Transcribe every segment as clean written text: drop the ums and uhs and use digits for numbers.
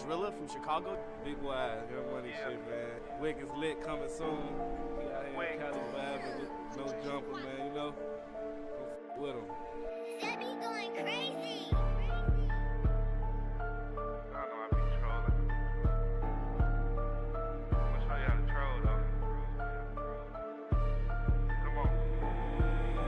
driller from Chicago? Big wide, young money shit, man. Wick is lit, coming soon. We out here in Cali vibing with no jumper, man, you know? Go with him. That be going crazy. I know I be trolling. I'm gonna show you how to troll though. Come on.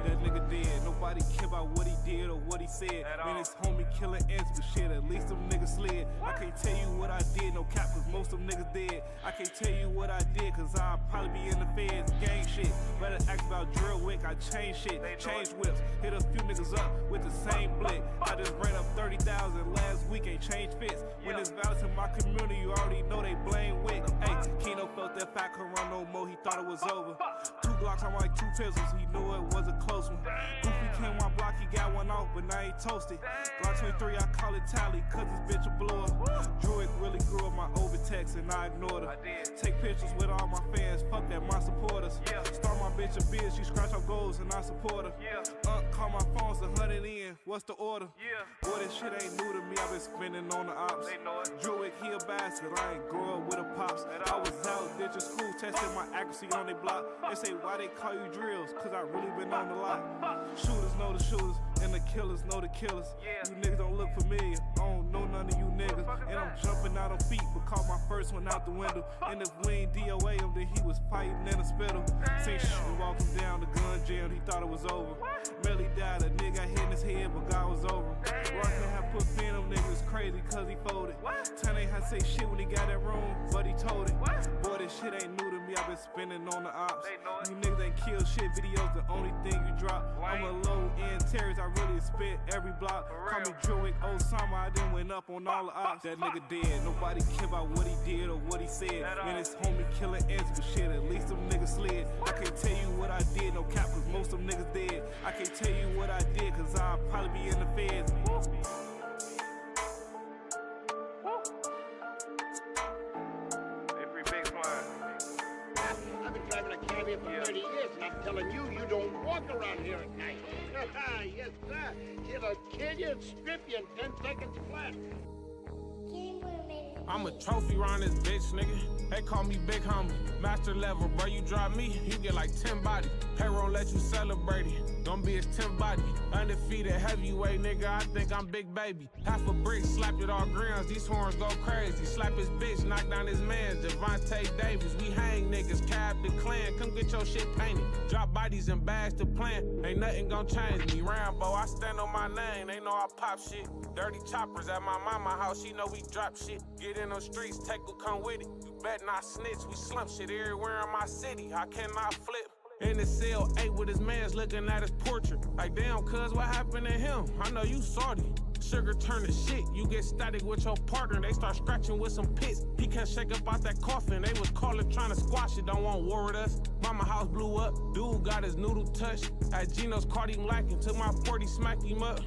That nigga dead, nobody care about what he did or what he said. Man, his homie killing ants, but shit, at least them niggas slid. I can't tell you what I did, no cap, cause most of them niggas dead. I can't tell you what I did, cause I'll probably be in the feds, gang shit. Better ask about drill wick, I changed shit, changed whips, hit a few niggas up with the same blick. I just ran up 30,000 last week, ain't changed fits. When it's violence in my community, you already know they blame Wick. Hey, Keno felt that fat could run no more, he thought it was over. 2 Glocks on like 2 pistols, he knew it was a close one. Goofy came my block, he got one off, but now he toasted. Glock 23, I call it tally, cause this bitch a blower. Druid really grew up my overtext and I ignored her. Take pictures with all my fans, fuck that, my supporters. Start my bitch a biz, she scratch off goals and I support her. Call my phone's 100 in, what's the order? Boy, this shit ain't new to me, I been spending on the ops. Druid, he a bastard, I ain't grow up with a pops. I was out ditching school, testing my accuracy on they block. They say why they call you drills, cause I really been on the lot. Shooters know the shooters, and the killers know the killers. You niggas don't look familiar, I don't know none of you niggas. And I'm jumping out on feet, but caught my first one out the window. And if we ain't DOA him, then he was fighting in a spittle. Seen shit, walk him down, the gun jammed, he thought it was over. Melly died, a nigga hit in his head, but God was over. Rockin' had put fin them niggas crazy, cause he folded. Tan ain't had to say shit when he got that room, but he told it. Boy, this shit ain't new to me, I been spending on the ops. You niggas ain't kill shit, videos the only thing you drop. I'm a low-end terrorist, I really spit every block. Call me Druid, Osama, I done went up on all the ops. That nigga dead, nobody care about what he did or what he said. Man, his homie killing ants, but shit, at least them niggas slid. I can't tell you what I did, no cap, cause most of them niggas dead. I can't tell you what I did, cause I'll probably be in the feds. Every big flying. I've been driving a cab here for 30 years, and I'm telling you, you don't walk around here at night. Yes, sir. He'll kill you and strip you in 10 seconds flat. I'm a trophy round this bitch, nigga. They call me big homie. Master level, bro, you drop me, you get like 10 bodies. Payroll let you celebrate it. Don't be his 10 body. Undefeated heavyweight, nigga, I think I'm big baby. Half a brick, slapped it all grams, these horns go crazy. Slap his bitch, knock down his mans, Javante Davis. We hang niggas, cab the clan, come get your shit painted. Drop bodies and bags to plan, ain't nothing gon' change me. Rambo, I stand on my name, they know I pop shit. Dirty choppers at my mama house, she know we drop shit. Get in the streets, take will come with it. You bet not snitch, we slump shit everywhere in my city. I cannot flip. In the cell, 8 with his mans looking at his portrait. Like, damn, cuz, what happened to him? I know you salty. Sugar turn to shit, you get static with your partner. They start scratching with some pits. He can't shake up out that coffin. They was calling, trying to squash it. Don't want war with us. Mama house blew up. Dude got his noodle touched. At Geno's, caught him lacking. Took my 40, smacked him up.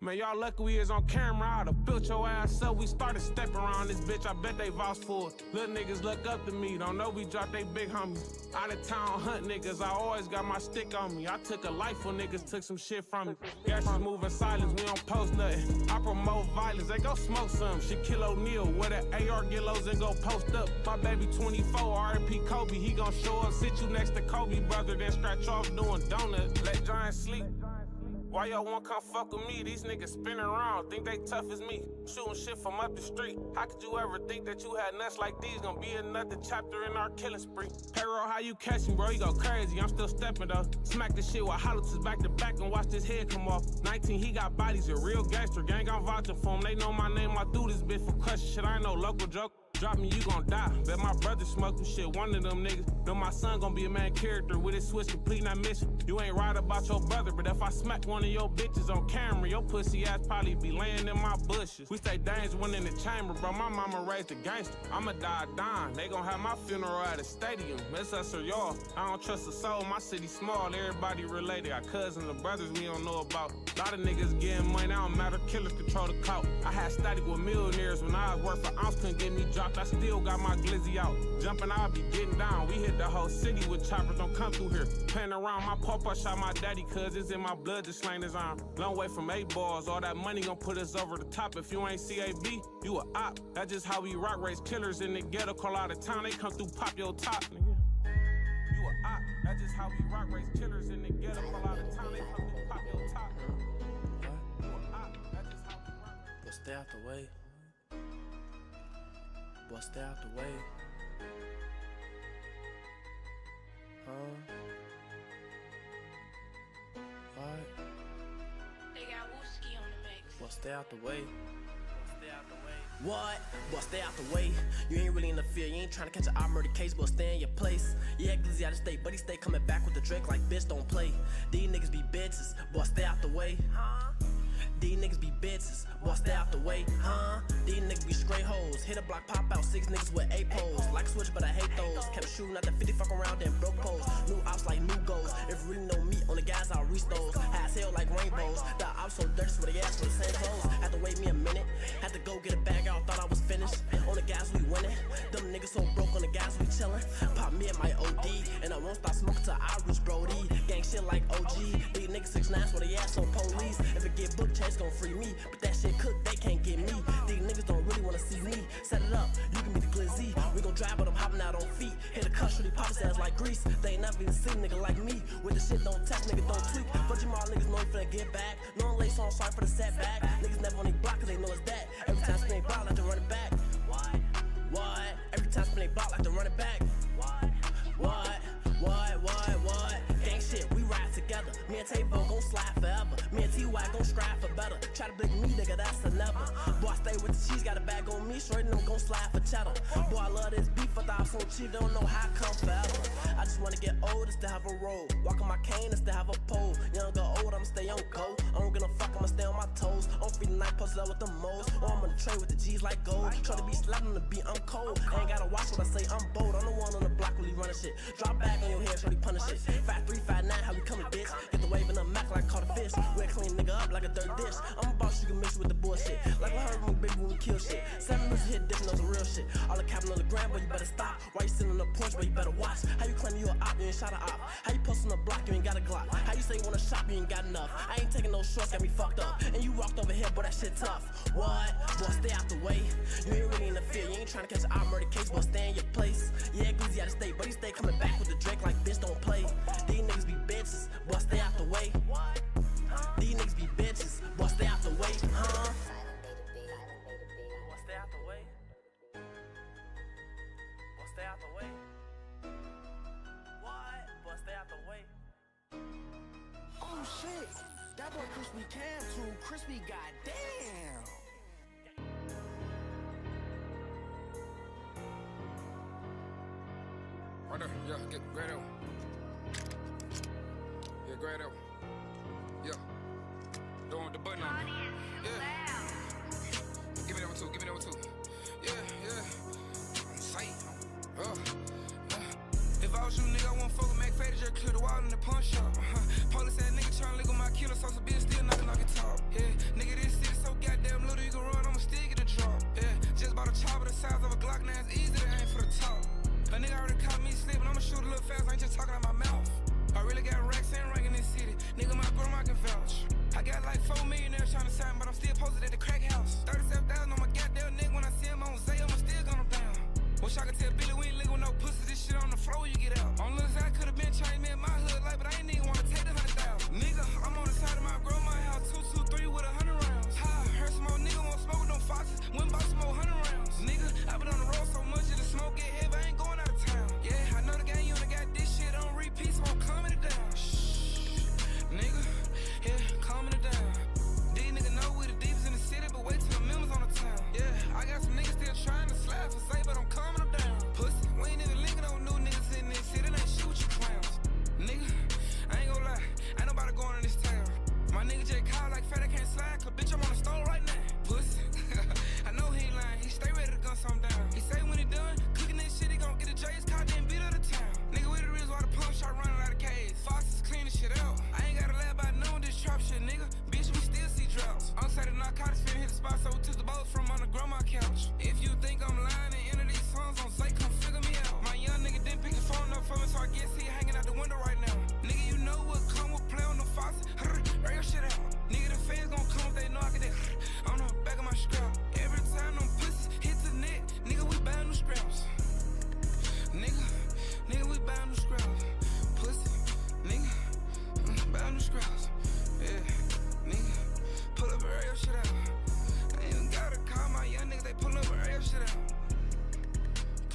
Man, y'all lucky we is on camera. I'd have built your ass up. We started stepping around this bitch. I bet they vouch for it. Little niggas look up to me. Don't know we dropped they big homies. Out of town hunt niggas. I always got my stick on me. I took a life when niggas took some shit from me. Gangsters moving silence. We don't post nothing. I promote violence. They go smoke some. Shaquille O'Neal with an AR Gillos and go post up. My baby 24, R.I.P. Kobe. He gon' show up. Sit you next to Kobe, brother. Then scratch off doing donuts. Let Giants sleep. Why y'all won't come fuck with me? These niggas spinning around, think they tough as me. Shooting shit from up the street. How could you ever think that you had nuts like these? Gonna be another chapter in our killing spree. Payroll, how you catch me, bro? You go crazy, I'm still stepping though. Smack this shit with hollers back to back and watch this head come off. 19, he got bodies, a real gangster. Gang, I'm vouching for him. They know my name, I do this bitch for crushing shit. I ain't no local joke. Drop me, you gon' die. Bet my brother smoking shit, one of them niggas. Know my son gon' be a man character with his switch complete, not mission. You ain't right about your brother, but if I smack one of your bitches on camera, your pussy ass probably be laying in my bushes. We stay dangerous when in the chamber, bro. My mama raised a gangster. I'ma die dying. They gon' have my funeral at a stadium. It's us or y'all. I don't trust a soul. My city small, everybody related. Got cousins and brothers we don't know about. Lot of niggas getting money, I don't matter. Killers control the clout. I had static with millionaires when I was worth for ounce, couldn't get me dropped I still got my glizzy out. Jumping, I'll be getting down. We hit the whole city with choppers, don't come through here. Playing around, my papa shot my daddy, cause it's in my blood to slang his arm. Long way from 8 balls, all that money gon' put us over the top. If you ain't CAB, you a op. That's just how we rock, race killers in the ghetto, call out of town, they come through, pop your top, nigga. You a op, that's just how we rock, race killers in the ghetto, call out of town, they come through, pop your top. You a op, that's just how we rock. Boy, stay out the way. Boy, stay out the way. Huh? What? They got Wooski on the mix. Boy, stay out the way. Stay out the way. What? Boy, stay out the way. You ain't really in the field. You ain't trying to catch an murder case, but stay in your place. Yeah, glizzy out of state, but he stay coming back with the Drake like bitch don't play. These niggas be bitches. Boy, stay out the way. Huh? These niggas be bitches, boy, stay out the way, huh? These niggas be straight hoes. Hit a block, pop out, 6 niggas with 8 poles. Like a switch, but I hate those. Kept shooting at the 50, fuck around, then broke poles. New ops like new goals. If you really know me, on the guys, I'll reach those. High as hell like rainbows. The ops so dirty, so they ass for the same clothes. Had to wait me a minute. Had to go get a bag out, thought I was finished. On the guys, we winning. Them niggas so broke, on the guys, we chillin'. Pop me at my OD, and I won't stop smoking till I reach Brody. Gang shit like OG. These niggas 6'9", so they ass on police. If it get booked, Chase gon' free me. But that shit cook, they can't get me. These niggas don't really wanna see me. Set it up, you can be the glizzy. We gon' drive, but I'm hopping out on feet. Hit a cuss, really pop his ass like grease. They ain't never even seen nigga like me. With the shit don't text, nigga don't tweak. But you all niggas know you finna get back. No one lace on, sorry for the setback. Niggas never on they block, cause they know it's that. Every time spin they block, like to run it back. What? Every time spin they block, like to run it back. What? Gang shit, we ride together. Me and Tavo gon' slide forever. Me and T.Y. gon' strive for better. Try to blick me, nigga, that's a never. Boy, I stay with the cheese, got a bag on me. Shorty them gon' slide for cheddar. Boy, I love this beef, I thought I was on cheap, don't know how it come forever. I just wanna get old, just to have a roll. Walk on my cane, just to have a pole. Young or old, I'ma stay on go. I don't give no fuck, I'ma stay on my toes. I'm feeling like posted up with the moles. Or I'm on the tray with the G's like gold. Try to be slapping on the beat, I'm cold. I ain't gotta watch what I say, I'm bold. I'm the one on the block really running shit. Drop back on your head, shorty punish shit. 5'3", 5'9", how we coming, bitch? Get the wave in the Mac like caught a fish. We clean nigga up like a dirt dish. I'm a boss, you can mix with the bullshit. Like we heard from baby when we kill shit. 7 minutes hit, different on the real shit. All the capping on the ground, but you better stop. Why you sitting on the porch, but you better watch? How you claim you a op, you ain't shot a op? How you post on the block, you ain't got a Glock? How you say you wanna shop, you ain't got enough? I ain't taking no shorts, got me fucked up. And you walked over here, boy, that shit tough. What? Boy, stay out the way. You ain't really in the field, you ain't trying to catch an murder case, boy, stay in your place. Yeah, glizzy out of state, but he stay coming back with the Drake like bitch don't play. These niggas be bitches, boy, stay out the way. These niggas be bitches, boy, stay out the way, huh? Boy, stay out the way. Boy, stay out the way. What? Boy, stay out the way. Oh shit, that boy Crispy can too. Crispy, goddamn. Right there, yeah, get grab that one. Yeah, grab that one. Yeah. Don't want the button on it. Yeah. Give me that one too, give me that one too. Yeah. I'm sight. If I was you, nigga, I won't fuck with Mac Faded, just clear the wall in the pawn shop. Police ass nigga tryna lick on my kilo, sauce a bitch still knock it top. Yeah, nigga, this city so goddamn little, you can run, I'ma still get a drop. Yeah, just bought a chopper the size of a Glock, now it's easy to aim for the top. A nigga already caught me slipping, I'ma shoot a little fast, I ain't just talking out my mouth. I really got racks and rank in this city, nigga, my grandma can vouch. I got like 4 millionaires tryna sign, but I'm still posted at the crack house. 37,000 on my goddamn nigga, when I see him on Zay, I'ma still gonna down. Wish I could tell Billy we ain't live with no pussy, this shit on the floor, you get out. On the other side, could've been changed me in my hood life, but I ain't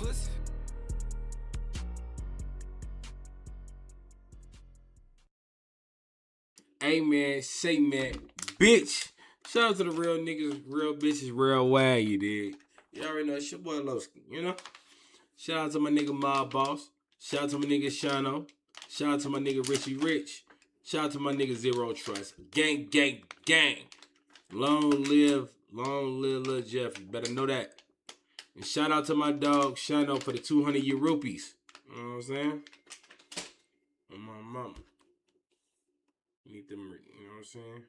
pussy. Hey man, say man, bitch. Shout out to the real niggas, real bitches, real wag, you dig? You already know it's your boy Lowski, you know? Shout out to my nigga Mob Boss. Shout out to my nigga Shano. Shout out to my nigga Richie Rich. Shout out to my nigga Zero Trust. Gang, gang, gang. Long live Lil Jeff. You better know that. And shout out to my dog Shano for the 200 year rupees. You know what I'm saying? On my mama. Need them, you know what I'm saying?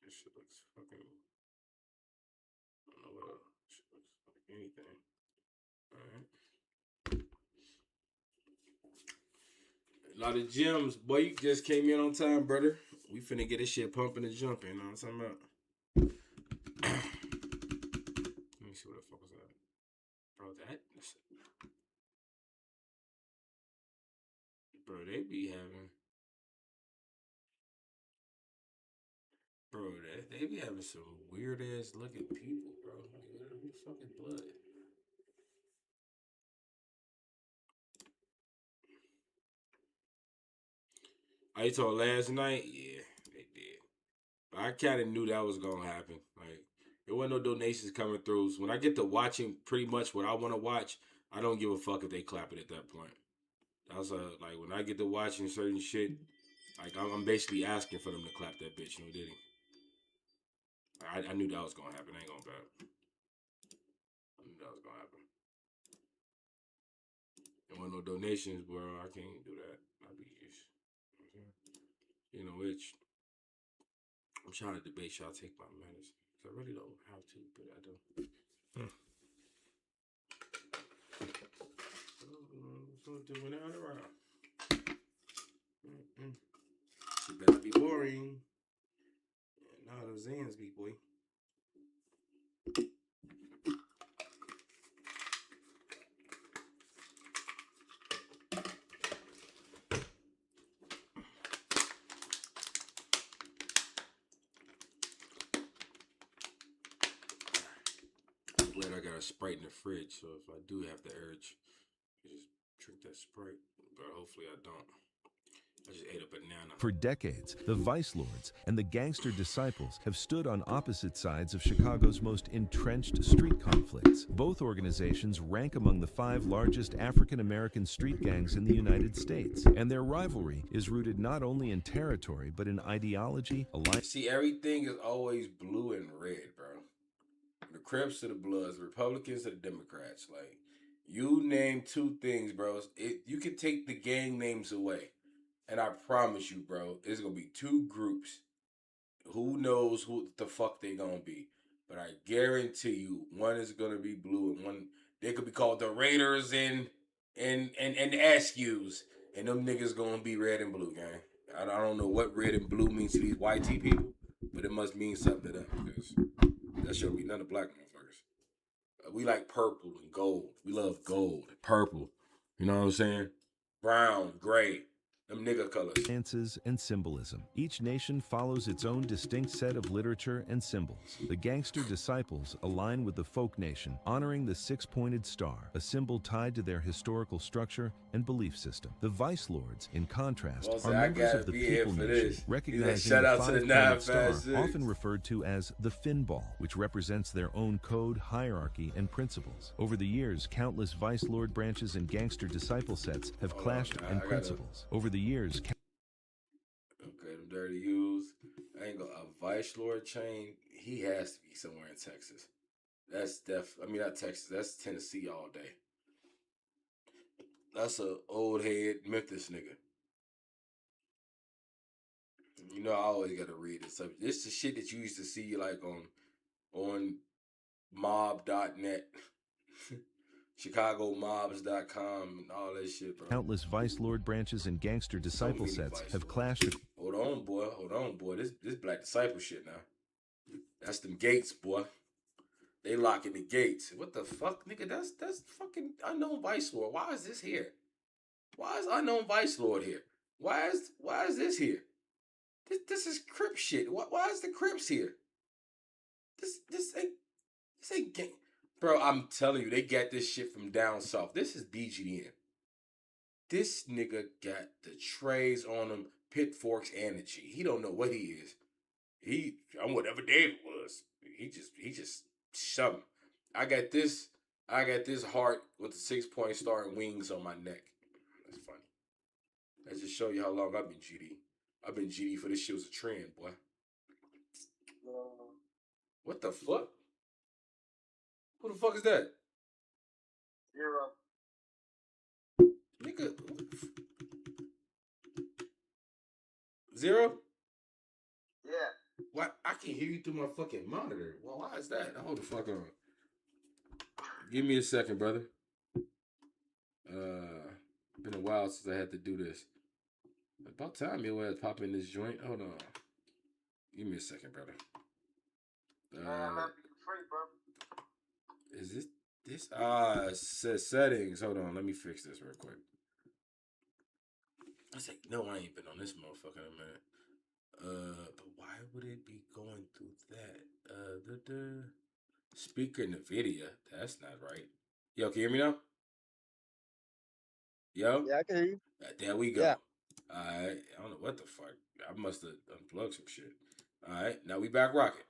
This shit looks fucking, I don't know what else. Shit looks like anything. Alright. A lot of gems. Boy, you just came in on time, brother. We finna get this shit pumping and jumping, you know what I'm talking about? Let me see what the fuck was that. Bro, bro, they be having, they be having some weird ass looking people, bro. Like, who fucking blood? I told last night, yeah, they did. But I kind of knew that was gonna happen. Like, there wasn't no donations coming through. So when I get to watching pretty much what I want to watch, I don't give a fuck if they clap it at that point. That's like when I get to watching certain shit, like I'm basically asking for them to clap that bitch. You know, did he? I knew that was gonna happen. I ain't gonna bet. I knew that was gonna happen. There wasn't no donations, bro. I can't do that. I be just, you know, which I'm trying to debate. Should I take my medicine? I really don't have to, but I do. Doing it around. It better be boring. Yeah, nah, those Zans be, boy. I'm glad I got a Sprite in the fridge, so if I do have the urge, I just drink that Sprite. But hopefully I don't. I just ate a banana. For decades, the Vice Lords and the Gangster Disciples have stood on opposite sides of Chicago's most entrenched street conflicts. Both organizations rank among the 5 largest African-American street gangs in the United States, and their rivalry is rooted not only in territory, but in ideology, alliance. See, everything is always blue and red, bro. The Crips to the Bloods, the Republicans to the Democrats. Like, you name 2 things, bro. You can take the gang names away. And I promise you, bro, it's going to be 2 groups. Who knows who the fuck they going to be. But I guarantee you, one is going to be blue and one, they could be called the Raiders and Askews. And them niggas going to be red and blue, gang. I don't know what red and blue means to these white people, but it must mean something to them. Because that shouldn't be none of black motherfuckers. We like purple and gold. We love gold and purple. You know what I'm saying? Brown, gray. Them nigga colors. Dances and symbolism. Each nation follows its own distinct set of literature and symbols. The Gangster Disciples align with the Folk Nation, honoring the 6-pointed star, a symbol tied to their historical structure and belief system. The Vice Lords, in contrast, are members of the People Nation, recognizing the 5-pointed star, often referred to as the Fin Ball, which represents their own code, hierarchy, and principles. Over the years, countless Vice Lord branches and Gangster Disciple sets have clashed in principles. Over the years. Okay, them dirty U's. I ain't gonna, a Vice Lord chain, he has to be somewhere in Texas. That's not Texas, that's Tennessee all day. That's a old head Memphis nigga. You know, I always gotta read this stuff. This is the shit that you used to see like on mob.net. ChicagoMobs.com and all that shit, bro. Countless Vice Lord branches and Gangster Disciple sets have clashed. Hold on, boy. This black disciple shit now. That's them gates, boy. They locking the gates. What the fuck, nigga? That's fucking unknown Vice Lord. Why is this here? Why is unknown Vice Lord here? Why is this here? This is Crip shit. Why is the Crips here? This ain't gang. Bro, I'm telling you, they got this shit from down south. This is BGN. This nigga got the trays on him, pitforks, and the G. He don't know what he is. I'm whatever David was. He just shoved. I got this heart with the 6-point star and wings on my neck. That's funny. That just show you how long I've been GD. I've been GD for this shit was a trend, boy. What the fuck? Who the fuck is that? Zero. Nigga. Zero? Yeah. What? I can hear you through my fucking monitor. Well, why is that? Hold the fuck on. Give me a second, brother. Been a while since I had to do this. About time your ass pop in this joint. Hold on. Give me a second, brother. Free, bro. Is this? It says settings. Hold on. Let me fix this real quick. I was like, no, I ain't been on this motherfucker in a minute. But why would it be going through that? The speaker in the video. That's not right. Yo, can you hear me now? Yo? Yeah, I can hear you. There we go. Yeah. Alright. I don't know what the fuck. I must have unplugged some shit. Alright. Now we back rocking.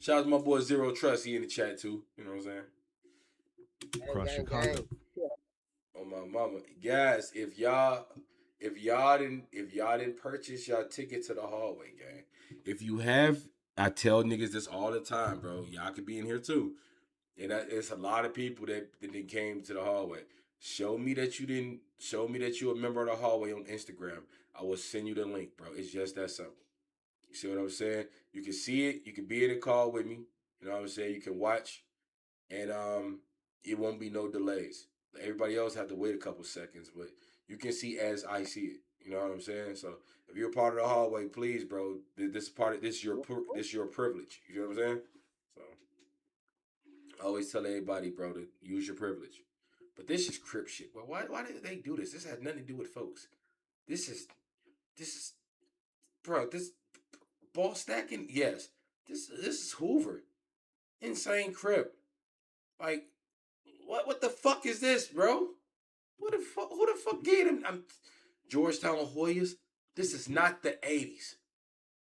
Shout out to my boy Zero Trust. He in the chat too. You know what I'm saying? Across Chicago. Oh my mama. Guys, if y'all didn't purchase y'all ticket to the hallway, gang. If you have, I tell niggas this all the time, bro. Y'all could be in here too. And it's a lot of people that came to the hallway. Show me that you're a member of the hallway on Instagram. I will send you the link, bro. It's just that simple. You see what I'm saying? You can see it. You can be in the call with me. You know what I'm saying? You can watch. And it won't be no delays. Everybody else have to wait a couple seconds, but you can see as I see it. You know what I'm saying? So if you're a part of the hallway, please, bro. This is your privilege. You know what I'm saying? So I always tell everybody, bro, to use your privilege. But this is crip shit. Well, why did they do this? This has nothing to do with folks. This is bro, this ball stacking, yes. This is Hoover. Insane crip. Like, what the fuck is this, bro? Who the fuck gave him? Georgetown Hoyas? This is not the 80s.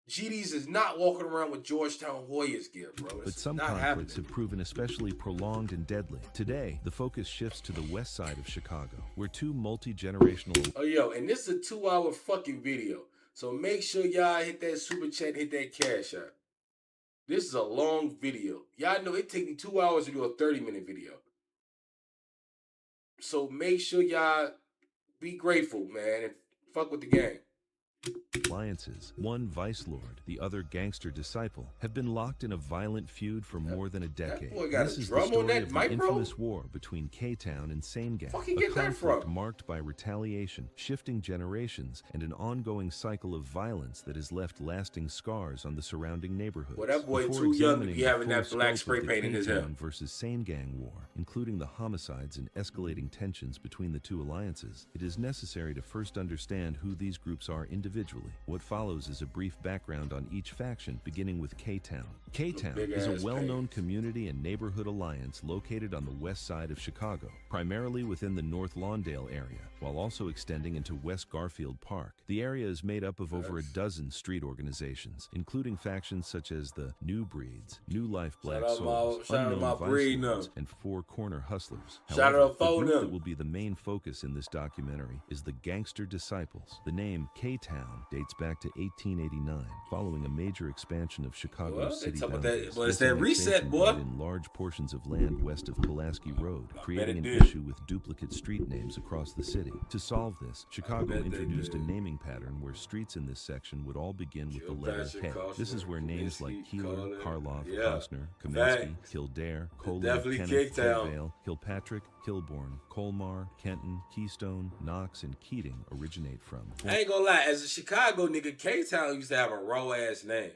GDs is not walking around with Georgetown Hoyas gear, bro. But some conflicts have proven especially prolonged and deadly. Today, the focus shifts to the west side of Chicago, where two multi-generational... Oh, yo, and this is a 2-hour fucking video. So make sure y'all hit that super chat, hit that cash out. This is a long video. Y'all know it take me 2 hours to do a 30-minute video. So make sure y'all be grateful, man, and fuck with the gang. Alliances, one vice lord, the other gangster disciple, have been locked in a violent feud for more than a decade. This is the story of the infamous war between K-Town and Sanegang, a conflict marked by retaliation, shifting generations, and an ongoing cycle of violence that has left lasting scars on the surrounding neighborhoods. Well, that boy too young to be having that black spray paint in his hair. Versus Sanegang war, including the homicides and escalating tensions between the two alliances, it is necessary to first understand who these groups are individually. What follows is a brief background on each faction, beginning with K-Town. K-Town is a well-known community and neighborhood alliance located on the west side of Chicago, primarily within the North Lawndale area, while also extending into West Garfield Park. The area is made up of over a dozen street organizations, including factions such as the New Breeds, New Life Black Souls, Unknown Vice Lords, and Four Corner Hustlers. However, the group that will be the main focus in this documentary is the Gangster Disciples. The name K-Town dates back to 1889, following a major expansion of Chicago's city boundaries. It's that reset, boy. In large portions of land west of Pulaski Road, creating an issue with duplicate street names across the city. To solve this, Chicago introduced a naming pattern where streets in this section would all begin with the letter K. This is where names like Keeler, Karloff, Kostner, Kaminsky, Kildare, Kohler, Kenneth, Kilvale, Kilpatrick, Kilbourne, Colmar, Kenton, Keystone, Knox, and Keating originate from. I ain't gonna lie, as a Chicago nigga, K-Town used to have a raw-ass name.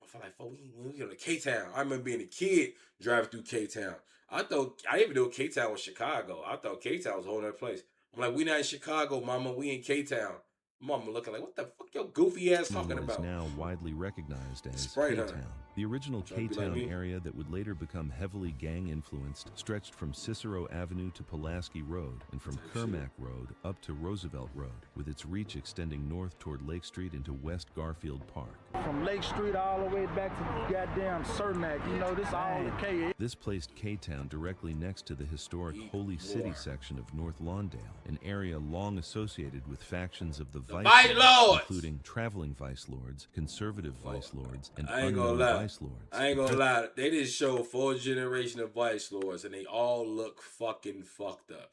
I feel like, we go to K-Town. I remember being a kid driving through K-Town. I didn't even know K-Town was Chicago. I thought K-Town was a whole other place. I'm like, we not in Chicago, mama. We in K-Town. Mama looking like, what the fuck your goofy ass talking What is about? now widely recognized as Sprite, huh? K-Town. The original Trying to be like K-Town me. area that would later become heavily gang-influenced stretched from Cicero Avenue to Pulaski Road and from Kermack Road up to Roosevelt Road, with its reach extending north toward Lake Street into West Garfield Park. From Lake Street all the way back to goddamn Cermak, you know, this all the K. This placed K-Town directly next to the historic Holy City section of North Lawndale, an area long associated with factions of the Vice Lords, including traveling Vice Lords, conservative Vice Lords, and unknown Vice Lords. I ain't gonna lie. They just show 4 generations of Vice Lords, and they all look fucking fucked up.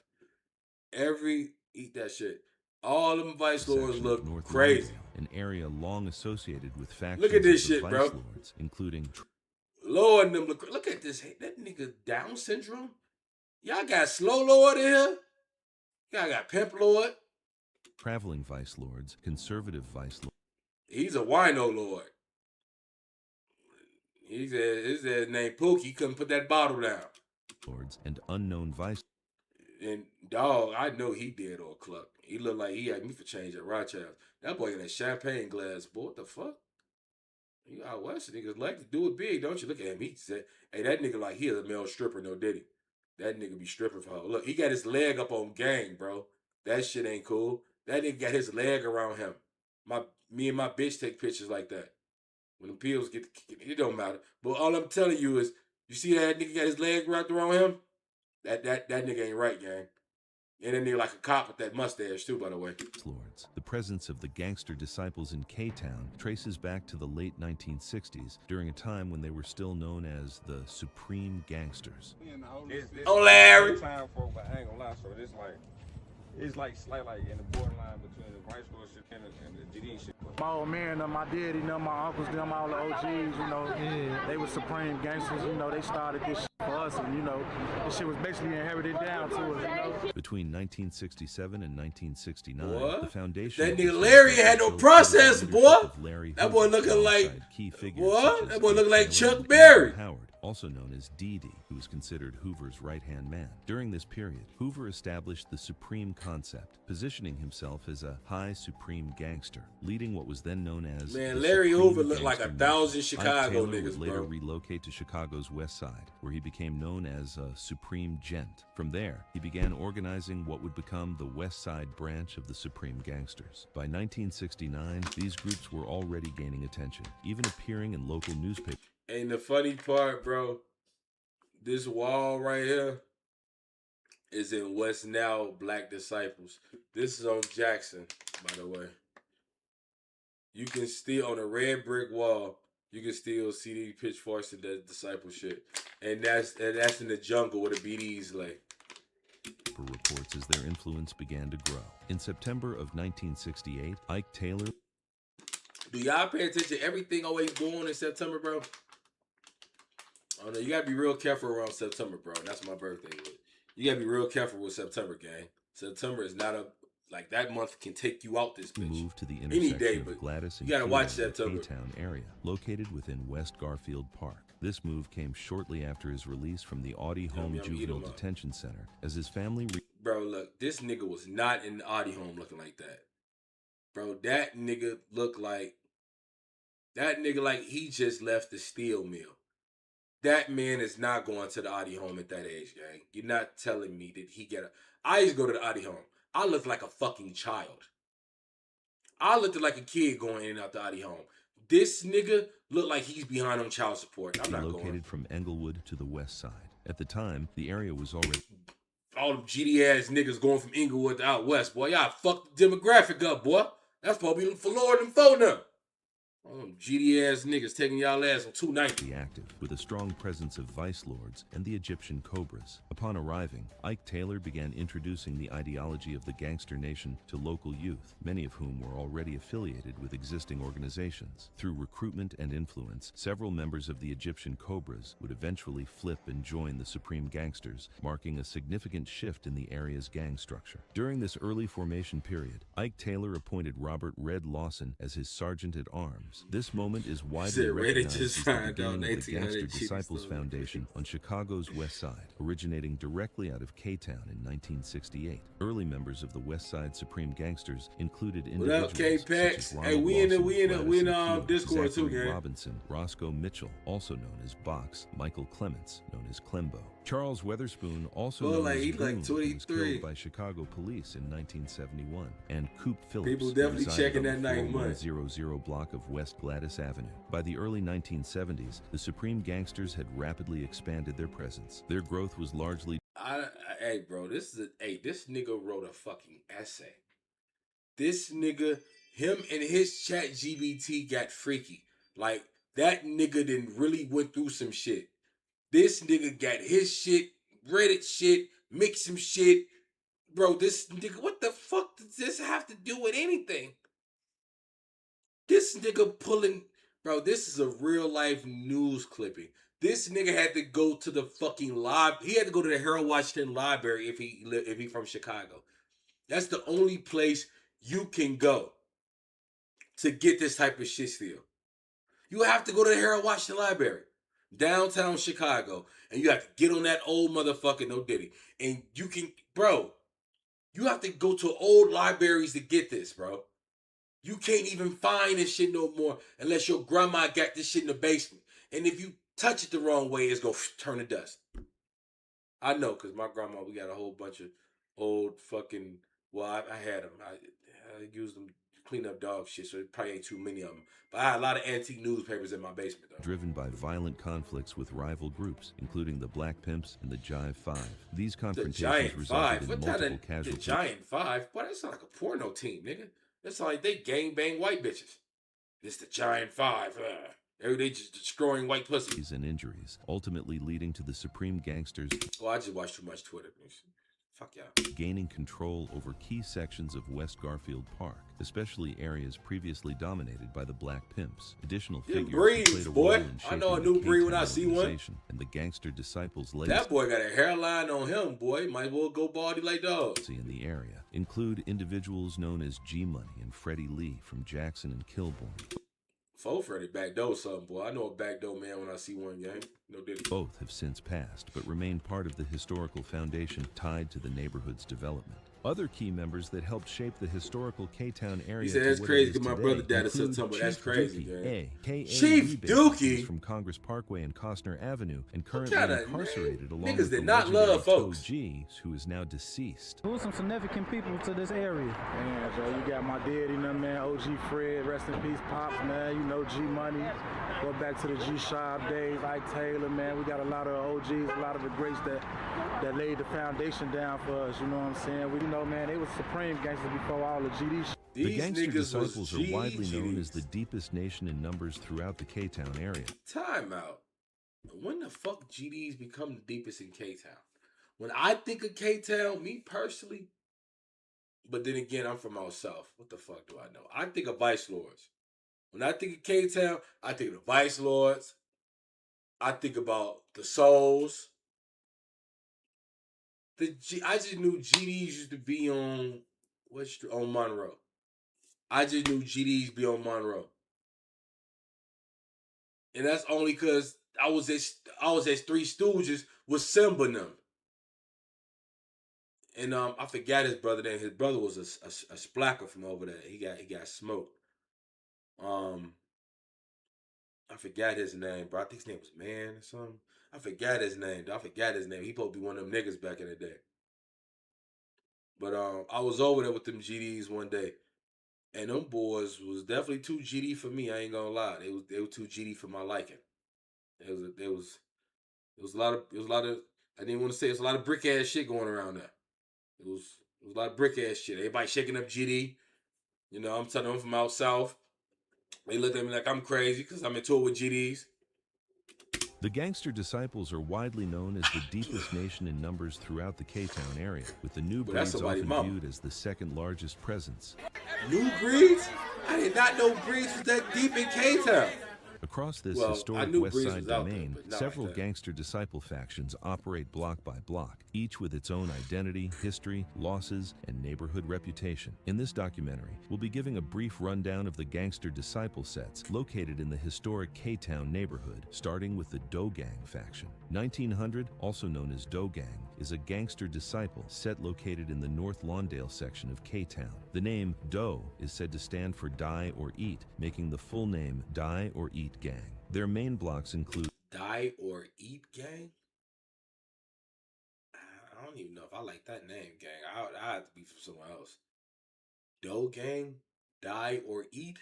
Eat that shit. All them Vice Lords look crazy. Lawndale, an area long associated with factions Look at this of the shit, Vice bro. Lords, including Lord, them look at this. That nigga Down syndrome. Y'all got Slow Lord in here. Y'all got Pimp Lord. traveling Vice Lords, conservative Vice Lords. He's a wino lord. His name Pookie. He couldn't put that bottle down. Lords and unknown Vice. And dog, I know he did or cluck. He looked like he had me for change at Rochelle. That boy got that champagne glass. Boy, what the fuck? You out west niggas like to do it big, don't you? Look at him. He said, hey, that nigga like he is a male stripper, no diddy. That nigga be stripping for her. Look, he got his leg up on gang, bro. That shit ain't cool. That nigga got his leg around him. Me and my bitch take pictures like that. When the pills get, it don't matter. But all I'm telling you is, you see that nigga got his leg wrapped around him? That nigga ain't right, gang. And that nigga like a cop with that mustache too, by the way. Lords. The presence of the gangster disciples in K-Town traces back to the late 1960s, during a time when they were still known as the Supreme Gangsters. Oh, Larry! Time for, but I ain't gonna lie, so it's like in the borderline between the Vice Lord shit and the GD shit. My old man, my daddy, my uncles, all the OGs, you know, they were supreme gangsters, you know, they started this shit for us, and, you know, this shit was basically inherited down to us, you know. Between 1967 and 1969, What? the foundation... That nigga Larry had no process, boy. That boy Hoover, looking like... key figures What? such as That boy looking like Taylor Chuck and Berry. Howard, also known as Dee Dee, who was considered Hoover's right-hand man. During this period, Hoover established the Supreme concept, positioning himself as a high Supreme gangster, leading what was then known as... Man, the Larry Supreme Hoover looked like Gangster 1,000 Ike Chicago Taylor niggas, would later bro. relocate to Chicago's West Side, where he became known as a Supreme Gent. From there, he began organizing what would become the West Side branch of the Supreme Gangsters. By 1969, these groups were already gaining attention, even appearing in local newspapers. And the funny part, bro, this wall right here is in what's now Black Disciples. This is on Jackson, by the way. You can still, on a red brick wall, you can still see these pitchforks and that disciple shit. And that's in the jungle where the BDs lay. Reports as their influence began to grow. In September of 1968, Ike Taylor... Do y'all pay attention? Everything always go on in September, bro? I don't know. You gotta be real careful around September, bro. That's my birthday. You gotta be real careful with September, gang. September is not like that month can take you out this bitch. Moved to the Any intersection day, of but Gladys and you gotta Keene watch in the September. K-Town area, located within West Garfield Park. This move came shortly after his release from the Audi Home Juvenile Detention Center, as his family... Bro, look, this nigga was not in the Audi Home looking like that. Bro, that nigga looked like... That nigga like he just left the steel mill. That man is not going to the Audi Home at that age, gang. You're not telling me that he get a... I used to go to the Audi Home. I looked like a fucking child. I looked like a kid going in and out the Audi Home. This nigga looked like he's behind on child support. I'm not located going. from Englewood to the west side. At the time, the area was already... All them GD-ass niggas going from Englewood to out west, boy. Y'all fucked the demographic up, boy. That's probably for Lord and phone them. All them GD-ass niggas taking y'all ass on 290. Active, with a strong presence of Vice Lords and the Egyptian Cobras. Upon arriving, Ike Taylor began introducing the ideology of the gangster nation to local youth, many of whom were already affiliated with existing organizations. Through recruitment and influence, several members of the Egyptian Cobras would eventually flip and join the Supreme Gangsters, marking a significant shift in the area's gang structure. During this early formation period, Ike Taylor appointed Robert Red Lawson as his sergeant-at-arms, gangsters. This moment is widely Said Reddit recognized just as the signed beginning out of the 1800 Gangster cheap Disciples stuff. Foundation on Chicago's West Side, originating directly out of K-Town in 1968. Early members of the West Side Supreme Gangsters included What individuals up, K-Pax? such as Hey, Ronald we in Lawson, Gladys Discord Zachary too, gang. Robinson, Roscoe Mitchell, also known as Box, Michael Clements, known as Clembo. Charles Weatherspoon, also known as he Goon, like who was 23. killed by Chicago police in 1971, and Coop Phillips, People who definitely resided checking on that the 9 months. 4100 block of West Gladys Avenue. By the early 1970s, the Supreme Gangsters had rapidly expanded their presence. Their growth was largely Hey, bro, this nigga wrote a fucking essay. This nigga, him and his chat GBT got freaky. Like, that nigga done really went through some shit. This nigga got his shit, Reddit shit, mixed some shit. Bro, this nigga, what the fuck does this have to do with anything? This nigga pulling, bro, this is a real life news clipping. This nigga had to go to the fucking he had to go to the Harold Washington Library if he from Chicago. That's the only place you can go to get this type of shit still. You have to go to the Harold Washington Library, downtown Chicago, and you have to get on that old motherfucking no diddy. And you can, bro, you have to go to old libraries to get this, bro. You can't even find this shit no more unless your grandma got this shit in the basement. And if you touch it the wrong way, it's gonna turn to dust. I know, because my grandma, we got a whole bunch of old fucking, well, I had them. I used them to clean up dog shit, so it probably ain't too many of them. But I had a lot of antique newspapers in my basement, though. driven by violent conflicts with rival groups, including the Black Pimps and the Jive Five. These The confrontations Giant resulted Five? in What multiple kind of, the casualties. Giant Five? Boy, that sound like a porno team, nigga. That sound like they gangbang white bitches. It's the Giant Five. Every day just destroying white pussies. And injuries, ultimately leading to the Supreme Gangsters Oh, I just watch too much Twitter. Fuck y'all. gaining control over key sections of West Garfield Park, especially areas previously dominated by the Black Pimps. Additional Them figures breeds, played a boy. role in I shaping know a the new breed when K-Town I see one. organization and the Gangster Disciples' legacy That boy got a hairline on him, boy. Might as well go baldy like dogs. in the area include individuals known as G-Money and Freddie Lee from Jackson and Kilbourne. Faux Freddy backdoor something, boy. I know a backdoor man when I see one, gang. No diddy. Both have since passed, but remain part of the historical foundation tied to the neighborhood's development. Other key members that helped shape the historical K-Town area. He said to that's what crazy it is because my today brother died in include September. That's Chief crazy, Dookie, gang. A.K.A. Chief Lee Dookie? He's from Congress Parkway and Costner Avenue and currently kinda incarcerated along niggas with did the not legendary love folks. Toe G, who is now deceased. Who are some significant people to this area? Man, bro, you got my daddy, you know, man, OG Fred, rest in peace, Pops, man, you know, G Money. Go back to the G Shop days, Ike Taylor, man. We got a lot of OGs, a lot of the greats that laid the foundation down for us, you know what I'm saying? We, you know, man, they was supreme gangsters before all the GD shit. The These Gangster niggas was Disciples are widely known GGs. as the deepest nation in numbers throughout the K-Town area. Time out. When the fuck GDs become the deepest in K-Town? When I think of K-Town, me personally, but then again, I'm from out south. What the fuck do I know? I think of Vice Lords. When I think of K-Town, I think of the Vice Lords. I think about the Souls. I just knew GDs used to be on on Monroe. I just knew GDs be on Monroe. And that's only because I was at Three Stooges with Simba and them. And I forgot his brother name. His brother was a splacker from over there. He got smoked. I forgot his name, bro. I think his name was Man or something. I forgot his name. He supposed to be one of them niggas back in the day. But I was over there with them GDs one day. And them boys was definitely too GD for me. I ain't gonna lie. They were too GD for my liking. It was a lot of I didn't want to say it was a lot of brick ass shit going around there. It was a lot of brick ass shit. Everybody shaking up GD. You know, I'm telling them from out south. They looked at me like I'm crazy because I'm in tour with GDs. The Gangster Disciples are widely known as the deepest nation in numbers throughout the K-Town area, with the New But that's Breeds somebody's often mama. viewed as the second largest presence. New Breeds? I did not know Breeds was that deep in K-Town. Across this Well, I historic knew West Breeze Side was out there, domain, but not several like that. gangster disciple factions operate block by block, each with its own identity, history, losses, and neighborhood reputation. In this documentary, we'll be giving a brief rundown of the gangster disciple sets located in the historic K-Town neighborhood, starting with the Do Gang faction. 1900, also known as Do Gang, is a gangster disciple set located in the North Lawndale section of K-Town. The name Do is said to stand for Die or Eat, making the full name Die or Eat Gang. Their main blocks include Die or Eat Gang? I don't even know if I like that name, gang. I have to be from somewhere else. Doe Gang? Die or Eat?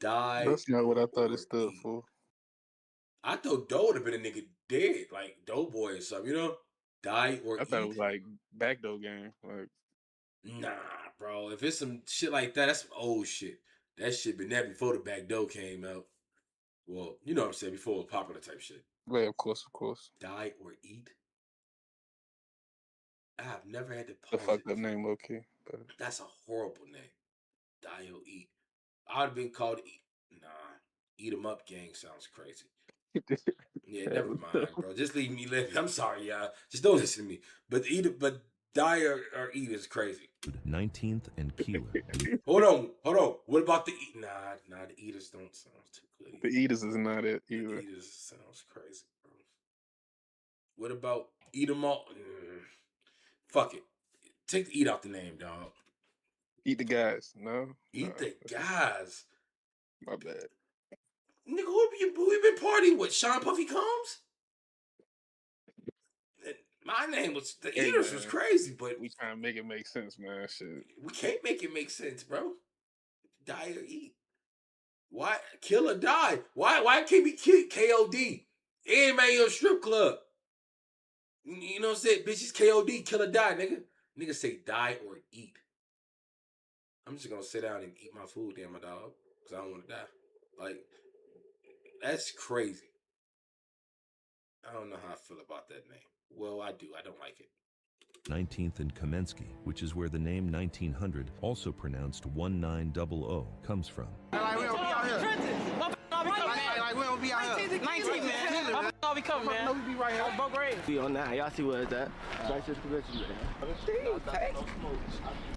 Die. That's not what I thought it or stood eat. for. I thought Doe would have been a nigga dead, like Doughboy or something, you know? Die or I Eat. thought it was like backdoor game. Like, Nah, bro. If it's some shit like that, that's some old shit. That shit been there before the back door came out. Well, you know what I'm saying, before it was popular type shit. yeah, of course, of course. Die or Eat? I've never had to The pause fucked it. up name, low key. But That's a horrible name. Die or Eat. I would have been called Eat. Nah. Eat 'em Up Gang sounds crazy. Yeah, never mind, bro. Just leave me live. I'm sorry, y'all. Just don't listen to me. But Die or Eat is crazy. 19th and Keeler. Hold on. What about the Eat? Nah, the Eaters don't sound too good. the Eaters is not it The either. Eaters sounds crazy, bro. What about Eat 'em All? Fuck it. Take the Eat out the name, dog. Eat the guys. No. Eat the guys. My bad. Nigga, who we been partying with? Sean Puffy Combs? My name was the Eaters man. was crazy, but We trying to make it make sense, man. Shit. we can't make it make sense, bro. Die or Eat. Why kill or die? Why can't we kill KOD? And man, your strip club. You know what I'm saying? Bitches KOD, kill or die, nigga. Nigga say die or eat. I'm just gonna sit down and eat my food, damn my dog. Cause I don't wanna die. Like, that's crazy. I don't know how I feel about that name. Well, I do. I don't like it. 19th and Kamensky, which is where the name 1900, also pronounced 1900, comes from. Like we don't be out here. Like we don't be out here. 19, man. I'll be coming, man. No, we be right here. Boat grade. We on that. Y'all see where it's at. Right to the convention.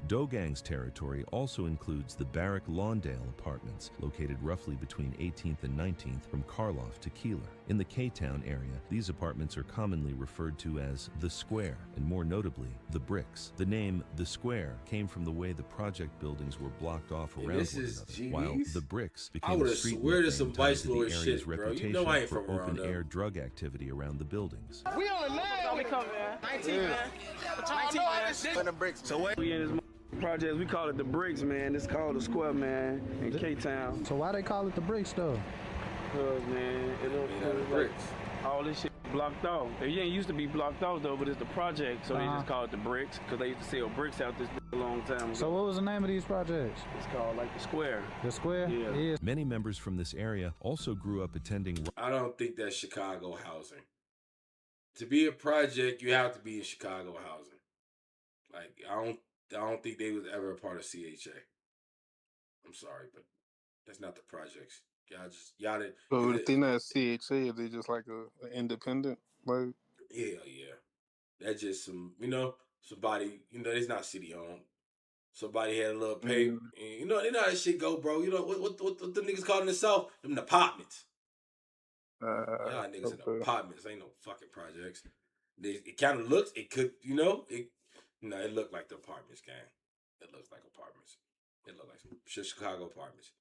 Do Gang's territory also includes the Barrack Lawndale apartments, located roughly between 18th and 19th from Karloff to Keeler. In the K-Town area, these apartments are commonly referred to as the Square, and more notably, the Bricks. The name the Square came from the way the project buildings were blocked off around this one is another, while the Bricks I became a would've street swear to nickname some tied Vice to the Lord area's shit, bro. You reputation know I ain't for from around open-air there. drug activity around the buildings. We on the 9. We coming, man. 19, man. 19, man. In the bricks. So what? We in this project, we call it the Bricks, man. It's called the Square, man, in K-Town. So why they call it the Bricks, though? Cause, man, it bricks. All this shit blocked off. It ain't used to be blocked off, though, but it's the project, so they just call it the Bricks, because they used to sell bricks out this a long time ago. So what was the name of these projects? It's called, like, the Square. The Square? Yeah. Many members from this area also grew up attending... I don't think that's Chicago housing. To be a project, you have to be in Chicago housing. Like, I don't think they was ever a part of CHA. I'm sorry, but that's not the projects. Y'all didn't. So if they not CHA, they just like an independent, like. Yeah. That's just some, somebody, it's not city owned. Somebody had a little pay, and they know how that shit go, bro. You know what the niggas call in the South? Them apartments. Y'all niggas in apartments, ain't no fucking projects. It kind of looks, it could, it looked like the apartments, gang. It looks like apartments. It looked like some Chicago apartments.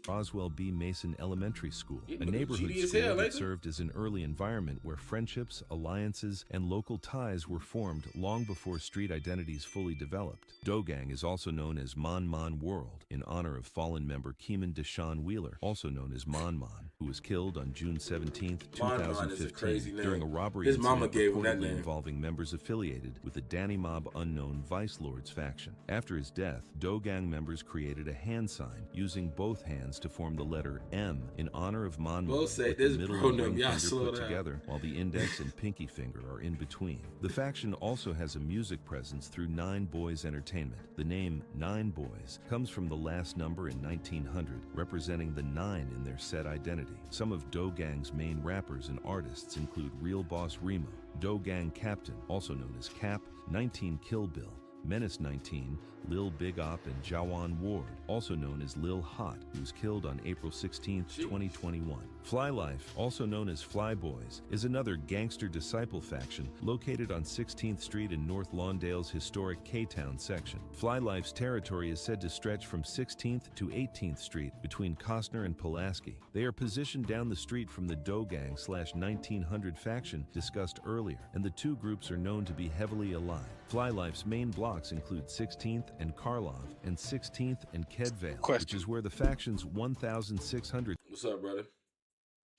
Roswell B. Mason Elementary School, Yeah, a neighborhood GD as school hell, that ain't it? served as an early environment where friendships, alliances, and local ties were formed long before street identities fully developed. Do Gang is also known as Mon Mon World, in honor of fallen member Keeman Deshaun Wheeler, also known as Mon Mon, who was killed on June 17, Mon Mon is a crazy 2015, name. during a robbery His mama incident gave him that reportedly name. involving members affiliated with the Danny Mob unknown Vice Lords faction. After his death, Do Gang members created a hand sign using both hands hands to form the letter M in honor of Monmo, We'll say with this the middle bro and them, ring y'all finger slow put down. together, while the index and pinky finger are in between. The faction also has a music presence through Nine Boys Entertainment. The name Nine Boys comes from the last number in 1900, representing the 9 in their set identity. Some of Doe Gang's main rappers and artists include Real Boss Remo, Doe Gang Captain, also known as Cap, 19 Kill Bill, Menace 19, Lil Big Op, and Jawan Ward, also known as Lil Hot, who was killed on April 16, 2021. Fly Life, also known as Fly Boys, is another gangster disciple faction located on 16th Street in North Lawndale's historic K-Town section. Fly Life's territory is said to stretch from 16th to 18th Street between Costner and Pulaski. They are positioned down the street from the Doe Gang / 1900 faction discussed earlier, and the two groups are known to be heavily aligned. Fly Life's main blocks include 16th and Karlov and 16th and Kedvale, which is where the faction's 1,600. What's up, brother?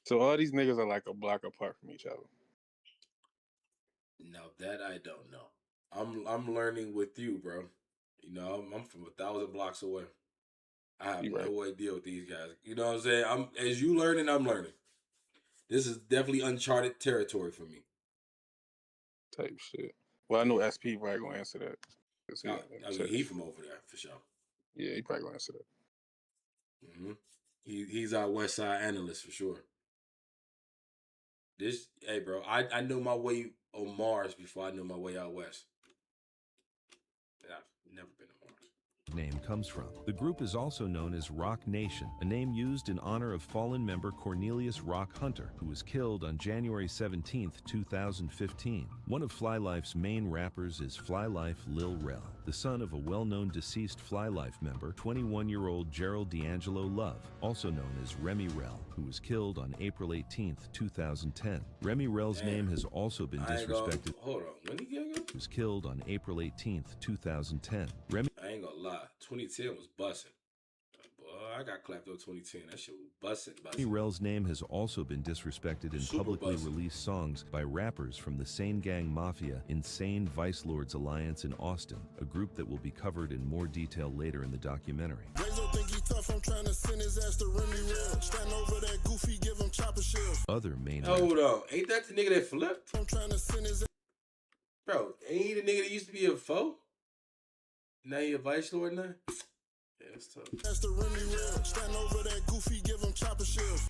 So all these niggas are like a block apart from each other. Now that I don't know. I'm learning with you, bro. You know, I'm from 1,000 blocks away. I have no idea with these guys. You know what I'm saying? As you learning, I'm learning. This is definitely uncharted territory for me. Type shit. Well, I know SP probably gonna answer that. I mean, he from over there for sure. Yeah, he probably gonna answer that. Mm-hmm. He's our West Side analyst for sure. Hey, bro, I know my way on Mars before I know my way out west. And I've never been to Mars. Name comes from. The group is also known as Rock Nation, a name used in honor of fallen member Cornelius Rock Hunter, who was killed on January 17, 2015. One of Fly Life's main rappers is Fly Life Lil Rel, the son of a well-known deceased Fly Life member, 21-year-old Gerald D'Angelo Love, also known as Remy Rel, who was killed on April 18, 2010. Remy Rel's name has also been disrespected. Hold on, when he He was killed on April 18, 2010. Remy I ain't gonna lie, 2010 was busting. Boy, I got clapped up 2010. That shit was busting. Remy Rel's name has also been disrespected in publicly released songs by rappers from the Sanegang Mafia Insane Vice Lords Alliance in Austin, a group that will be covered in more detail later in the documentary. Other main Hold on, ain't that the nigga that flipped? Bro, ain't he the nigga that used to be a foe? Now he a vice lord now? Yeah, it's tough.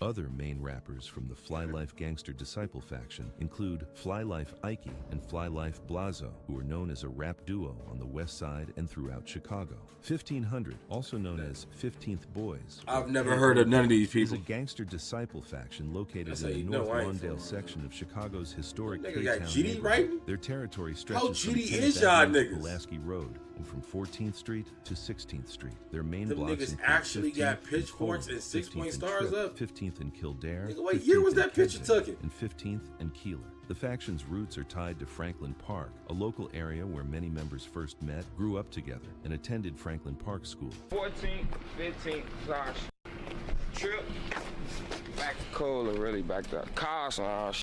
Other main rappers from the Fly Life Gangster Disciple faction include Fly Life Ike and Fly Life Blazo, who are known as a rap duo on the west side and throughout Chicago. 1500, also known as 15th Boys. I've never heard of none of these people. Is a gangster disciple faction located in the North Lawndale section of Chicago's historic K-Town neighborhood. Their territory stretches from 10th Avenue to Pulaski Road and from 14th Street to 16th Street. Their main blocks niggas include actually 15th got pitchforks and 6-point stars up. 15th and Kildare. Nigga, what year was that picture taken? And 15th and Keeler. The faction's roots are tied to Franklin Park, a local area where many members first met, grew up together, and attended Franklin Park School. 14th, 15th, gosh. Trip back to Kohler, really back to Carson.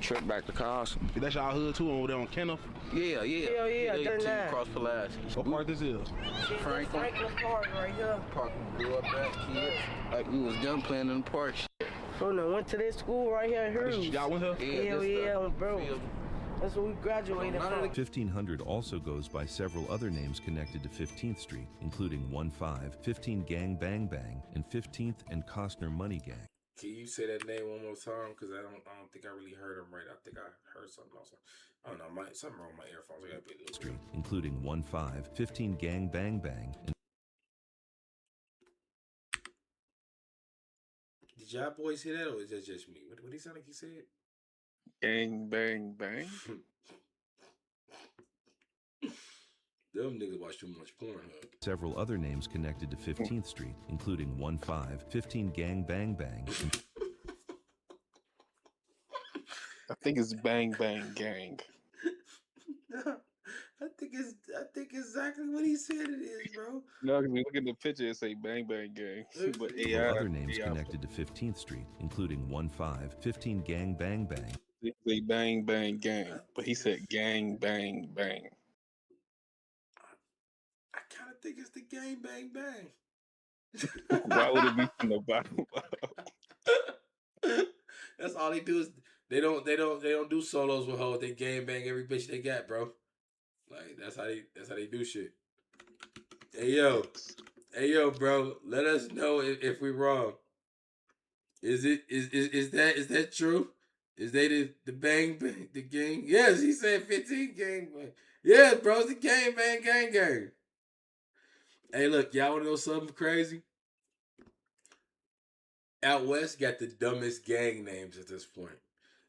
Trip back to Carson. That's y'all hood too over there on Kenneth? Yeah. Cross Pulaski. What part this is? Franklin Park right here. Park we grew up at, kids. Like we was done playing in the park. So no, went to this school right here in Hughes. Y'all went here? Hell yeah, bro. That's what we graduated from. 1500 also goes by several other names connected to 15th Street, including 15, 15 Gang Bang Bang, and 15th and Costner Money Gang. Can you say that name one more time? Because I don't think I really heard him right. I think I heard something else. I don't know. Something wrong with my earphones. I gotta be a little Street, including 15, 15 Gang Bang Bang, and Did y'all boys hear that, or is that just me? What did he sound like he said? Gang bang bang. Them niggas watch too much porn, huh? Several other names connected to 15th Street, including 15, 15 Gang Bang Bang. I think it's Bang Bang Gang. I think exactly what he said it is, bro. No, because we look at the picture, it say Bang Bang Gang. But Other names connected to 15th Street, including 15, 15 Gang Bang Bang. They say Bang Bang Gang, but he said Gang Bang Bang. I kind of think it's the Gang Bang Bang. Why would it be from the bottom? That's all they do is they don't do solos with hoes. They gang bang every bitch they got, bro. Like that's how they do shit. Hey yo, bro. Let us know if we wrong. Is that true? Is they the bang bang the gang? Yes, he said 15 gang bang. Yes, bro, it's the gang bang gang. Hey, look, y'all wanna know something crazy? Out west got the dumbest gang names at this point.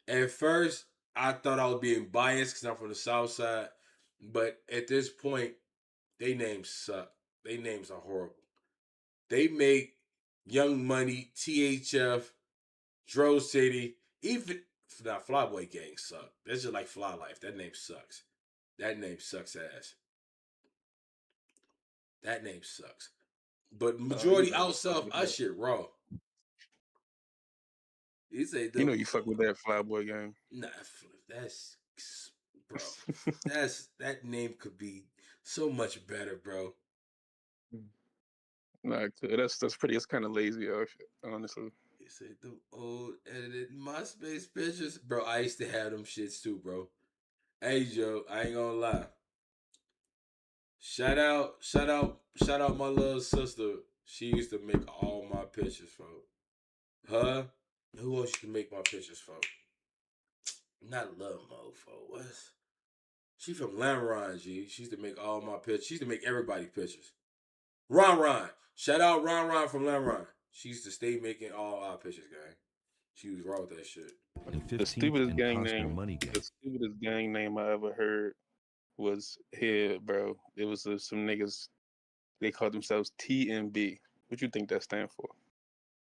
At first, I thought I was being biased because I'm from the South Side, but at this point, they names suck. They names are horrible. They make Young Money, THF, Dro City, even now Flyboy Gang suck. That's just like Fly Life. That name sucks. That name sucks ass. That name sucks. But majority out south, our shit raw. You say You know you fuck with that Flyboy Gang. Nah, that's bro. that name could be so much better, bro. Nah, that's pretty. It's kind of lazy, honestly. You say the old edited MySpace pictures, bro. I used to have them shits too, bro. Hey Joe, I ain't gonna lie. Shout out my little sister. She used to make all my pictures for her. Who else you can make my pictures for? Not Love Mo for what's she from Lamron, G. She used to make all my pictures. She used to make everybody pictures. Ron. Shout out Ron from Lamron. She used to stay making all our pictures, gang. She was raw with that shit. The stupidest gang name I ever heard was here, bro. It was some niggas. They called themselves TMB. What you think that stand for?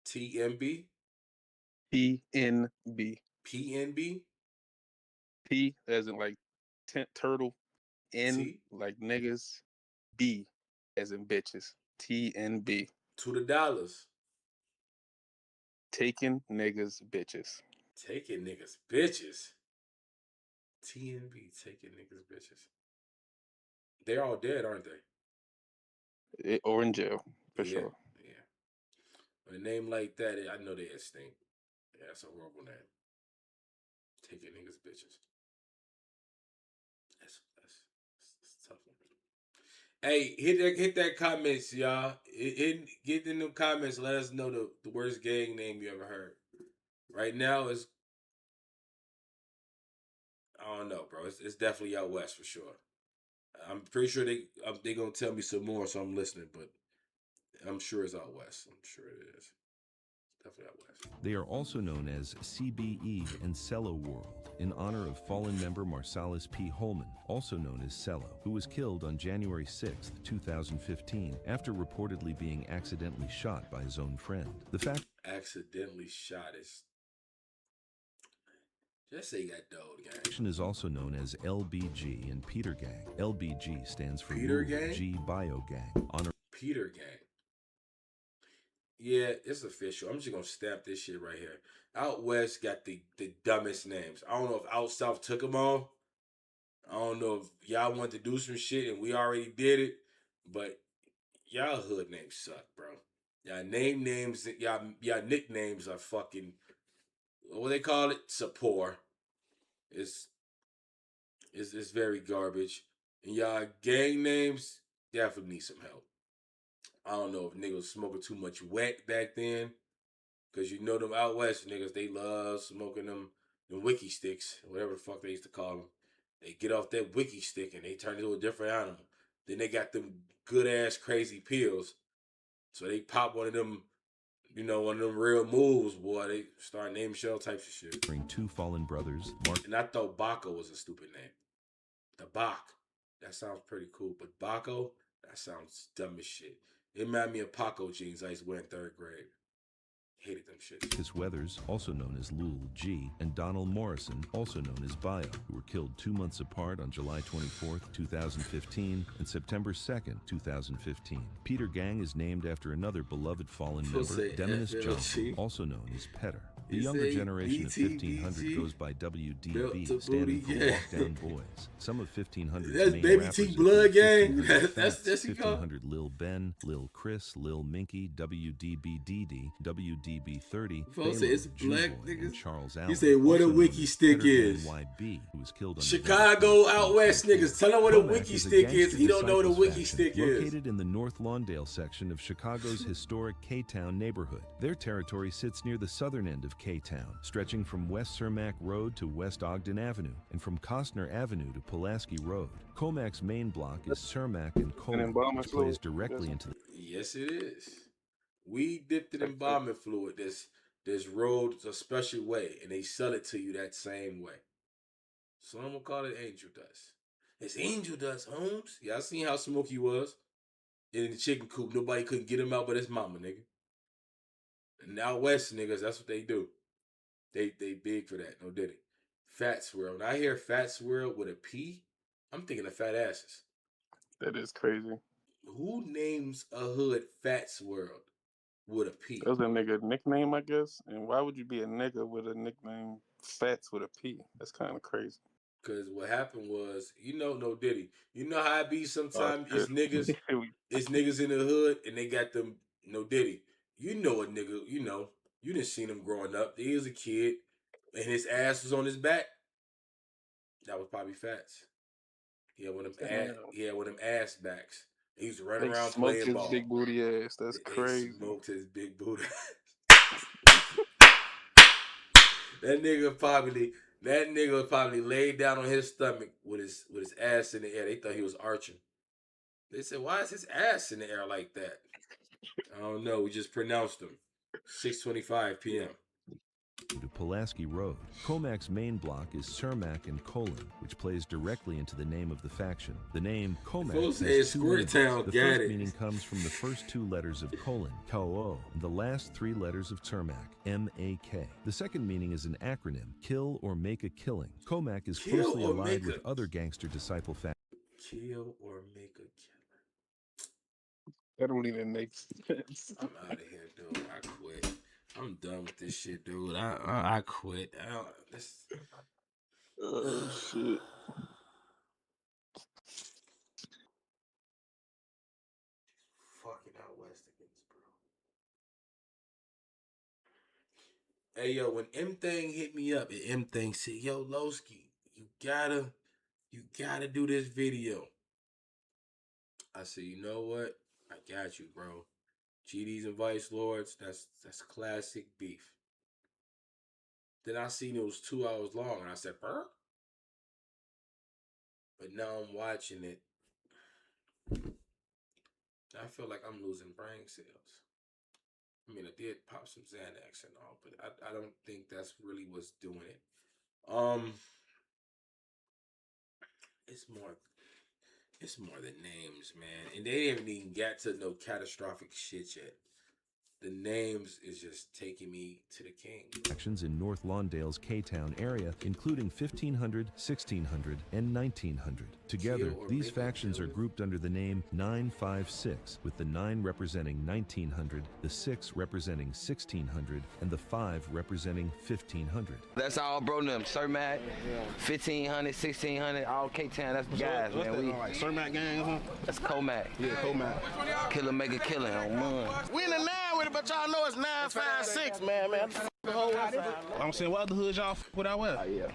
TMB? PNB. PNB? P as in like turtle. N like niggas. B as in bitches. TNB. $2. Taking niggas bitches. Taking niggas bitches. TNB taking niggas bitches. They're all dead, aren't they? Or in jail, for sure. Yeah. With a name like that, I know they stink. Yeah, that's a horrible name. Taking niggas bitches. That's tough. Hey, hit that comments, y'all. Get in the comments. Let us know the worst gang name you ever heard. Right now, I don't know, bro. It's definitely out west for sure. I'm pretty sure they gonna tell me some more, so I'm listening. But I'm sure it's out west. I'm sure it is. Definitely out west. They are also known as CBE and Cello World, in honor of fallen member Marsalis P. Holman, also known as Cello, who was killed on January 6, 2015, after reportedly being accidentally shot by his own friend. The fact accidentally shot is just say you got dope, gang. Is also known as LBG and Peter Gang. LBG stands for Peter Lou Gang? G Bio Gang. Peter Gang. Yeah, it's official. I'm just gonna stamp this shit right here. Out west got the dumbest names. I don't know if out south took them all. I don't know if y'all want to do some shit and we already did it, but y'all hood names suck, bro. Y'all names, y'all nicknames are fucking, what they call it? Support. It's very garbage. And y'all gang names definitely need some help. I don't know if niggas was smoking too much wet back then. Cause you know them out west niggas, they love smoking them wiki sticks, whatever the fuck they used to call them. They get off that wiki stick and they turn into a different animal. Then they got them good ass crazy pills. So they pop one of them, one of them real moves, boy. They start naming shell types of shit. Bring two fallen brothers, And I thought Baco was a stupid name. The Bach. That sounds pretty cool. But Baco, that sounds dumb as shit. It reminded me of Paco jeans I used to wear in 3rd grade. Hated them shit. Marcus Weathers, also known as Lul G, and Donald Morrison, also known as Bio, who were killed 2 months apart on July 24th, 2015 and September 2nd, 2015. Peter Gang is named after another beloved fallen member, Demonis Johnson, also known as Petter. The younger generation of 1500 goes by WDB, standing for Walk Down Boys. Some of 1500's That's main Baby rappers T include Blood Gang. 1500 That's Fats, he called. 1500 Lil Ben, Lil Chris, Lil Minky, WDBDD, WDB30, Folks say it's black Boy, and niggas. Charles Allen. He said, "What a also wiki known as stick Peter is." NYB, who was killed on Chicago out west niggas. Tell him what a Comac wiki is a stick is. gangster He don't know what a disciples wiki faction stick is. Located in the North Lawndale section of Chicago's historic K-Town neighborhood. Their territory sits near the southern end of K-Town, stretching from West Cermak Road to West Ogden Avenue, and from Costner Avenue to Pulaski Road. Comac's main block is Cermak and Colon, which plays directly into the... Yes, it is. We dipped it in embalming fluid. This rolled a special way, and they sell it to you that same way. Some will call it angel dust. It's angel dust, Holmes. Yeah, I seen how smoky was in the chicken coop. Nobody couldn't get him out but his mama, nigga. And out west niggas, that's what they do. They big for that, no diddy. Fat swirl. When I hear fat swirl with a P, I'm thinking of fat asses. That is crazy. Who names a hood Fat Swirl with a P? That's a nigga nickname, I guess. And why would you be a nigga with a nickname Fats with a P? That's kind of crazy. Because what happened was, no diddy. You know how it be sometimes? It's niggas in the hood and they got them, no diddy. You know a nigga, you didn't see him growing up. He was a kid and his ass was on his back. That was probably Fats. He had one of them ass backs. He was running around playing his ball. Big booty ass. That's crazy. They smoked his big booty. That nigga probably laid down on his stomach with his ass in the air. They thought he was arching. They said, "Why is his ass in the air like that?" I don't know. We just pronounced him. 6:25 p.m. to Pulaski Road. Comac's main block is Cermak and Colon, which plays directly into the name of the faction. The name Comac has two meanings. The first meaning comes from the first two letters of Colon, K-O, and the last three letters of Cermak, M-A-K. The second meaning is an acronym, kill or make a killing. Comac is closely allied with other gangster disciple factions. Kill or make a killing. That don't even make sense. I'm out of here, dude. I quit. I'm done with this shit, dude. I quit. Oh, shit. Fucking out west against, bro. Hey, yo, when M Thing hit me up, and M Thing said, "Yo, Lowski, you gotta do this video." I said, "You know what? I got you, bro. GDs and Vice Lords, that's classic beef." Then I seen it was 2 hours long, and I said, "Burr?" But now I'm watching it. I feel like I'm losing brain cells. I mean, I did pop some Xanax and all, but I don't think that's really what's doing it. It's more the names, man. And they haven't even got to no catastrophic shit yet. The names is just taking me to the king. Factions in North Lawndale's K-Town area, including 1500, 1600, and 1900. Together, these factions are grouped under the name 956, with the 9 representing 1900, the 6 representing 1600, and the 5 representing 1500. That's all bro them. Cermak, 1500, 1600, all K-Town. That's the guys, man. We like Cermak gang or something? That's Comac. Yeah, Comac. Killer make a killing on one. We in the 9 with it, but y'all know it's 956, man. The whole west side. I'm saying, what other hood y'all with out west? Oh, yeah.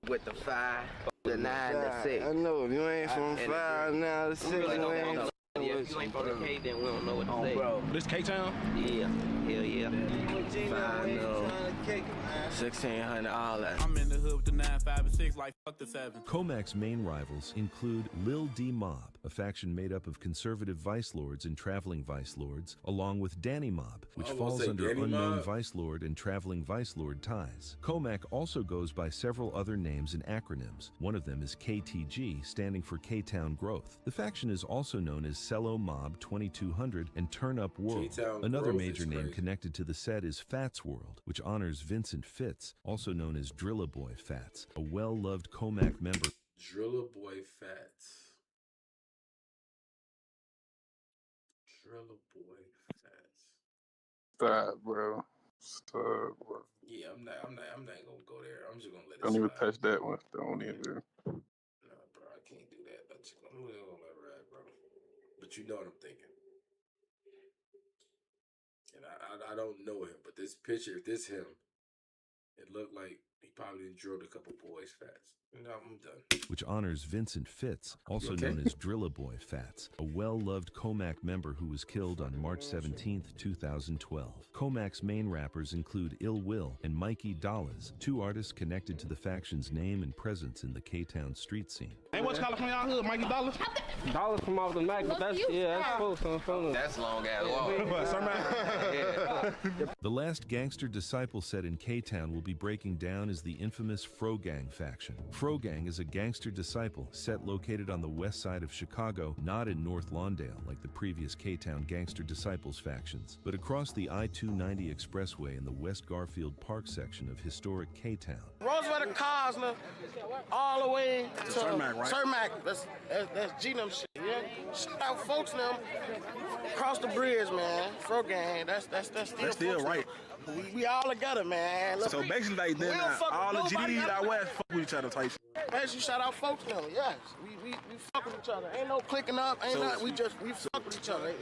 With the 5, the 9, the 6. I know, if you ain't from 5 now, the 6, you ain't. If you ain't from the K, then we don't know what to say. Bro. This K-Town? Yeah, hell yeah. 1600, all that. I'm in the hood with the 9, 5, and 6, like fuck the 7. Comac's main rivals include Lil D Mob, a faction made up of conservative vice lords and traveling vice lords, along with Danny Mob, which falls under unknown vice lord and traveling vice lord ties. Comac also goes by several other names and acronyms. One of them is KTG, standing for K-Town Growth. The faction is also known as Cello Mob 2200 and Turn Up World. Another major name connected to the set is Fats World, which honors Vincent Fitz, also known as Drilla Boy Fats, a well-loved Comac member. Drilla Boy Fats. Drilla Boy Fats. Stop, bro. Yeah, I'm not gonna go there. I'm just gonna let it Don't even slide. touch that one. Don't even. No, bro, I can't do that. I'm just gonna let it ride, bro. But you know what I'm thinking. And I don't know him, but this picture, if this him, it looked like he probably drilled a couple boys' fats. No, I'm done. which honors Vincent Fitz, also Okay. known as Drilla Boy Fats, a well-loved Comac member who was killed on March 17, 2012. Comac's main rappers include Ill Will and Mikey Dollars, two artists connected to the faction's name and presence in the K-Town street scene. Hey, what's calling from y'all hood, Mikey Dollars? Dollars from off the Mac, but that's close on. That's long ass walk. The last gangster disciple set in K-Town will be breaking down is the infamous Fro Gang faction. Fro Gang is a gangster disciple set located on the west side of Chicago, not in North Lawndale like the previous K-Town gangster disciples factions, but across the I-290 expressway in the West Garfield Park section of historic K-Town. Roosevelt and Cosner, all the way to Cermak, right? Cermak. That's G-Num shit, yeah? Shout out folks them across the bridge, man. Fro Gang, that's still folks right. them. We all together, man. Look, So basically, like, then we don't fuck all the with nobody GDs else. out west fuck with each other type shit. Basically, shout out folks them, yes. We fuck with each other. Ain't no clicking up, ain't nothing. We fuck with each other.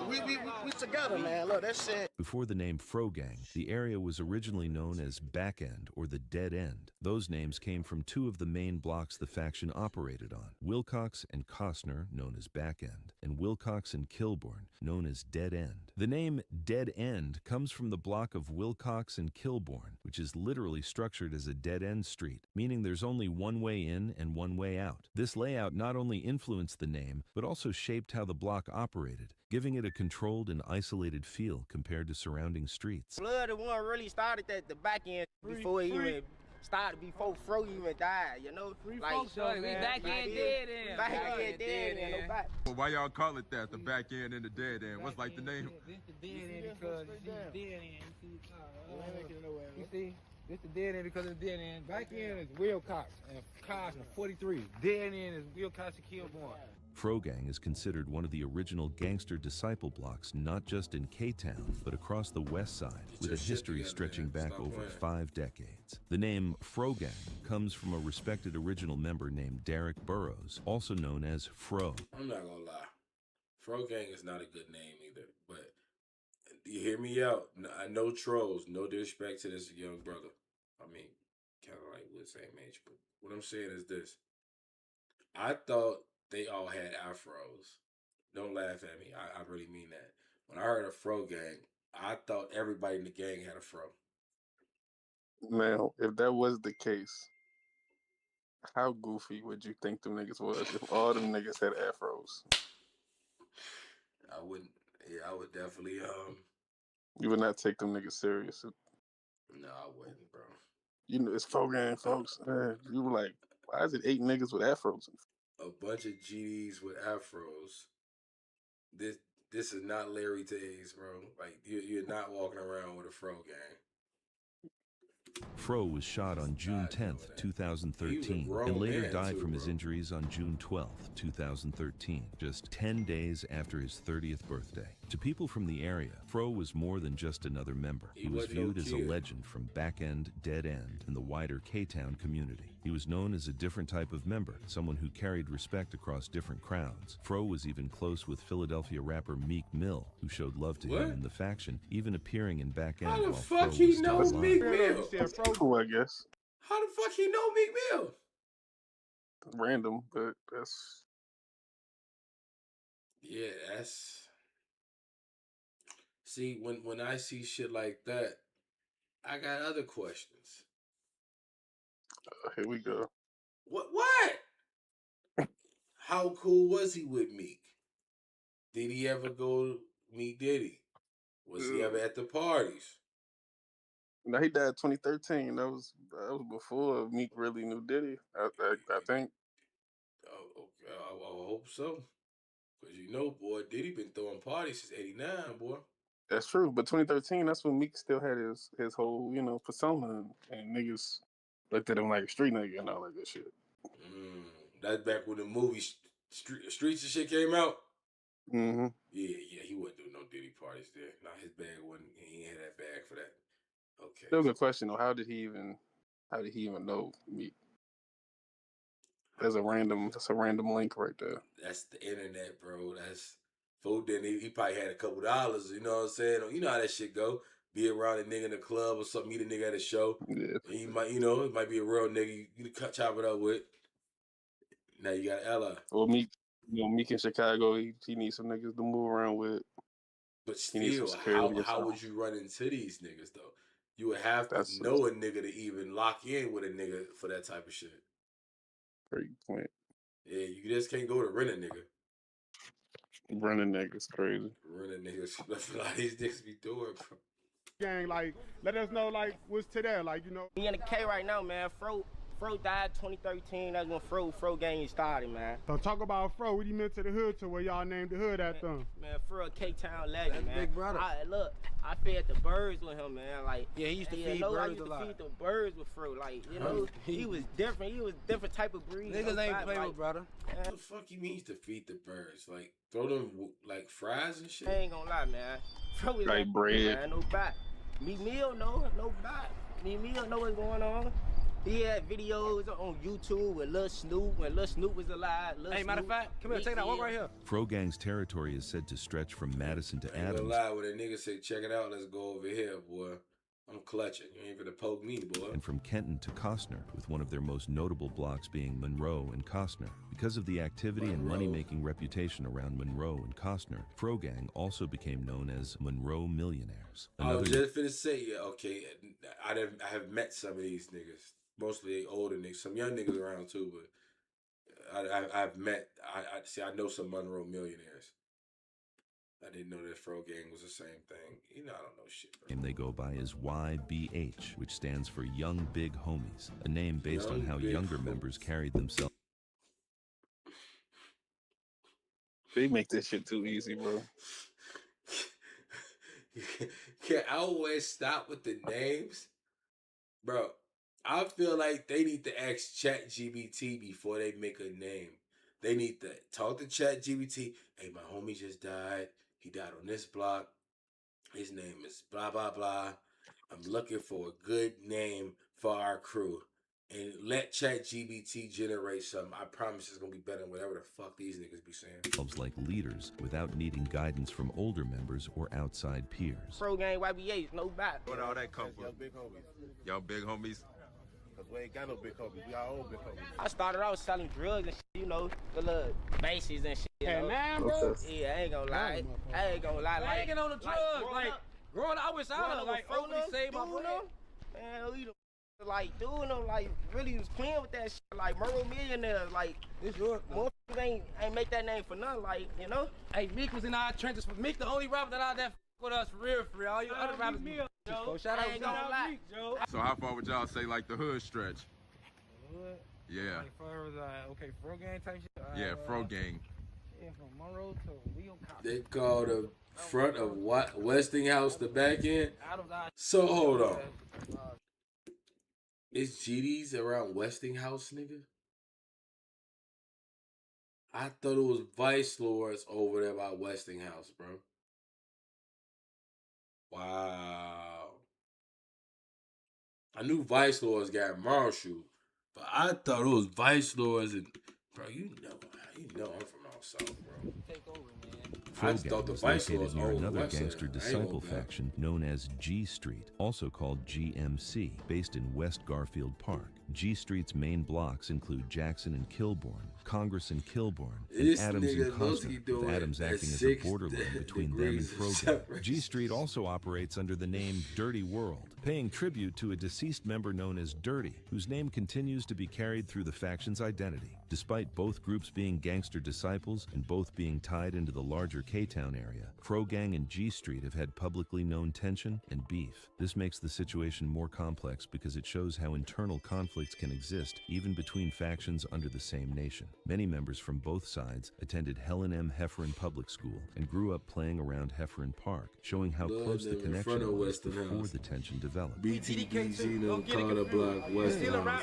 We together, man. Look, that shit. Before the name Fro Gang, the area was originally known as Back End or the Dead End. Those names came from two of the main blocks the faction operated on, Wilcox and Costner, known as Back End, and Wilcox and Kilbourne, known as Dead End. The name Dead End comes from the block of Wilcox and Kilbourne, which is literally structured as a dead-end street, meaning there's only one way in and one way out. This layout not only influenced the name, but also shaped how the block operated, giving it a controlled and isolated feel compared to surrounding streets. Blood, the one really started at the back end before he even started, before Fro even died, you know? Like, we back end dead end. Back end dead end, no back. Well, why y'all call it that? The back end and the dead end. What's like the name? This the dead end because it's dead end. You see? This the dead end because it's dead end. Back end is Wilcox and Cosner, 43. Dead end is Wilcox and Kilbourne. Fro Gang is considered one of the original gangster disciple blocks not just in K-Town, but across the west side, with a history stretching back over 5 decades. The name Fro Gang comes from a respected original member named Derek Burrows, also known as Fro. I'm not gonna lie. Fro Gang is not a good name either, but you hear me out. I know trolls, no disrespect to this young brother. I mean, kind of like we're the same age, but what I'm saying is this. I thought they all had afros. Don't laugh at me. I really mean that. When I heard a Fro Gang, I thought everybody in the gang had a fro. Now, if that was the case, how goofy would you think them niggas was if all them niggas had afros? I wouldn't. Yeah, I would definitely. You would not take them niggas serious. No, I wouldn't, bro. You know, it's Fro Gang, folks. You were like, why is it 8 niggas with afros? A bunch of GDs with afros. This is not Larry Taze, bro. Like you're not walking around with a Fro Gang. Fro was shot on June 10th, 2013, and later died from his injuries on June 12th, 2013, just 10 days after his 30th birthday. To people from the area, Fro was more than just another member. He was viewed as a legend from Back End, Dead End, and the wider K-Town community. He was known as a different type of member, someone who carried respect across different crowds. Fro was even close with Philadelphia rapper Meek Mill, who showed love to him in the faction, even appearing in Back End. How the while fuck Fro he was still knows alive. Meek Mill? Cool, I guess. How the fuck he know Meek Mill? Random, but that's... Yeah, that's... See, when I see shit like that, I got other questions. Here we go. What? How cool was he with Meek? Did he ever go meet Diddy? Was he ever at the parties? No, he died 2013. That was before Meek really knew Diddy. I think. Oh, okay. I hope so. Cause you know, boy, Diddy been throwing parties since '89, boy. That's true, but 2013, that's when Meek still had his whole, persona, and niggas looked at him like a street nigga and all that good shit. That's back when the movie Streets and shit came out. Mm-hmm. Yeah, he wasn't doing no Diddy parties there. Not his bag wasn't. He ain't had that bag for that. Okay. Still a good question though. How did he even know me? That's a random link right there. That's the internet, bro. That's fool. Then he probably had a couple dollars. You know what I'm saying? You know how that shit go. Be around a nigga in the club or something. Meet a nigga at a show. Yeah. And he might, it might be a real nigga. You chop it up with. Now you got Ella. Well, Meek in Chicago, he needs some niggas to move around with. But He needs some still, security. how would you run into these niggas though? You would have to know a nigga to even lock in with a nigga for that type of shit. Great point. Yeah, you just can't go to rent a nigga. Rent a nigga's crazy. Rent a nigga. That's a lot of these niggas be doing, bro. Gang, like, let us know, like, what's today, like, you know. Me in the K right now, man. Fro died 2013. That's when Fro gang started, man. So talk about Fro. What he meant to the hood to where y'all named the hood at them? Man, Fro a K-Town legend, man. Big brother. I fed the birds with him, man. Like, yeah, he used to feed I birds used a to lot. feed the birds with Fro. Like, he was different. He was different type of breed. Niggas ain't play with brother. What the fuck you mean to feed the birds? Like, throw them, like, fries and shit? I ain't gonna lie, man. Fro was like bread. Man, no back. Me Meal, no back. Me Meal know what's going on. He had videos on YouTube with Lil Snoop when Lil Snoop was alive. Hey, matter of fact, come here, check it out. Walk right here. Fro Gang's territory is said to stretch from Madison to I ain't Adams. gonna lie, when a nigga say, check it out, let's go over here, boy. I'm clutching. You ain't gonna poke me, boy. And from Kenton to Costner, with one of their most notable blocks being Monroe and Costner. Because of the activity and money-making reputation around Monroe and Costner, Fro Gang also became known as Monroe Millionaires. I was just finna say, yeah, okay, I have met some of these niggas. Mostly older niggas, some young niggas around too, but I've met. I know some Monroe millionaires. I didn't know that Fro Gang was the same thing. I don't know shit, bro. Name they go by is YBH, which stands for Young Big Homies, a name based on how younger members carried themselves. They make this shit too easy, bro. Can I always stop with the names, bro? I feel like they need to ask ChatGPT before they make a name. They need to talk to ChatGPT. Hey, my homie just died. He died on this block. His name is blah, blah, blah. I'm looking for a good name for our crew. And let ChatGPT generate something. I promise it's going to be better than whatever the fuck these niggas be saying. Like leaders without needing guidance from older members or outside peers. Fro Gang, YBH, no back. What all that come from? Y'all big homies. Y'all big homies? Cause we ain't got no big homies. We all old big homies. I started out selling drugs and shit, the little bases and shit. And now, bro? Yeah, I ain't gonna lie. I ain't getting on the drugs. Like, growing up, I wish I would have overly saved my bread. Man, we doing them, like, really was playing with that shit. Like, Monroe Millionaires, like, this yours. Motherfuckers ain't make that name for nothing, like, Hey, Meek was in our trenches. Meek the only rapper that with us for real. All you other rappers be Joe. Shout out Meek, Joe. So how far would y'all say like the hood stretch? Hood? Yeah. Like far as, okay, Fro Gang type shit? Yeah, Fro Gang. Yeah, from Monroe to Leo Cop. They call the front of Westinghouse the back end. So hold on. Is GD's around Westinghouse, nigga? I thought it was Vice Lords over there by Westinghouse, bro. Wow. I knew Vice Lords got Marshall, but I thought it was Vice Lords and bro, you know I'm from out south, bro. Take over, man. Fro Gang was located near another gangster disciple faction known as G Street, also called GMC, based in West Garfield Park. G Street's main blocks include Jackson and Kilbourne, Congress and Kilbourne, and Adams and Costner, with Adams acting as a borderline between them and Fro Gang. G Street also operates under the name Dirty World, paying tribute to a deceased member known as Dirty, whose name continues to be carried through the faction's identity. Despite both groups being gangster disciples and both being tied into the larger K-Town area, Fro Gang and G Street have had publicly known tension and beef. This makes the situation more complex because it shows how internal conflicts can exist even between factions under the same nation. Many members from both sides attended Helen M. Hefferon Public School and grew up playing around Hefferon Park, showing how close the connection was before the tension developed. BTDG, Carter Block, Westinghouse.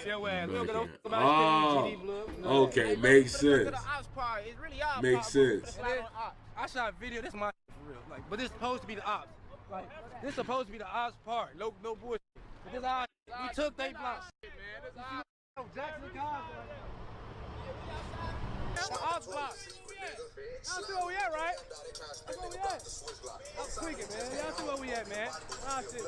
Oh, okay, makes sense. Makes sense. I shot video. This is my for real. Like, but this supposed to be the ops. Like, this supposed to be the ops part. No bullshit. This our, we took they blocks. Jackson cars. Off block. Y'all see where we at, right? That's where we at. I'm tweaking, man. Y'all see where we at, man. Ah, shit.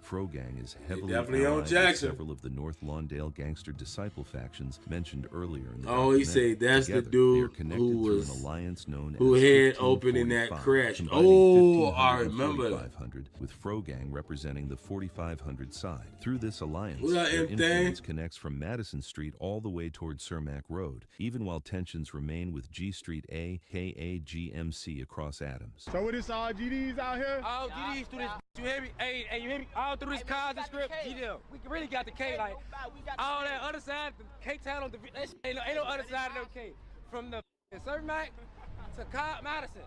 Frogang is heavily definitely on allied with Jackson. several of the North Lawndale gangster disciple factions mentioned earlier in the Oh, he documentary. said that's the Together, dude they are connected who through was an alliance known who as had opened in that 1545, crash. combining Oh, 1500 I and remember. 4500, with Frogang representing the 4500 side. Through this alliance, What up, their M-Thing? influence connects from Madison Street all the way toward Cermak Road, even while tensions remain with G Street A, aka GMC across Adams. So what is all GDs out here? All GDs through this, you hear me? Hey, you hear me? All through this cars and script, GDL. We really got the K, like, all that other side, the K-Town on the, that shit ain't no other side of no K. From the Cermak to Madison.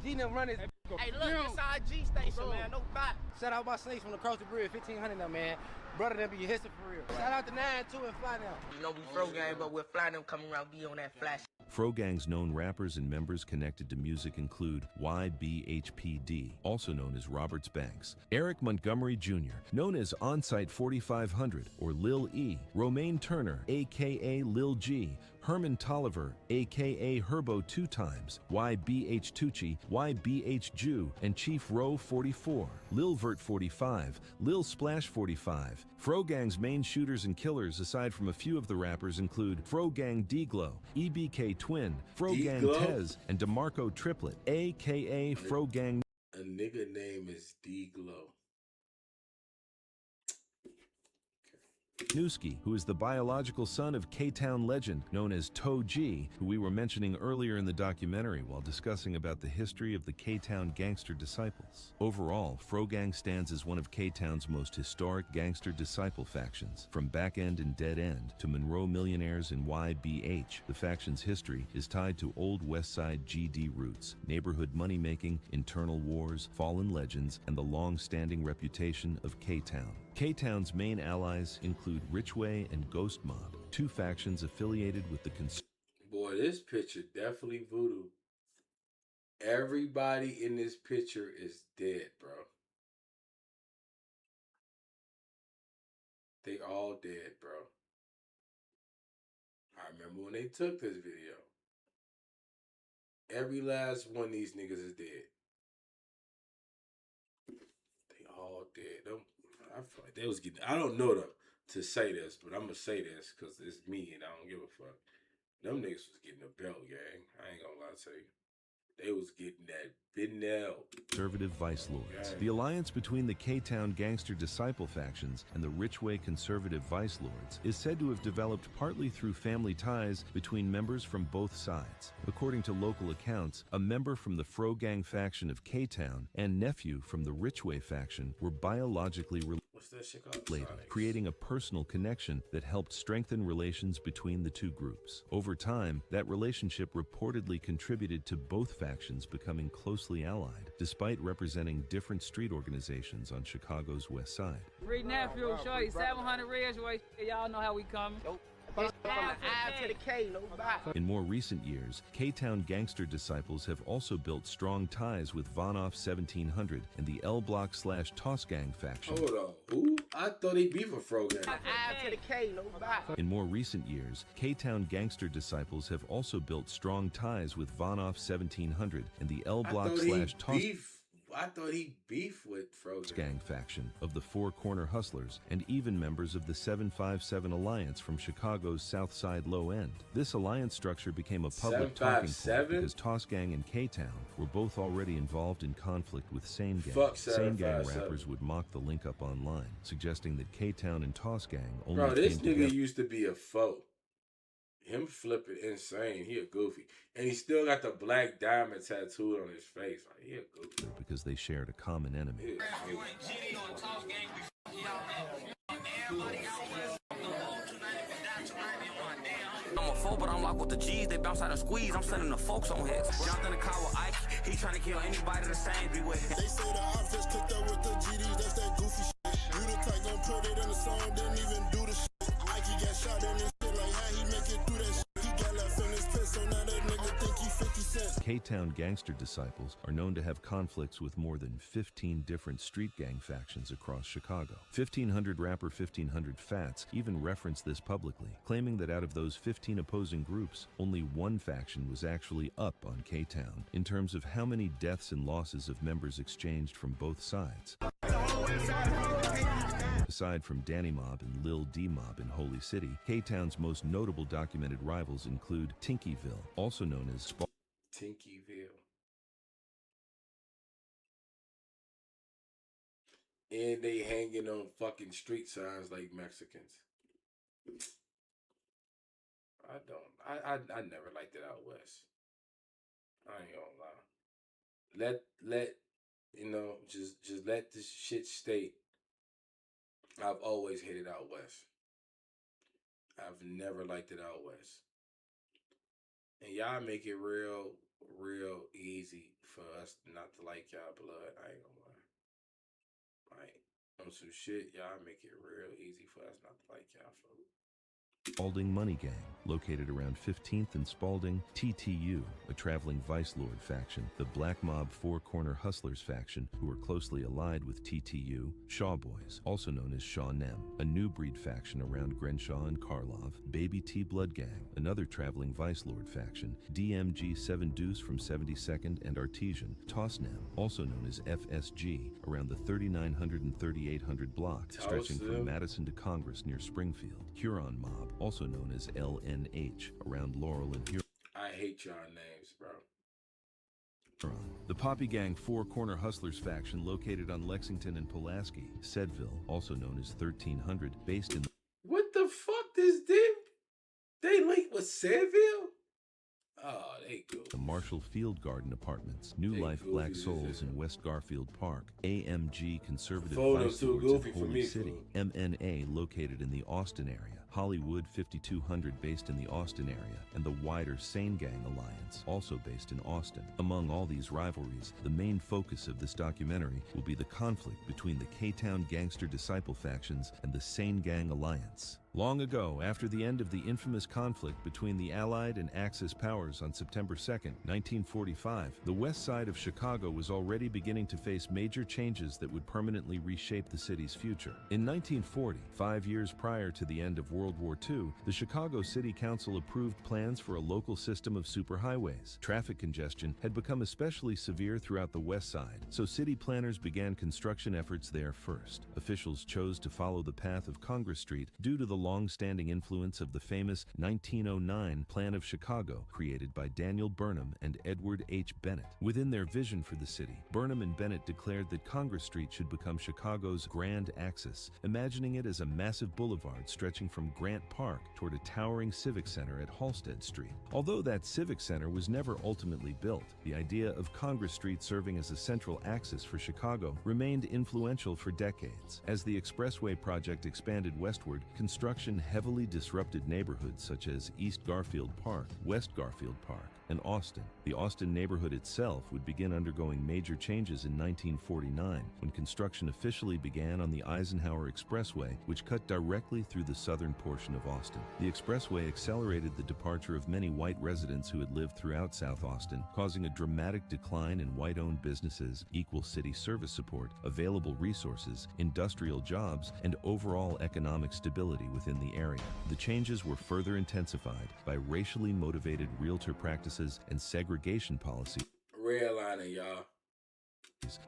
G-Them running. Hey, look, it's our G station, man, no bot. Shout out my snakes from across the bridge, 1500 now, man. Brother, them be your history for real. Shout out to 9-2 and Fly now. You know we Frogang, but we're Fly them coming around, be on that flash. Frogang's known rappers and members connected to music include YBHPD, also known as Roberts Banks, Eric Montgomery Jr., known as Onsite 4500 or Lil E, Romaine Turner, aka Lil G, Herman Tolliver, aka Herbo 2 times, YBH Tucci, YBH Jew, and Chief Row 44, Lil Vert 45, Lil Splash 45. Frogang's main shooters and killers, aside from a few of the rappers, include Frogang D-Glow, EBK Twin, Frogang D-Glow? Tez, and DeMarco Triplet, aka Frogang. A nigga name is D-Glow. Newski, who is the biological son of K-Town legend known as Toe G, who we were mentioning earlier in the documentary while discussing about the history of the K-Town gangster disciples. Overall, Frogang stands as one of K-Town's most historic gangster disciple factions. From Back End and Dead End to Monroe Millionaires and YBH, the faction's history is tied to old West Side GD roots, neighborhood money-making, internal wars, fallen legends, and the long-standing reputation of K-Town. K-Town's main allies include Richway and Ghost Mob, two factions affiliated with the Boy, this picture definitely voodoo. Everybody in this picture is dead, bro. They all dead, bro. I remember when they took this video. Every last one of these niggas is dead. They all dead. I feel like they was getting, I don't know to say this, but I'm going to say this because it's me and I don't give a fuck. Them niggas was getting a belt, gang. I ain't going to lie to you. They was getting that Benel. conservative vice lords. Yeah. The alliance between the K-Town gangster disciple factions and the Richway conservative vice lords is said to have developed partly through family ties between members from both sides. According to local accounts, a member from the Frogang faction of K-Town and nephew from the Richway faction were biologically What's that shit called? related, creating a personal connection that helped strengthen relations between the two groups. Over time, that relationship reportedly contributed to both factions becoming closely allied, despite representing different street organizations on Chicago's West Side. Reed nephew, shorty, 700 Ridgeway. Y'all know how we coming. From the I to the K, no bot. In more recent years, K-Town gangster disciples have also built strong ties with Vonoff 1700 and the L Block / Toss Gang faction. Hold on. Who? I thought he beef with Frogang. I to the K, no bot. In more recent years, K-Town gangster disciples have also built strong ties with Vonoff 1700 and the L Block / Toss I thought he beefed with Frogang. Gang faction of the Four Corner Hustlers and even members of the 757 Alliance from Chicago's South Side Low End. This alliance structure became a public talking point because Toss Gang and K-Town were both already involved in conflict with Sane Gang. Fuck Sane Gang 757. rappers would mock the link up online, suggesting that K-Town and Toss Gang only Bro, this came nigga together used to be a foe. Him flipping insane. He a goofy. And he still got the black diamond tattooed on his face. Like, he a goofy. because they shared a common enemy. I'm a foe, but I'm locked with the G's. They bounce out and squeeze. I'm sending the folks on hits. Jumped in the car with Ike. He trying to kill anybody the same be with. They say the ops just cooked up with the GDs. That's that goofy shit. You the type gon' put it in the song, didn't even do the shit. Ike got shot in his shit. Like how he make it through that shit. He got left in his pistol. Now that nigga think he 50 cents. K-Town gangster disciples are known to have conflicts with more than 15 different street gang factions across Chicago. 1500 rapper 1500 Fats even referenced this publicly, claiming that out of those 15 opposing groups, only one faction was actually up on K-Town in terms of how many deaths and losses of members exchanged from both sides. Aside from Danny Mob and Lil D Mob in Holy City, K-Town's most notable documented rivals include Tinkyville, also known as Tinkyville. And they hanging on fucking street signs like Mexicans. I never liked it out west. I ain't gonna lie. Let you know, just let this shit state. I've always hated out west. I've never liked it out west. And y'all make it real easy for us not to like y'all blood. I ain't gonna lie. Like, on some shit, y'all make it real easy for us not to like y'all, folks. Spalding Money Gang, located around 15th and Spalding. TTU, a traveling vice lord faction. The Black Mob Four Corner Hustlers faction, who are closely allied with TTU. Shaw Boys, also known as Shaw Nem, a new breed faction around Grenshaw and Karlov. Baby T Blood Gang, another traveling vice lord faction. DMG 7 Deuce from 72nd and Artesian. Toss Nem, also known as FSG, around the 3900 and 3800 block, stretching from Madison to Congress near Springfield. Huron Mob, also known as LNH, around Laurel and Huron. I hate y'all names, bro. The Poppy Gang Four Corner Hustlers faction, located on Lexington and Pulaski. Sedville, also known as 1300, based in... What the fuck they linked with Sedville? Oh, they go. The Marshall Field Garden Apartments. New Life Black Souls in West Garfield Park. AMG Conservative Vice Lords in Holy City. MNA, located in the Austin area. Hollywood 5200, based in the Austin area, and the wider Sane Gang Alliance, also based in Austin. Among all these rivalries, the main focus of this documentary will be the conflict between the K-Town gangster disciple factions and the Sane Gang Alliance. Long ago, after the end of the infamous conflict between the Allied and Axis powers on September 2nd, 1945, the west side of Chicago was already beginning to face major changes that would permanently reshape the city's future. In 1940, 5 years prior to the end of World War II, the Chicago City Council approved plans for a local system of superhighways. Traffic congestion had become especially severe throughout the west side, so city planners began construction efforts there first. Officials chose to follow the path of Congress Street due to the long-standing influence of the famous 1909 Plan of Chicago, created by Daniel Burnham and Edward H. Bennett. Within their vision for the city, Burnham and Bennett declared that Congress Street should become Chicago's grand axis, imagining it as a massive boulevard stretching from Grant Park toward a towering civic center at Halsted Street. Although that civic center was never ultimately built, the idea of Congress Street serving as a central axis for Chicago remained influential for decades. As the expressway project expanded westward, construction heavily disrupted neighborhoods such as East Garfield Park, West Garfield Park, and Austin. The Austin neighborhood itself would begin undergoing major changes in 1949 when construction officially began on the Eisenhower Expressway, which cut directly through the southern portion of Austin. The expressway accelerated the departure of many white residents who had lived throughout South Austin, causing a dramatic decline in white-owned businesses, equal city service support, available resources, industrial jobs, and overall economic stability within the area. The changes were further intensified by racially motivated realtor practices and segregation policy Redlining, y'all.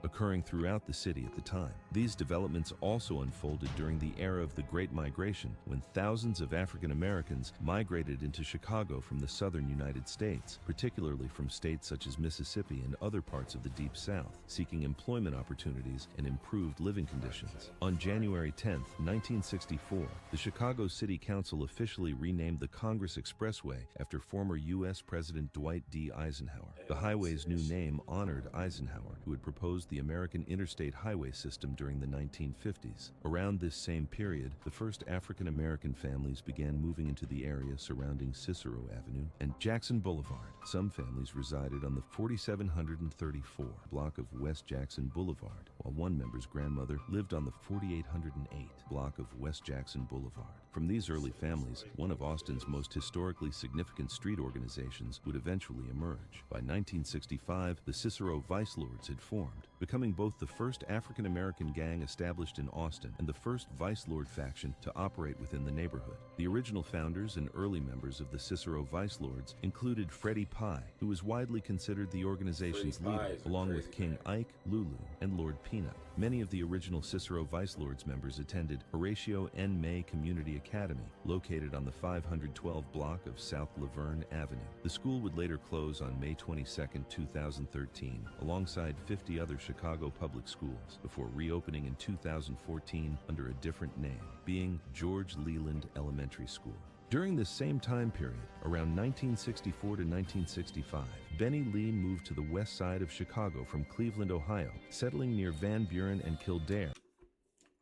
occurring throughout the city at the time. These developments also unfolded during the era of the Great Migration, when thousands of African Americans migrated into Chicago from the southern United States, particularly from states such as Mississippi and other parts of the Deep South, seeking employment opportunities and improved living conditions. On January 10, 1964, the Chicago City Council officially renamed the Congress Expressway after former U.S. President Dwight D. Eisenhower. The highway's new name honored Eisenhower, who had proposed the American interstate highway system during the 1950s. Around this same period, the first African American families began moving into the area surrounding Cicero Avenue and Jackson Boulevard. Some families resided on the 4734 block of West Jackson Boulevard, while one member's grandmother lived on the 4808 block of West Jackson Boulevard. From these early families, one of Austin's most historically significant street organizations would eventually emerge. By 1965, the Cicero Vice Lords had formed, becoming both the first African-American gang established in Austin and the first Vice Lord faction to operate within the neighborhood. The original founders and early members of the Cicero Vice Lords included Freddie Pye, who was widely considered the organization's leader, along with King Ike, Lulu, and Lord Peanut. Many of the original Cicero Vice Lords members attended Horatio N. May Community Academy, located on the 512 block of South Laverne Avenue. The school would later close on May 22, 2013, alongside 50 other Chicago public schools, before reopening in 2014 under a different name, being George Leland Elementary School. During this same time period, around 1964 to 1965, Benny Lee moved to the west side of Chicago from Cleveland, Ohio, settling near Van Buren and Kildare.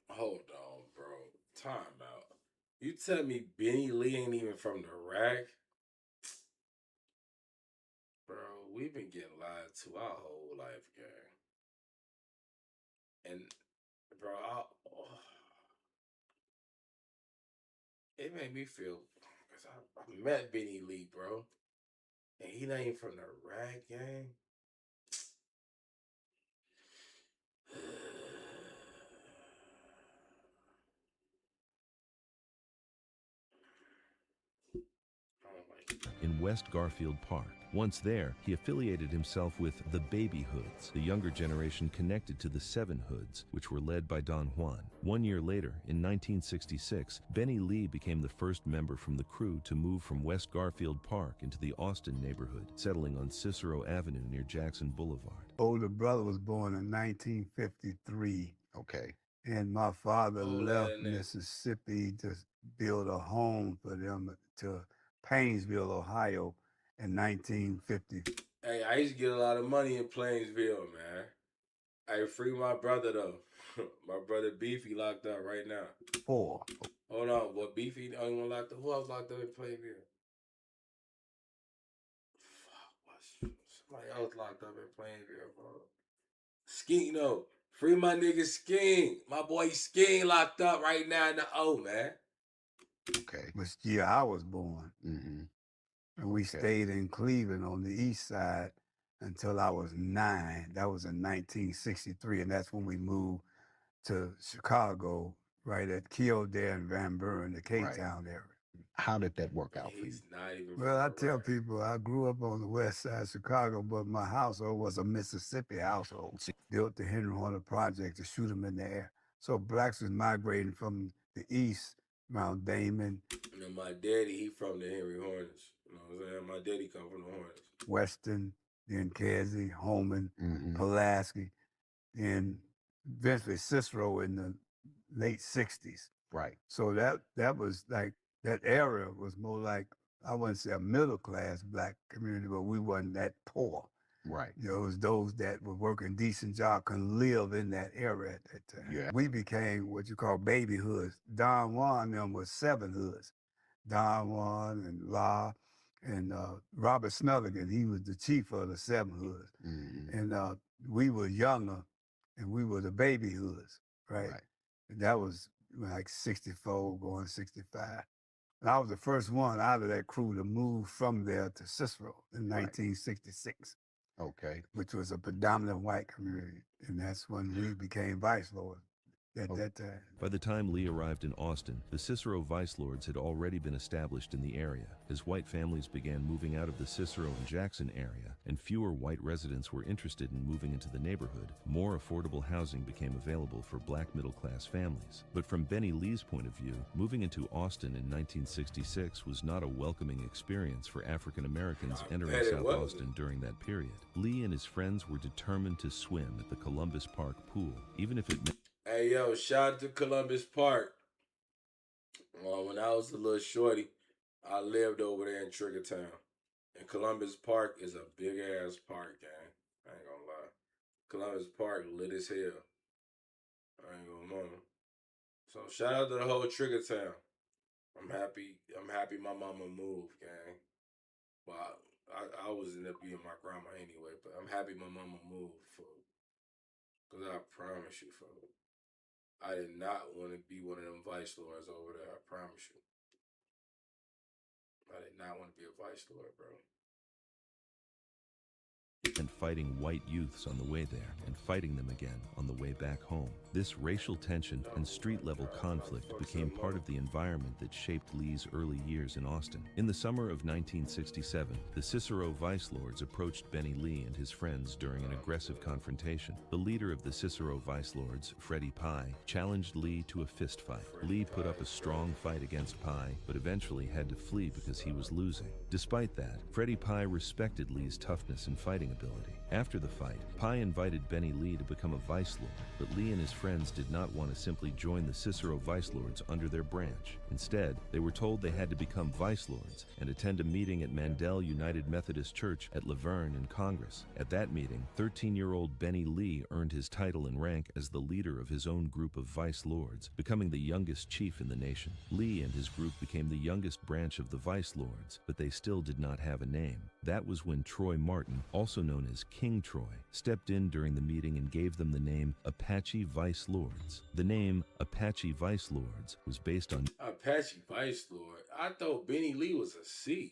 Hold on, bro. Time out. You tell me Benny Lee ain't even from the rack? Bro, we've been getting lied to our whole life, gang. And, bro, it made me feel, because I met Benny Lee, bro. And he not even from the rack, gang. In West Garfield Park. Once there, he affiliated himself with the Baby Hoods, the younger generation connected to the Seven Hoods, which were led by Don Juan. 1 year later, in 1966, Benny Lee became the first member from the crew to move from West Garfield Park into the Austin neighborhood, settling on Cicero Avenue near Jackson Boulevard. Older brother was born in 1953. Okay. And my father left Mississippi to build a home for them to Painesville, Ohio in 1950. Hey, I used to get a lot of money in Plainsville, man. Hey, free my brother, though. My brother Beefy locked up right now. 4. Hold on, what Beefy only one locked up? Who else locked up in Plainsville? Fuck, somebody else locked up in Plainsville, bro. Skink, no. Free my nigga Skink. My boy Skink locked up right now in the O, man. Okay. Which year I was born. Mm-hmm. And we stayed in Cleveland on the east side until I was 9. That was in 1963, and that's when we moved to Chicago, right at Kildare and Van Buren, the K-Town area. How did that work out for you? Well, I tell people I grew up on the west side of Chicago, but my household was a Mississippi household. Built the Henry Horner Project to shoot them in the air. So blacks was migrating from the east around Damon. You know, my daddy, he from the Henry Hornets. You know what I'm saying? My daddy come from the Hornets. Weston, then Kedzie, Holman, Pulaski, then eventually Cicero in the late 60s. Right. So that was like, that era was more like, I wouldn't say a middle class black community, but we wasn't that poor. Right. You know, it was those that were working decent jobs, could live in that era at that time. Yeah. We became what you call baby hoods. Don Juan and them was 7 hoods. Don Juan and La and Robert Smulligan, he was the chief of the 7 hoods. Mm-hmm. And we were younger, and we were the baby hoods, right? And that was like 64 going 65. And I was the first one out of that crew to move from there to Cicero in 1966. Okay. Which was a predominant white community. And that's when we became vice lords at that time. By the time Lee arrived in Austin, the Cicero Vice Lords had already been established in the area. As white families began moving out of the Cicero and Jackson area, and fewer white residents were interested in moving into the neighborhood, more affordable housing became available for black middle-class families. But from Benny Lee's point of view, moving into Austin in 1966 was not a welcoming experience for African Americans entering South Austin during that period. Lee and his friends were determined to swim at the Columbus Park pool, even if it meant... Hey, yo, shout out to Columbus Park. When I was a little shorty, I lived over there in Triggertown. And Columbus Park is a big-ass park, gang. I ain't gonna lie. Columbus Park lit as hell. I ain't gonna lie. So shout out to the whole Triggertown. I'm happy my mama moved, gang. Well, I was end up being my grandma anyway, but I'm happy my mama moved, fool. Because I promise you, fool, I did not want to be one of them vice lords over there, I promise you. I did not want to be a vice lord, bro. And fighting white youths on the way there, and fighting them again on the way back home. This racial tension and street-level conflict became part of the environment that shaped Lee's early years in Austin. In the summer of 1967, the Cicero Vice Lords approached Benny Lee and his friends during an aggressive confrontation. The leader of the Cicero Vice Lords, Freddie Pye, challenged Lee to a fist fight. Lee put up a strong fight against Pye, but eventually had to flee because he was losing. Despite that, Freddie Pye respected Lee's toughness and fighting ability. After the fight, Pye invited Benny Lee to become a Vice Lord, but Lee and his friends did not want to simply join the Cicero Vice Lords under their branch. Instead, they were told they had to become Vice Lords and attend a meeting at Mandel United Methodist Church at Laverne in Congress. At that meeting, 13-year-old Benny Lee earned his title and rank as the leader of his own group of Vice Lords, becoming the youngest chief in the nation. Lee and his group became the youngest branch of the Vice Lords, but they still did not have a name. That was when Troy Martin, also known as King Troy, stepped in during the meeting and gave them the name Apache Vice Lords. The name Apache Vice Lords was based on Apache Vice Lord? I thought Benny Lee was a C.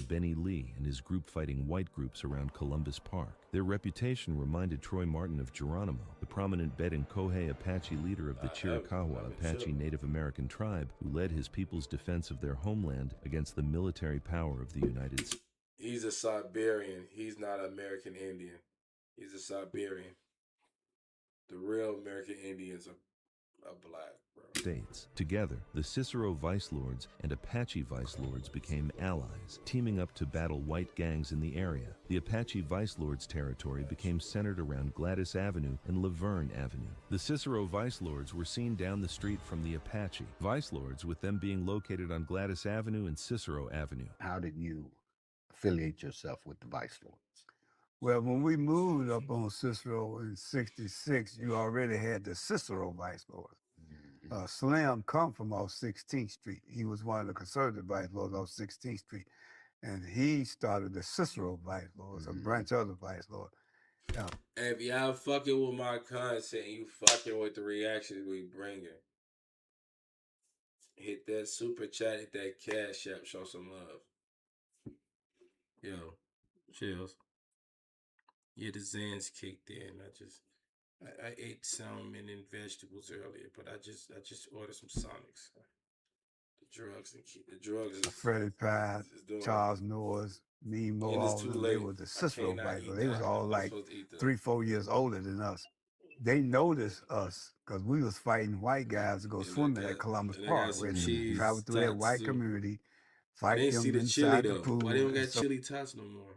Benny Lee and his group fighting white groups around Columbus Park. Their reputation reminded Troy Martin of Geronimo, the prominent Bedin-Kohei Apache leader of the Chiricahua Apache Native American tribe who led his people's defense of their homeland against the military power of the United States. He's a Siberian. He's not an American Indian. He's a Siberian. The real American Indians are black, bro. Together, the Cicero Vice Lords and Apache Vice Lords became allies, teaming up to battle white gangs in the area. The Apache Vice Lords territory became centered around Gladys Avenue and Laverne Avenue. The Cicero Vice Lords were seen down the street from the Apache Vice Lords, with them being located on Gladys Avenue and Cicero Avenue. How did you affiliate yourself with the Vice Lords? Well, when we moved up on Cicero in '66, you already had the Cicero Vice Lords. Slim come from off 16th Street. He was one of the conservative Vice Lords off 16th Street. And he started the Cicero Vice Lords, a branch of the Vice Lord. If y'all fucking with my content, you fucking with the reactions we bringing. Hit that super chat, hit that cash app, show some love. Yo, chills. Yeah, the Zans kicked in. I ate salmon and vegetables earlier, but I just ordered some Sonics. The drugs is Freddie Pye, Charles Norris, me, Mo, all of them, they were the Cicero Vice Lords. They was all like 3-4 years older than us. They noticed us because we was fighting white guys to go swimming at Columbus Park. We traveled through that white community, fight them inside the pool. Why they don't got chili tots no more?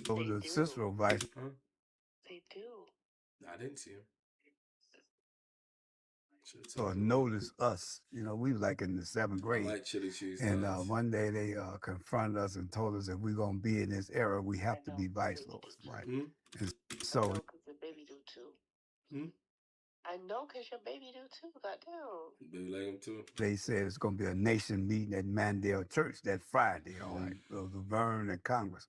So the Cicero Vice. They do. I didn't see him. So notice us, you know, we was like in the 7th grade. I like chili cheese. And one day they confronted us and told us if we're gonna be in this era, we have to be Vice Lords, right? And so. Because your baby do too. I know, because your baby do too. Goddamn. Baby like him too. They said it's gonna be a nation meeting at Mandel Church that Friday on Laverne and Congress.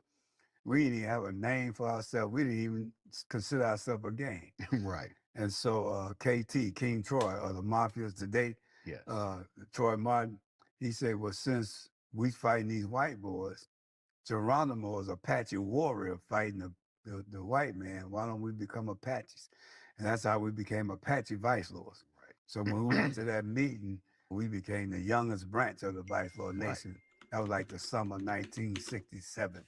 We didn't even have a name for ourselves. We didn't even consider ourselves a gang. Right. And so KT, King Troy, or the Mafias today, Troy Martin, he said, well, since we fighting these white boys, Geronimo is an Apache warrior fighting the white man. Why don't we become Apaches? And that's how we became Apache Vice Lords. Right. So when we went to that meeting, we became the youngest branch of the Vice Lord Nation. That was like the summer 1967.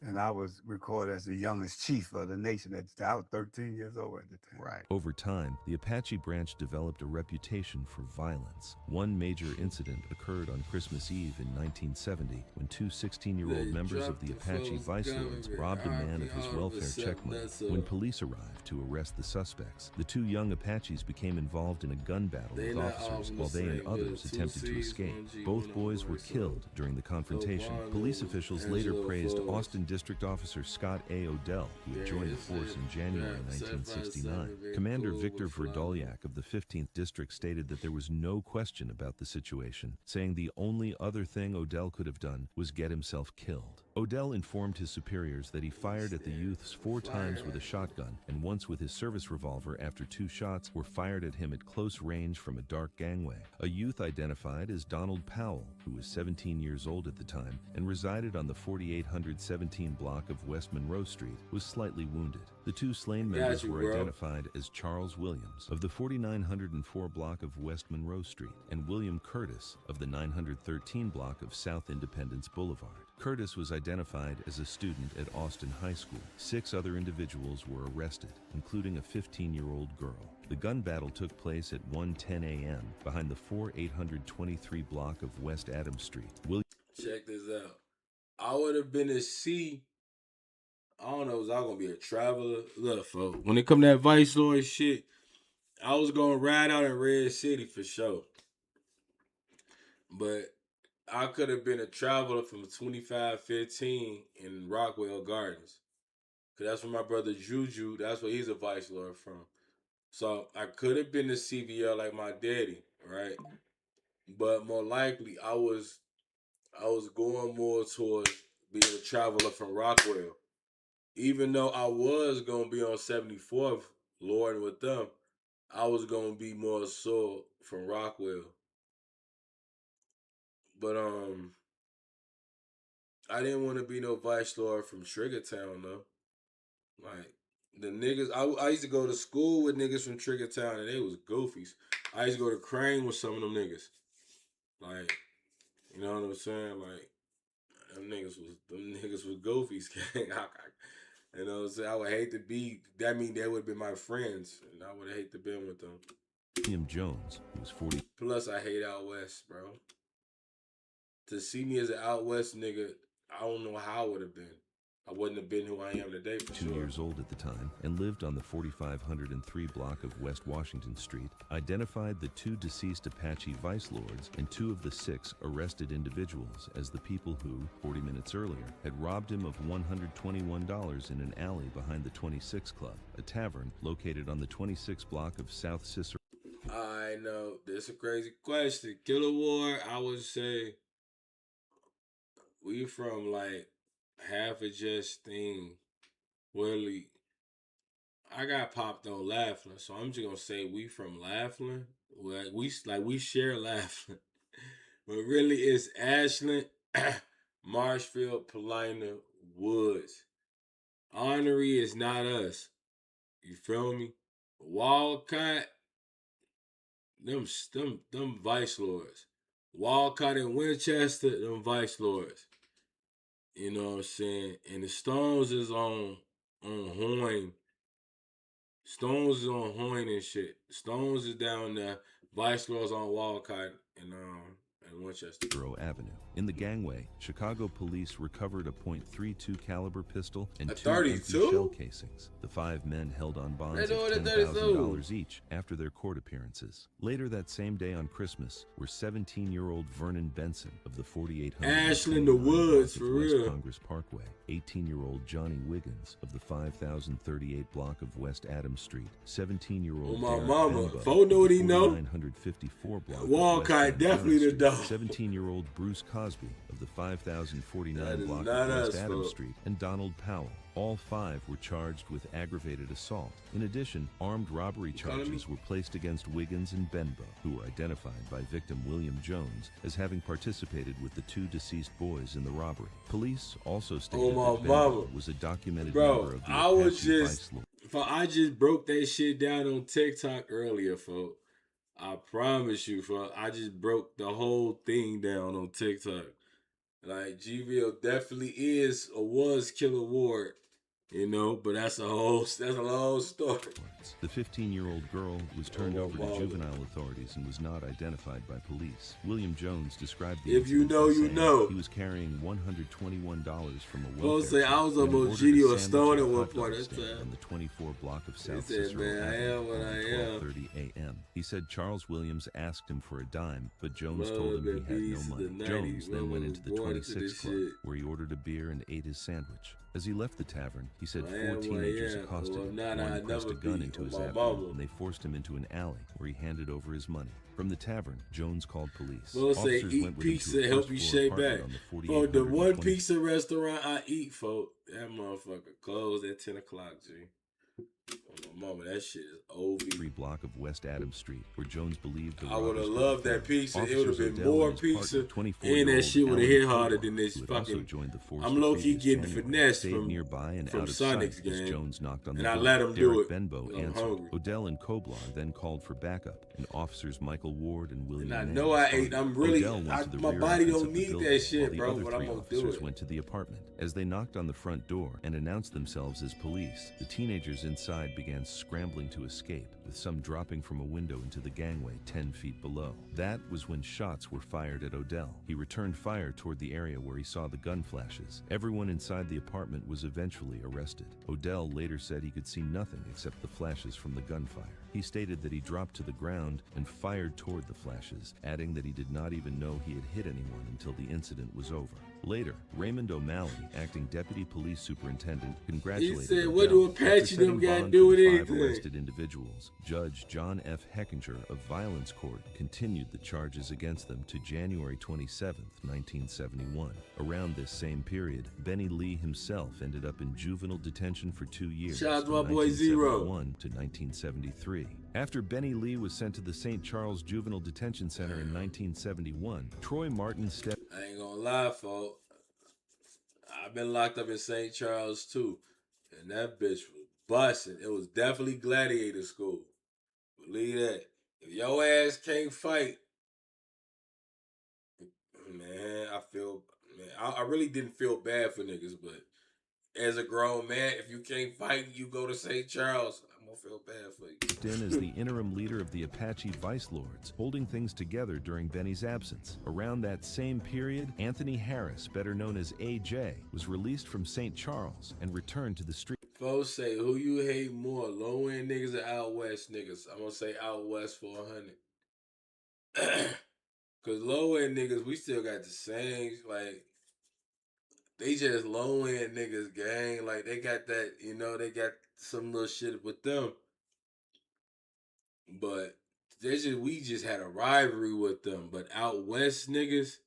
And I was recorded as the youngest chief of the nation at the time. I was 13 years old at the time. Right. Over time, the Apache branch developed a reputation for violence. One major incident occurred on Christmas Eve in 1970 when two 16-year-old members of the Apache Vice Lords robbed a man of his welfare check money. When police arrived to arrest the suspects, the two young Apaches became involved in a gun battle with officers while they and others attempted to escape. Both boys were killed during the confrontation. Police officials later praised Austin District Officer Scott A. Odell, who had joined the force in January 1969. Commander Victor Verdolyak of the 15th District stated that there was no question about the situation, saying the only other thing Odell could have done was get himself killed. Odell informed his superiors that he fired at the youths 4 times with a shotgun and once with his service revolver after 2 shots were fired at him at close range from a dark gangway. A youth identified as Donald Powell, who was 17 years old at the time and resided on the 4817 block of West Monroe Street, was slightly wounded. The 2 slain members were identified as Charles Williams of the 4904 block of West Monroe Street and William Curtis of the 913 block of South Independence Boulevard. Curtis was identified as a student at Austin High School. 6 other individuals were arrested, including a 15-year-old girl. The gun battle took place at 1:10 a.m. behind the 4823 block of West Adams Street. Check this out. I would have been a C. I don't know, was I gonna be a traveler? Look, folks, when it come to that Vice Lord shit, I was gonna ride out in Red City for sure. But I could have been a traveler from 2515 in Rockwell Gardens. Cause that's where my brother Juju, that's where he's a Vice Lord from. So I could have been a CVL like my daddy, right? But more likely I was going more towards being a traveler from Rockwell. Even though I was gonna be on 74th, Lord with them, I was gonna be more so from Rockwell. But I didn't want to be no Vice Lord from Triggertown though. Like the niggas, I used to go to school with niggas from Triggertown and they was goofies. I used to go to Crane with some of them niggas. Like, you know what I'm saying? Like, them niggas was goofies. You know what I'm saying? I would hate to be, that mean they would have been my friends. And I would have hate to been with them. William Jones, who was 40. Plus, I hate out west, bro. To see me as an out west nigga, I don't know how I would have been. I wouldn't have been who I am today for 2 sure. years old at the time and lived on the 4503 block of West Washington Street, identified the 2 deceased Apache Vice Lords and 2 of the 6 arrested individuals as the people who, 40 minutes earlier, had robbed him of $121 in an alley behind the 26 Club, a tavern located on the 26th block of South Cicero. I know, this is a crazy question. Killer War, I would say, we from like half a just thing. Really, I got popped on Laughlin, so I'm just gonna say we from Laughlin. We share Laughlin, but really it's Ashland, Marshfield, Paulina, Woods. Honorary is not us. You feel me? Walcott, them Vice Lords. Walcott and Winchester, them Vice Lords. You know what I'm saying? And the Stones is on Hoyne. Stones is on Hoyne and shit. Stones is down there. Vice Lords on Walcott and Winchester. Avenue. In the gangway, Chicago police recovered a .32 caliber pistol and a 2 empty 32? shell casings. The 5 men held on bonds They of doing a $10,000 each after their court appearances. Later that same day on Christmas were 17-year-old Vernon Benson of the 4800 Ashland the Woods, for West real. Congress Parkway, 18-year-old Johnny Wiggins of the 5038 block of West Adams Street, 17-year-old my Derek mama. Benbow Fo know what he know. 954 block of Walcott West definitely the Montgomery dog. Street, 17-year-old Bruce Cosby of the 5049 That is block not of West us, Adams folks. Street, and Donald Powell. All 5 were charged with aggravated assault. In addition, armed robbery charges were placed against Wiggins and Benbow, who were identified by victim William Jones as having participated with the 2 deceased boys in the robbery. Police also stated my that Benbow mama. was a documented member Bro, of the I was Apache just, Vice Lord. I just broke that shit down on TikTok earlier, folks. I promise you, folks. I just broke the whole thing down on TikTok. Like, GVL definitely is or was Killer Ward, you know, but that's a long story. The 15-year-old girl was turned over to wow. juvenile authorities and was not identified by police. William Jones described the If you incident know, by you saying know. he was carrying $121 from a Well, welfare say I check was when on he ordered Mojidio a or sandwich Stone at at a one hot dog point. That's stand time. on the 24 block of South said, Cicero "Man, I Avenue am what I at am." 12:30 a.m. He said Charles Williams asked him for a dime, but Jones Love told him that he had piece no of money. the Jones 90s, then went was into the born into 26 this Club, shit. where he ordered a beer and ate his sandwich. As he left the tavern, he said Man, 4 boy, teenagers yeah. accosted Well, him. nah, One I pressed never a gun beat into his my abdomen, mama. and they forced him into an alley where he handed over his money. From the tavern, Jones called police. We'll say Officers eat went with him pizza, to a help you first-floor shape apartment back. on the For the one 4820 pizza restaurant I eat, folk, that motherfucker closed at 10 o'clock, G. Oh, my mama, that shit is OV. block of West Adams Street, where Jones believed the I would have robbers were loved that referring. pizza. It would have been Officers more Odell and his pizza, partner, and 24-year-old that shit would have Alan hit harder Kolar, than this who had also fucking. joined the force I'm the low key previous getting January, finesse stayed from nearby and from out of Sonic's sight as gang, Jones knocked on the and I door. let him do Derek it. Benbow 'Cause I'm answered. hungry. Odell and Koblar then called for backup, and officers Michael Ward and William. And I Mann know I responded. ate. I'm really. Odell went to the My rear body entrance don't of the need building, that shit, while the bro. other But I'm three gonna do officers it. went to the apartment. As they knocked on the front door and announced themselves as police, the teenagers inside began scrambling to escape, with some dropping from a window into the gangway 10 feet below. That was when shots were fired at Odell. He returned fire toward the area where he saw the gun flashes. Everyone inside the apartment was eventually arrested. Odell later said he could see nothing except the flashes from the gunfire. He stated that he dropped to the ground and fired toward the flashes, adding that he did not even know he had hit anyone until the incident was over. Later, Raymond O'Malley, acting deputy police superintendent, congratulated said, Odell "What do after Apache setting them got to bond do for with the 5 anything?" arrested individuals. Judge John F. Heckinger of Violence Court continued the charges against them to January 27, 1971. Around this same period, Benny Lee himself ended up in juvenile detention for 2 years, Shout out to from my boy Zero. 1971 to 1973. After Benny Lee was sent to the St. Charles Juvenile Detention Center in 1971, Troy Martin stepped. I ain't gonna lie, folks. I've been locked up in St. Charles too, and that bitch was busting. It was definitely gladiator school. Believe that. If your ass can't fight, man, I really didn't feel bad for niggas, but as a grown man, if you can't fight, you go to St. Charles, I'm gonna feel bad for you. In as the interim leader of the Apache Vice Lords, holding things together during Benny's absence. Around that same period, Anthony Harris, better known as AJ, was released from St. Charles and returned to the street. Folks say, who you hate more, low end niggas or out west niggas? I'm gonna say out west for 100. Cause low end niggas, we still got the same, like, they just low end niggas, gang. Like, they got that, they got some little shit with them. But we just had a rivalry with them. But out west niggas,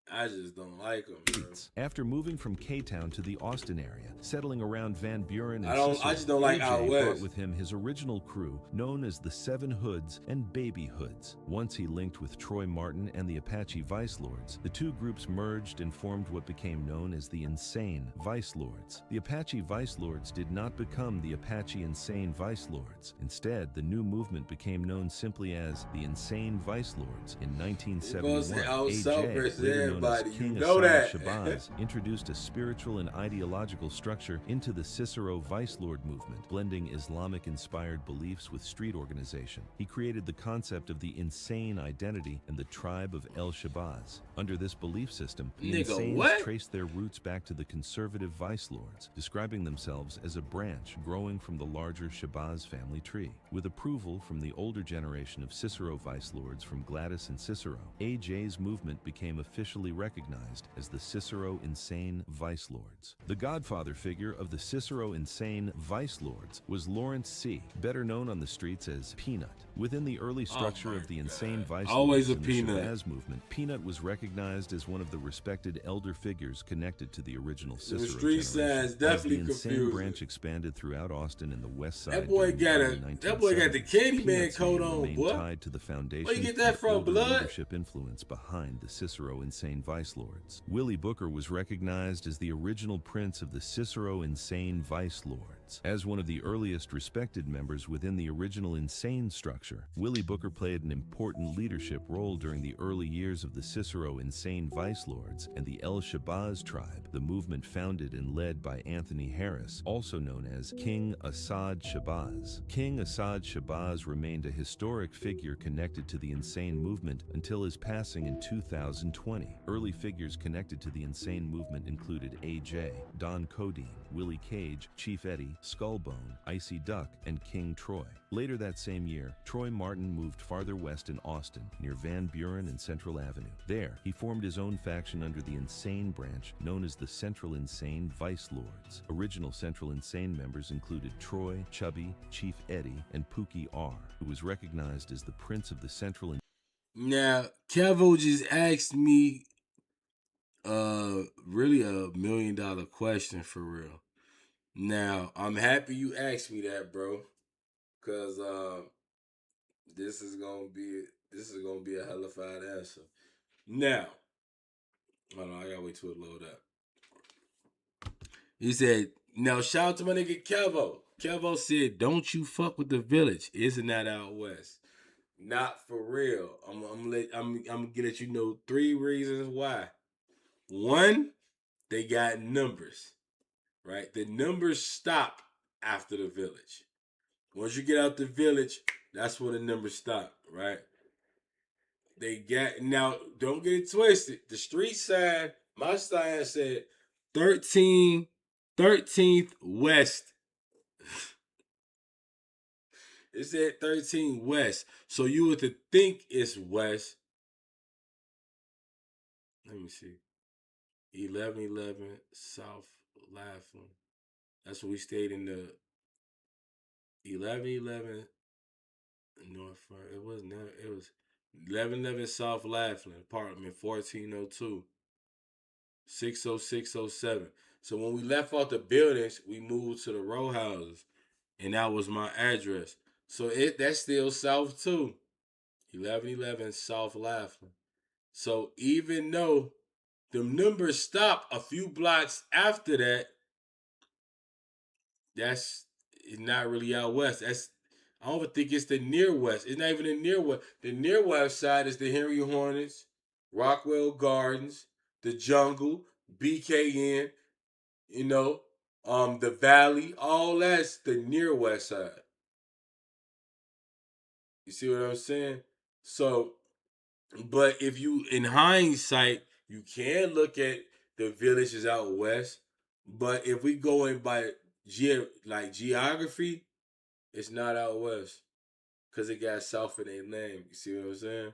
I just don't like them, bro. After moving from K-Town to the Austin area, settling around Van Buren and I just don't like out AJ west. brought with him his original crew, known as the Seven Hoods and Baby Hoods. Once he linked with Troy Martin and the Apache Vice Lords, the two groups merged and formed what became known as the Insane Vice Lords. The Apache Vice Lords did not become the Apache Insane Vice Lords. Instead, the new movement became known simply as the Insane Vice Lords. In 1971, AJ, later known as King Assad Shabazz, introduced a spiritual and ideological structure into the Cicero Vice Lord movement, blending Islamic-inspired beliefs with street organization. He created the concept of the insane identity and the tribe of El Shabazz. Under this belief system, the Insanes traced their roots back to the conservative Vice Lords, describing themselves as a branch growing from the larger Shabazz family tree. With approval from the older generation of Cicero Vice Lords from Gladys and Cicero, AJ's movement became officially recognized as the Cicero Insane Vice Lords. The godfather figure of the Cicero Insane Vice Lords was Lawrence C., better known on the streets as Peanut. Within the early structure of the Insane Vice Always Lords a and the peanut. Shabazz movement, Peanut was recognized as one of the respected elder figures connected to the original Cicero street side's generation. definitely As the Insane confusing. branch expanded throughout Austin and the West Side. That boy got the Candyman Peanut's coat name on, remained boy. tied to the foundation. Where you get that and from, older blood? Leadership influence behind the Cicero Insane Vice Lords. Willie Booker was recognized as the original prince of the Cicero Insane Vice Lords. As one of the earliest respected members within the original Insane structure, Willie Booker played an important leadership role during the early years of the Cicero Insane Vice Lords and the El Shabazz tribe, the movement founded and led by Anthony Harris, also known as King Assad Shabazz. King Assad Shabazz remained a historic figure connected to the Insane movement until his passing in 2020. Early figures connected to the insane movement included AJ, Don Codeine, Willie Cage, Chief Eddie, Skullbone, Icy Duck, and King Troy. Later that same year, Troy Martin moved farther west in Austin, near Van Buren and Central Avenue. There, he formed his own faction under the Insane branch, known as the Central Insane Vice Lords. Original Central Insane members included Troy, Chubby, Chief Eddie, and Pookie R., who was recognized as the Prince of the Central Insane. Now, Kevo just asked me really $1 million question for real. Now, I'm happy you asked me that, bro. Cause this is gonna be a hellified answer. Now, hold on, I gotta wait till it load up. He said, now shout out to my nigga Kevo. Kevo said, don't you fuck with the village. Isn't that out west? Not for real. I'm gonna let you know 3 reasons why. 1, they got numbers, right? The numbers stop after the village. Once you get out the village, that's where the numbers stop, right? They got, now don't get it twisted. The street sign, my sign said 13th West. It said 13 West. So you would think it's West. Let me see. 1111 South Laughlin. That's what we stayed in the 1111 North Front. It was 1111 South Laughlin, apartment 1402. 60607. So when we left out the buildings, we moved to the row houses. And that was my address. So that's still south too. 1111 South Laughlin. So even though the numbers stop a few blocks after that, that's not really out west. I don't think it's the near west. It's not even the near west. The near west side is the Henry Hornets, Rockwell Gardens, the Jungle, BKN, the Valley. All that's the near west side. You see what I'm saying? So, but if you, in hindsight, you can look at the villages out west. But if we go in by geography, it's not out west. Because it got south in their name. You see what I'm saying?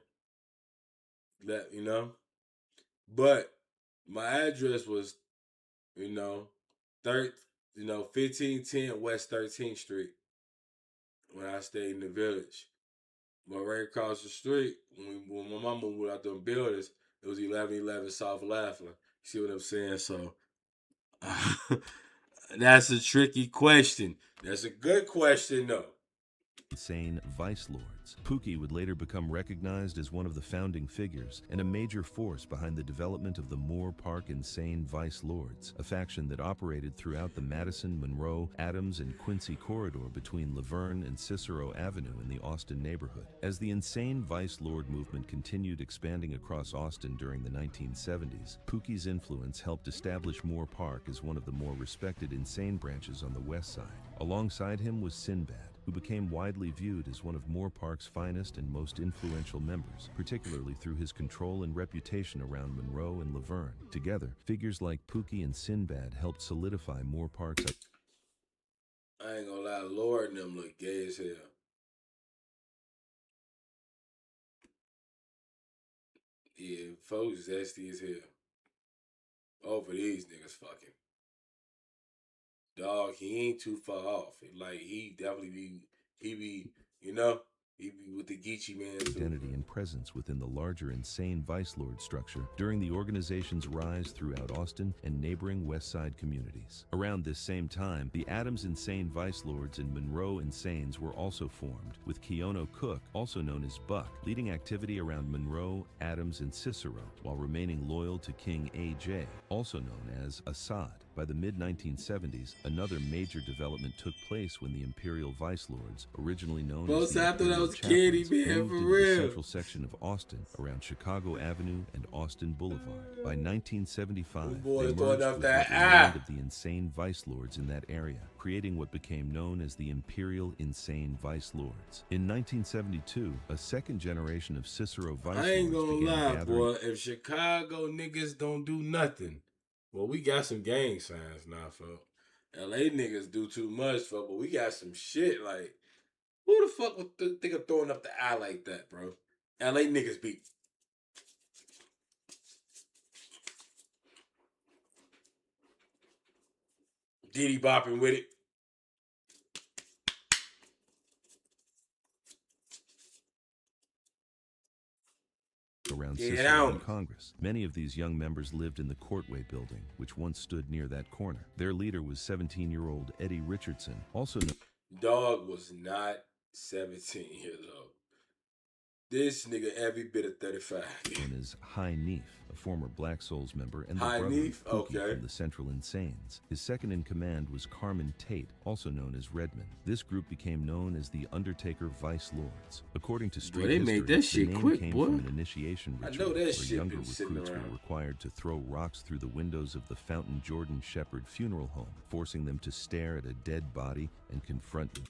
But my address was, 1510 West 13th Street when I stayed in the village. But right across the street, when my mama moved out them buildings, it was 1111 South Laughlin. You see what I'm saying? So that's a tricky question. That's a good question, though. Insane Vice Lords. Pookie would later become recognized as one of the founding figures and a major force behind the development of the Moore Park Insane Vice Lords, a faction that operated throughout the Madison, Monroe, Adams, and Quincy corridor between Laverne and Cicero Avenue in the Austin neighborhood. As the Insane Vice Lord movement continued expanding across Austin during the 1970s, Pookie's influence helped establish Moore Park as one of the more respected insane branches on the west side. Alongside him was Sinbad, who became widely viewed as one of Moore Park's finest and most influential members, particularly through his control and reputation around Monroe and Laverne. Together, figures like Pookie and Sinbad helped solidify Moore Park's... I ain't gonna lie, Lord and them look gay as hell. Yeah, folks zesty as hell. Oh, for these niggas fucking. Dog, he ain't too far off. Like, he definitely be with the Geechee man too. Identity and presence within the larger Insane Vice Lord structure during the organization's rise throughout Austin and neighboring West Side communities. Around this same time, the Adams Insane Vice Lords and Monroe Insanes were also formed, with Keono Cook, also known as Buck, leading activity around Monroe, Adams, and Cicero, while remaining loyal to King AJ, also known as Assad. By the mid-1970s, another major development took place when the Imperial Vice Lords, originally known as the I thought that Imperial was Candy, Chaplains, man, moved for into real. the central section of Austin around Chicago Avenue and Austin Boulevard. By 1975, boy they throwing merged up with that what remained of the insane Vice Lords in that area, creating what became known as the Imperial Insane Vice Lords. In 1972, a second generation of Cicero Vice I ain't Lords gonna began lie, gathering. boy. If Chicago niggas don't do nothing, well, we got some gang signs now, folks. LA niggas do too much, folks, but we got some shit. Like, who the fuck would think of throwing up the eye like that, bro? LA niggas be Diddy bopping with it. Around Get Cicero out. and Congress. Many of these young members lived in the Courtway building, which once stood near that corner. Their leader was 17-year-old Eddie Richardson, also known. Dog was not 17 years old. This nigga every bit of 35. Known as High Neef, a former Black Souls member and the High brother Neef? of Pookie Okay. from the Central Insanes. His second in command was Carmen Tate, also known as Redmond. This group became known as the Undertaker Vice Lords. According to street they history, made that shit the name quick, came boy. from an initiation I ritual know that where shit younger been sitting recruits around. were required to throw rocks through the windows of the Fountain Jordan Shepherd funeral home, forcing them to stare at a dead body and confront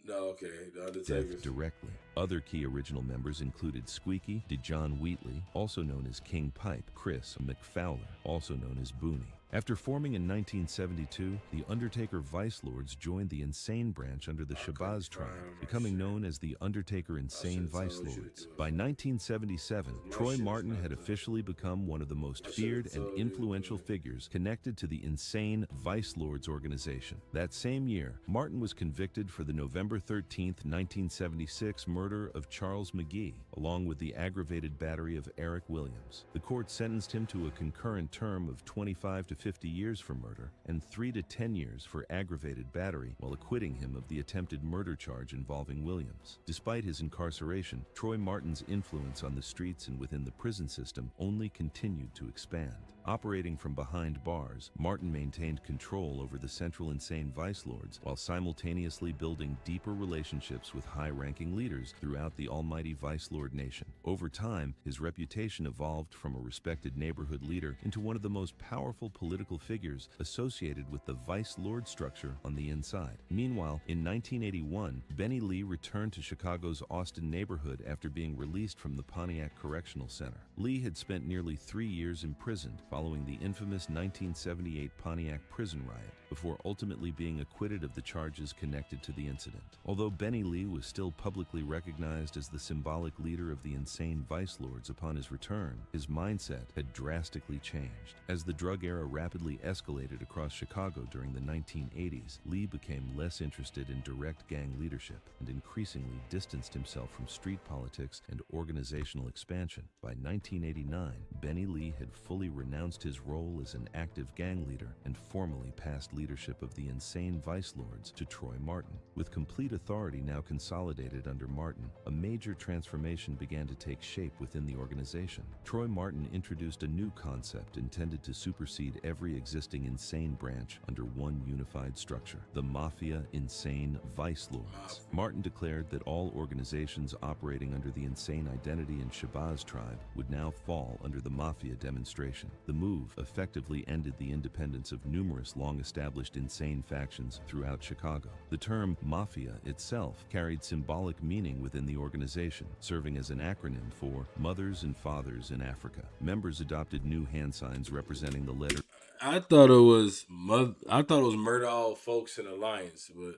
No, okay, the Undertaker. death directly. Other key original members included Squeaky, DeJohn Wheatley, also known as King Pipe, Chris McFowler, also known as Booney. After forming in 1972, the Undertaker Vice Lords joined the Insane branch under the Shabazz tribe, becoming known as the Undertaker Insane Vice Lords. By 1977, Troy Martin had officially become one of the most feared and influential figures connected to the Insane Vice Lords organization. That same year, Martin was convicted for the November 13, 1976 murder of Charles McGee, along with the aggravated battery of Eric Williams. The court sentenced him to a concurrent term of 25 to 50 years for murder and 3 to 10 years for aggravated battery, while acquitting him of the attempted murder charge involving Williams. Despite his incarceration, Troy Martin's influence on the streets and within the prison system only continued to expand. Operating from behind bars, Martin maintained control over the Central Insane Vice Lords while simultaneously building deeper relationships with high-ranking leaders throughout the almighty Vice Lord nation. Over time, his reputation evolved from a respected neighborhood leader into one of the most powerful political figures associated with the Vice Lord structure on the inside. Meanwhile, in 1981, Benny Lee returned to Chicago's Austin neighborhood after being released from the Pontiac Correctional Center. Lee had spent nearly 3 years imprisoned following the infamous 1978 Pontiac prison riot, before ultimately being acquitted of the charges connected to the incident. Although Benny Lee was still publicly recognized as the symbolic leader of the Insane Vice Lords upon his return, his mindset had drastically changed. As the drug era rapidly escalated across Chicago during the 1980s, Lee became less interested in direct gang leadership and increasingly distanced himself from street politics and organizational expansion. By 1989, Benny Lee had fully renounced his role as an active gang leader and formally passed leadership of the Insane Vice Lords to Troy Martin. With complete authority now consolidated under Martin, a major transformation began to take shape within the organization. Troy Martin introduced a new concept intended to supersede every existing Insane branch under one unified structure: the Mafia Insane Vice Lords. Martin declared that all organizations operating under the Insane identity and Shabazz tribe would now fall under the Mafia demonstration. The move effectively ended the independence of numerous long-established insane factions throughout Chicago. The term Mafia itself carried symbolic meaning within the organization, serving as an acronym for Mothers and Fathers in Africa. Members adopted new hand signs representing the letter. I thought it was Murder All Folks in Alliance, but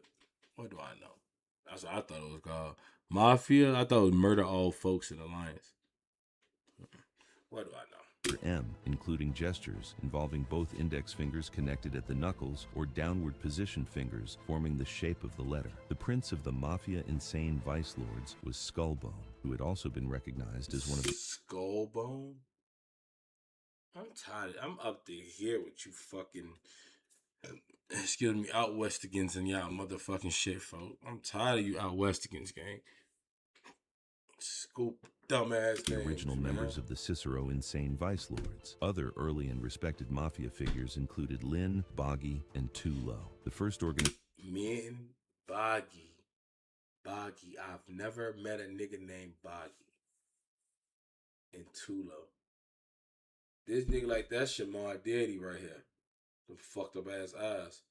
what do I know? That's what I thought it was called. Mafia? I thought it was Murder All Folks in Alliance. What do I know? M, including gestures involving both index fingers connected at the knuckles or downward positioned fingers forming the shape of the letter. The prince of the Mafia Insane Vice Lords was Skullbone, who had also been recognized as one of the... Skullbone? I'm tired. I'm up to here with you fucking... Excuse me, out Westigans and y'all motherfucking shit, folks. I'm tired of you out Westigans, gang. Scoop dumbass The names, original man. members of the Cicero Insane Vice Lords. Other early and respected mafia figures included Lynn, Boggy, and Tulo. The first Men, Boggy. I've never met a nigga named Boggy. And Tulo. This nigga like that Shamar Daddy right here. The fucked up ass eyes.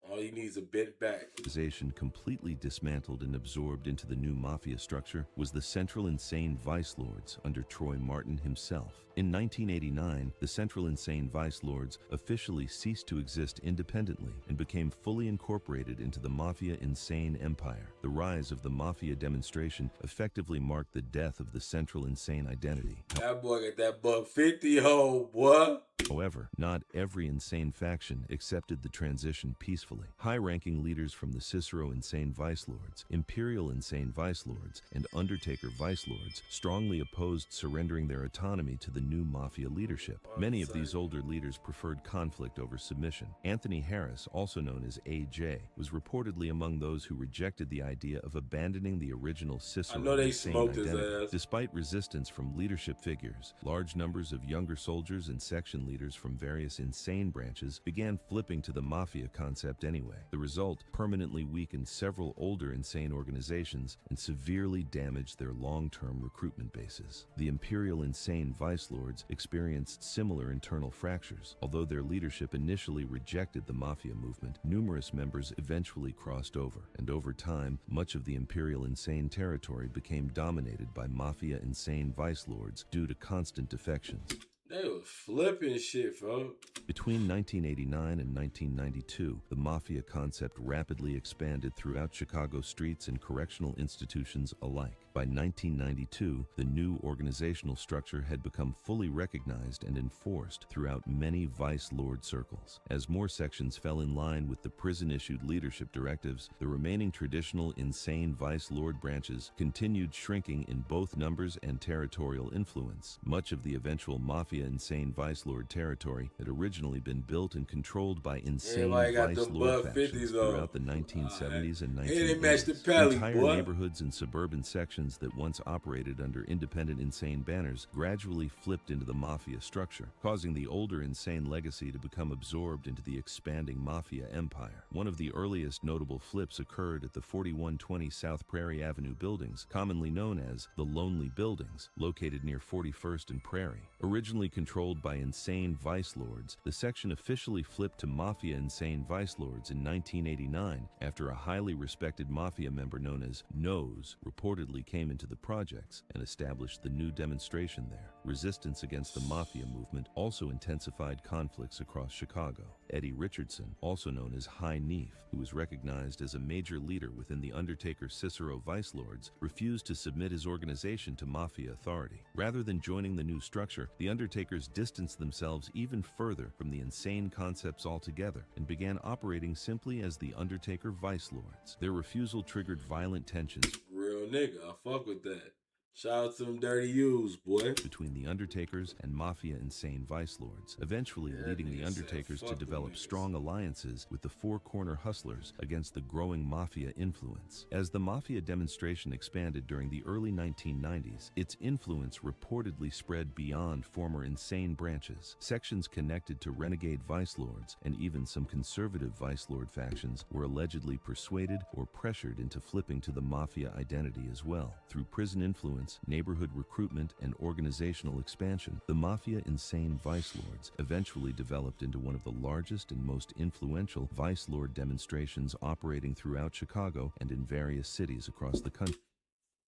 All he needs a bent back. Organization completely dismantled and absorbed into the new mafia structure was the Central Insane Vice Lords under Troy Martin himself. In 1989, the Central Insane Vice Lords officially ceased to exist independently and became fully incorporated into the Mafia Insane Empire. The rise of the Mafia demonstration effectively marked the death of the Central Insane identity. That boy got that $150 hole, boy. However, not every insane faction accepted the transition peacefully. High-ranking leaders from the Cicero Insane Vice Lords, Imperial Insane Vice Lords, and Undertaker Vice Lords strongly opposed surrendering their autonomy to the new mafia leadership. Many of these older leaders preferred conflict over submission. Anthony Harris, also known as AJ, was reportedly among those who rejected the idea of abandoning the original Cicero Insane identity. Despite resistance from leadership figures, large numbers of younger soldiers and section leaders from various insane branches began flipping to the mafia concept anyway. The result permanently weakened several older insane organizations and severely damaged their long-term recruitment bases. The Imperial Insane Vice Lords experienced similar internal fractures. Although their leadership initially rejected the mafia movement, numerous members eventually crossed over, and over time, much of the Imperial Insane territory became dominated by Mafia Insane Vice Lords due to constant defections. They was flipping shit, folks. Between 1989 and 1992, the mafia concept rapidly expanded throughout Chicago streets and correctional institutions alike. By 1992, the new organizational structure had become fully recognized and enforced throughout many vice lord circles. As more sections fell in line with the prison-issued leadership directives, the remaining traditional insane vice lord branches continued shrinking in both numbers and territorial influence. Much of the eventual mafia insane vice lord territory had originally been built and controlled by insane vice lord factions throughout the 1970s and 1980s. Entire neighborhoods and suburban sections that once operated under independent insane banners gradually flipped into the mafia structure, causing the older insane legacy to become absorbed into the expanding mafia empire. One of the earliest notable flips occurred at the 4120 South Prairie Avenue buildings, commonly known as the Lonely Buildings, located near 41st and Prairie. Originally controlled by insane vice lords, the section officially flipped to Mafia Insane Vice Lords in 1989 after a highly respected mafia member known as Nose reportedly came into the projects and established the new demonstration there. Resistance against the mafia movement also intensified conflicts across Chicago. Eddie Richardson, also known as High Neef, who was recognized as a major leader within the Undertaker Cicero Vice Lords, refused to submit his organization to mafia authority. Rather than joining the new structure, the Undertakers distanced themselves even further from the insane concepts altogether and began operating simply as the Undertaker Vice Lords. Their refusal triggered violent tensions. Real nigga, I fuck with that. Shout out to them dirty U's, boy. Between the Undertakers and Mafia Insane Vice Lords, eventually leading the Undertakers to develop strong alliances with the Four Corner Hustlers against the growing Mafia influence. As the Mafia demonstration expanded during the early 1990s, its influence reportedly spread beyond former insane branches. Sections connected to renegade Vice Lords and even some conservative Vice Lord factions were allegedly persuaded or pressured into flipping to the Mafia identity as well. Through prison influence, neighborhood recruitment, and organizational expansion, the Mafia Insane Vice Lords eventually developed into one of the largest and most influential Vice Lord demonstrations operating throughout Chicago and in various cities across the country.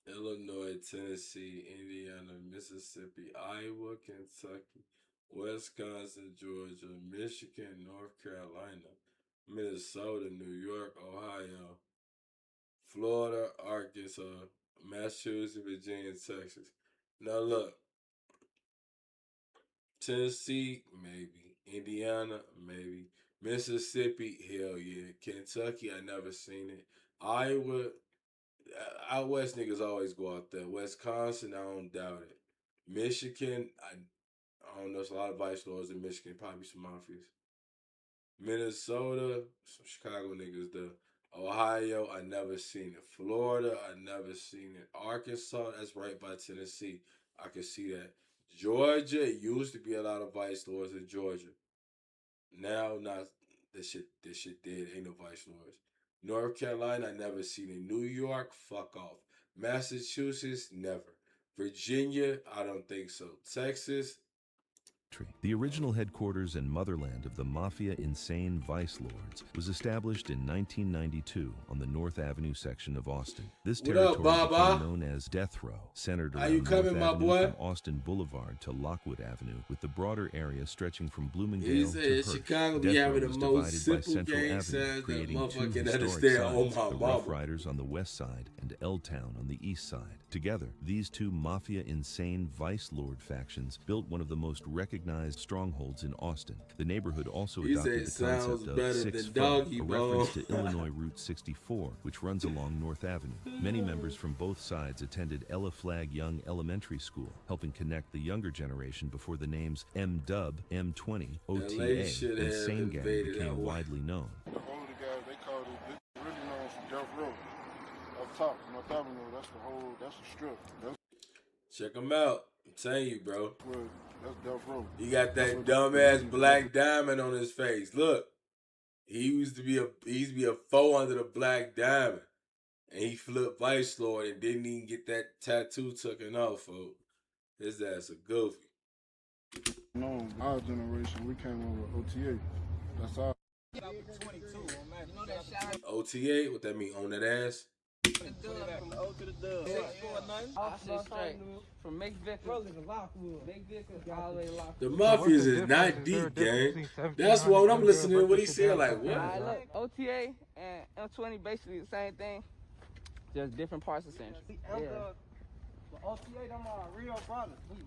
Illinois, Tennessee, Indiana, Mississippi, Iowa, Kentucky, Wisconsin, Georgia, Michigan, North Carolina, Minnesota, New York, Ohio, Florida, Arkansas, Massachusetts, Virginia, Texas. Now look, Tennessee, maybe. Indiana, maybe. Mississippi, hell yeah. Kentucky, I never seen it. Iowa, out west niggas always go out there. Wisconsin, I don't doubt it. Michigan, I don't know. There's a lot of vice lords in Michigan, probably some mafias. Minnesota, some Chicago niggas there. Ohio, I never seen it. Florida, I never seen it. Arkansas, that's right by Tennessee. I can see that. Georgia, it used to be a lot of vice lords in Georgia. Now, not this shit dead. Ain't no vice lords. North Carolina, I never seen it. New York, fuck off. Massachusetts, never. Virginia, I don't think so. Texas, The original headquarters and motherland of the Mafia Insane Vice Lords was established in 1992 on the North Avenue section of Austin. This What territory up, Baba? became known as Death Row, centered How around you coming, North my Avenue boy? from Austin Boulevard to Lockwood Avenue, with the broader area stretching from Bloomingdale He to said Hersh. Chicago be Death having Row the was most divided by simple Central gang Avenue, signs that creating two motherfucker can historic understand. Oh sides, my the mama. Rough Riders on the west side and L-Town on the east side. Together, these two Mafia Insane Vice Lord factions built one of the most recognized strongholds in Austin. The neighborhood also He said adopted it the sounds concept of better Six than Fun, Doggy a Bone. reference to Illinois Route 64, which runs along North Avenue. Many members from both sides attended Ella Flagg Young Elementary School, helping connect the younger generation before the names M-Dub, M20, OTA, should and have Sanegang invaded that became one. widely known. The older guys, they called it, this really known as Death Row. Up top, North Avenue, that's the strip. That's Check him out. I'm telling you, bro. where, that's Death Row. He got That's that where dumbass black diamond on his face. Look, he used to be a foe under the black diamond, and he flipped Vice Lord and didn't even get that tattoo taken off, folks. His ass a goofy. No, our generation, we came over OTA. That's our. OTA, what that mean? On that ass? From Make Vickers. Make Vickers all the way to Lockwood. The Mafias is not deep, gang. That's what I'm listening to what he said. Like, what? Alright, look, OTA and M20 basically the same thing, just different parts of Central. Yeah. OTA, them are real brothers. We the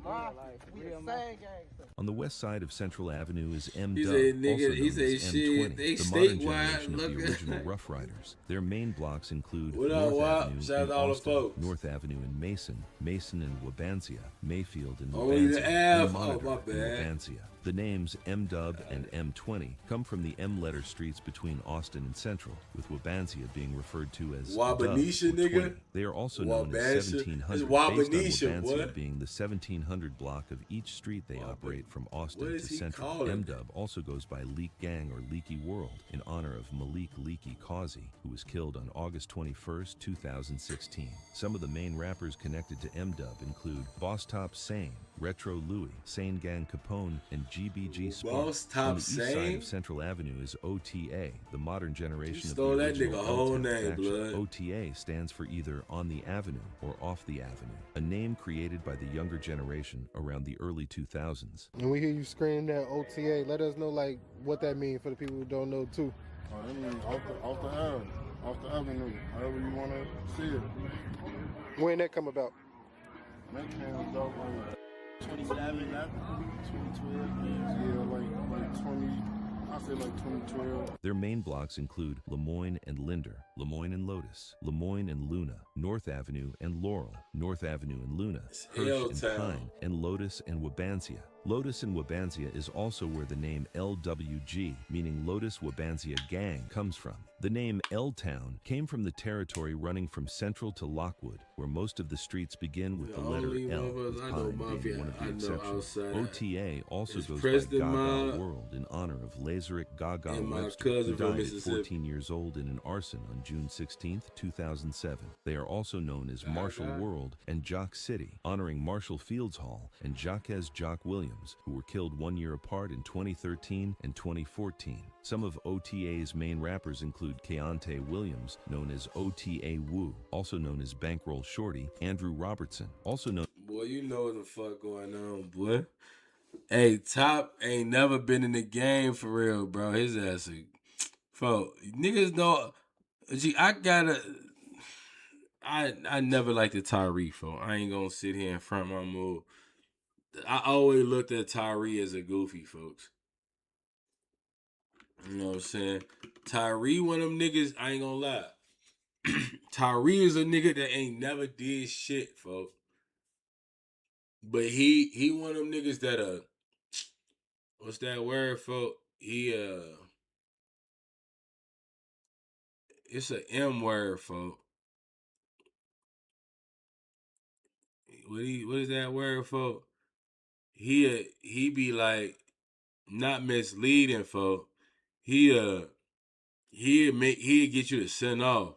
same gangsters. On the west side of Central Avenue is He M-Dub, said, nigga, also he known said, as shit, M20, they the modern statewide. generation of Look the at original Rough Riders. Their main blocks include What up, North Wap? Avenue Shout out in to all the Austin, folks. North Avenue in Mason, Mason in Wabansia, Mayfield in Only the Wabansia, F. and Monitor Oh, my in bad. Wabansia. The names M-Dub and M20 come from the M-letter streets between Austin and Central, with Wabansia being referred to as Wabanisha, Dub, or nigga? 20. They are also known as Wabansia. 1700, It's based on Wabanisha, Wabansia boy. being the 1700 block of each street they operate from Austin What to is he Central. calling it? M-Dub also goes by Leak Gang or Leaky World in honor of Malik Leaky Causey, who was killed on August 21st, 2016. Some of the main rappers connected to M-Dub include Boss Top Sane, Retro Louie, Sanegang Capone, and GBG Spark. Boss Top On the east side Sane? of Central Avenue is OTA, the modern generation You of stole the that original nigga whole L-Town name, faction. blood. OTA stands for either On the Avenue or Off the Avenue, a name created by the younger generation around the early 2000s. When we hear you scream that OTA, let us know like what that means for the people who don't know too. Oh, that means off the avenue, however you want to see it. When that come about? That came about like 2011, 2012. yeah, like 20. I say like 2012. Their main blocks include Lemoyne and Linder, Lemoyne and Lotus, Lemoyne and Luna, North Avenue and Laurel, North Avenue and Luna, Hirsch and L-Town. Pine, and Lotus and Wabansia. Lotus and Wabansia is also where the name LWG, meaning Lotus Wabansia Gang, comes from. The name L-Town came from the territory running from Central to Lockwood, where most of the streets begin with the letter only L, motherfuckers with I know Pine being Mafia, one of the I know exceptions. outside. OTA also It's goes President by Gaga Ma World in honor of Lazarick Gaga and my Webster, cousin who from died at Mississippi. 14 years old in an arson on June 16, 2007. They are also known as Marshall World and Jock City, honoring Marshall Fields Hall and Jaquez Jock Williams, who were killed 1 year apart in 2013 and 2014. Some of OTA's main rappers include Keontae Williams, known as OTA Woo, also known as Bankroll Shorty, Andrew Robertson, also known. Boy, you know what the fuck going on, boy. Hey, Top ain't never been in the game for real, bro. His ass a... Folk, niggas know... Gee, I never liked the Tyree, folk. I ain't gonna sit here and front my move. I always looked at Tyree as a goofy, folks. You know what I'm saying? Tyree, one of them niggas, I ain't gonna lie. Tyree is a nigga that ain't never did shit, folks. But he one of them niggas that what's that word, folks? He It's an M word, folks. What is that word, folks? He be like not misleading, folks. He'll get you to send off.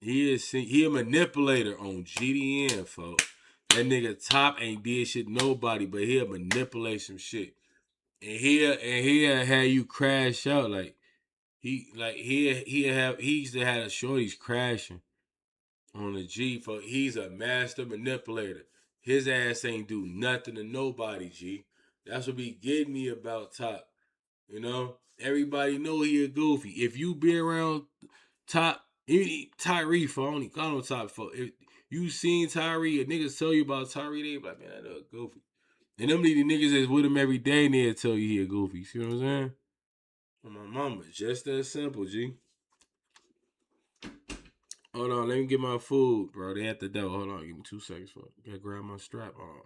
He a manipulator on GDN, folks. That nigga Top ain't did shit nobody, but he'll manipulate some shit. And he'll have you crash out he used to have the shorties crashing on the G, for he's a master manipulator. His ass ain't do nothing to nobody, G. That's what be getting me about Top. You know? Everybody know he a goofy. If you be around Top, Tyree, for only call him Top, for if you seen Tyree, or niggas tell you about Tyree, they be like, man, that nigga goofy. And them the niggas that's with him every day, and they'll tell you he a goofy. See what I'm saying? On my mama, just that simple, G. Hold on, let me get my food, bro. They at the door. Hold on, give me 2 seconds, for it. Gotta grab my strap on.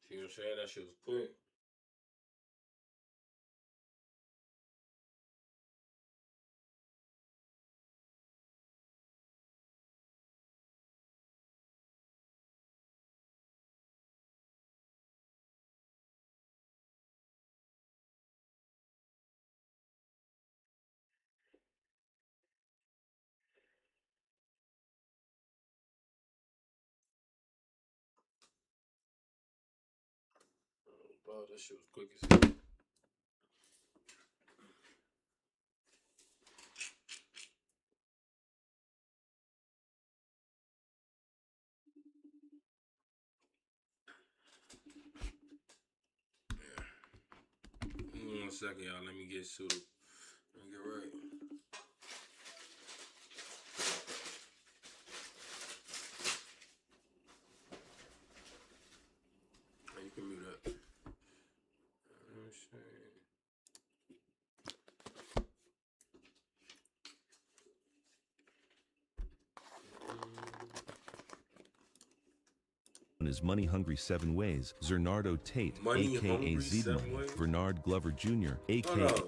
See what I'm saying? That shit was quick. Bro, that shit was quick as hell. Give me 1 second, y'all. Let me get suited. Let me get right. You can mute up. Oh, shit. In his money-hungry 7 ways, Zernardo Tate, a.k.a. Z-Money, Bernard Glover Jr., a.k.a.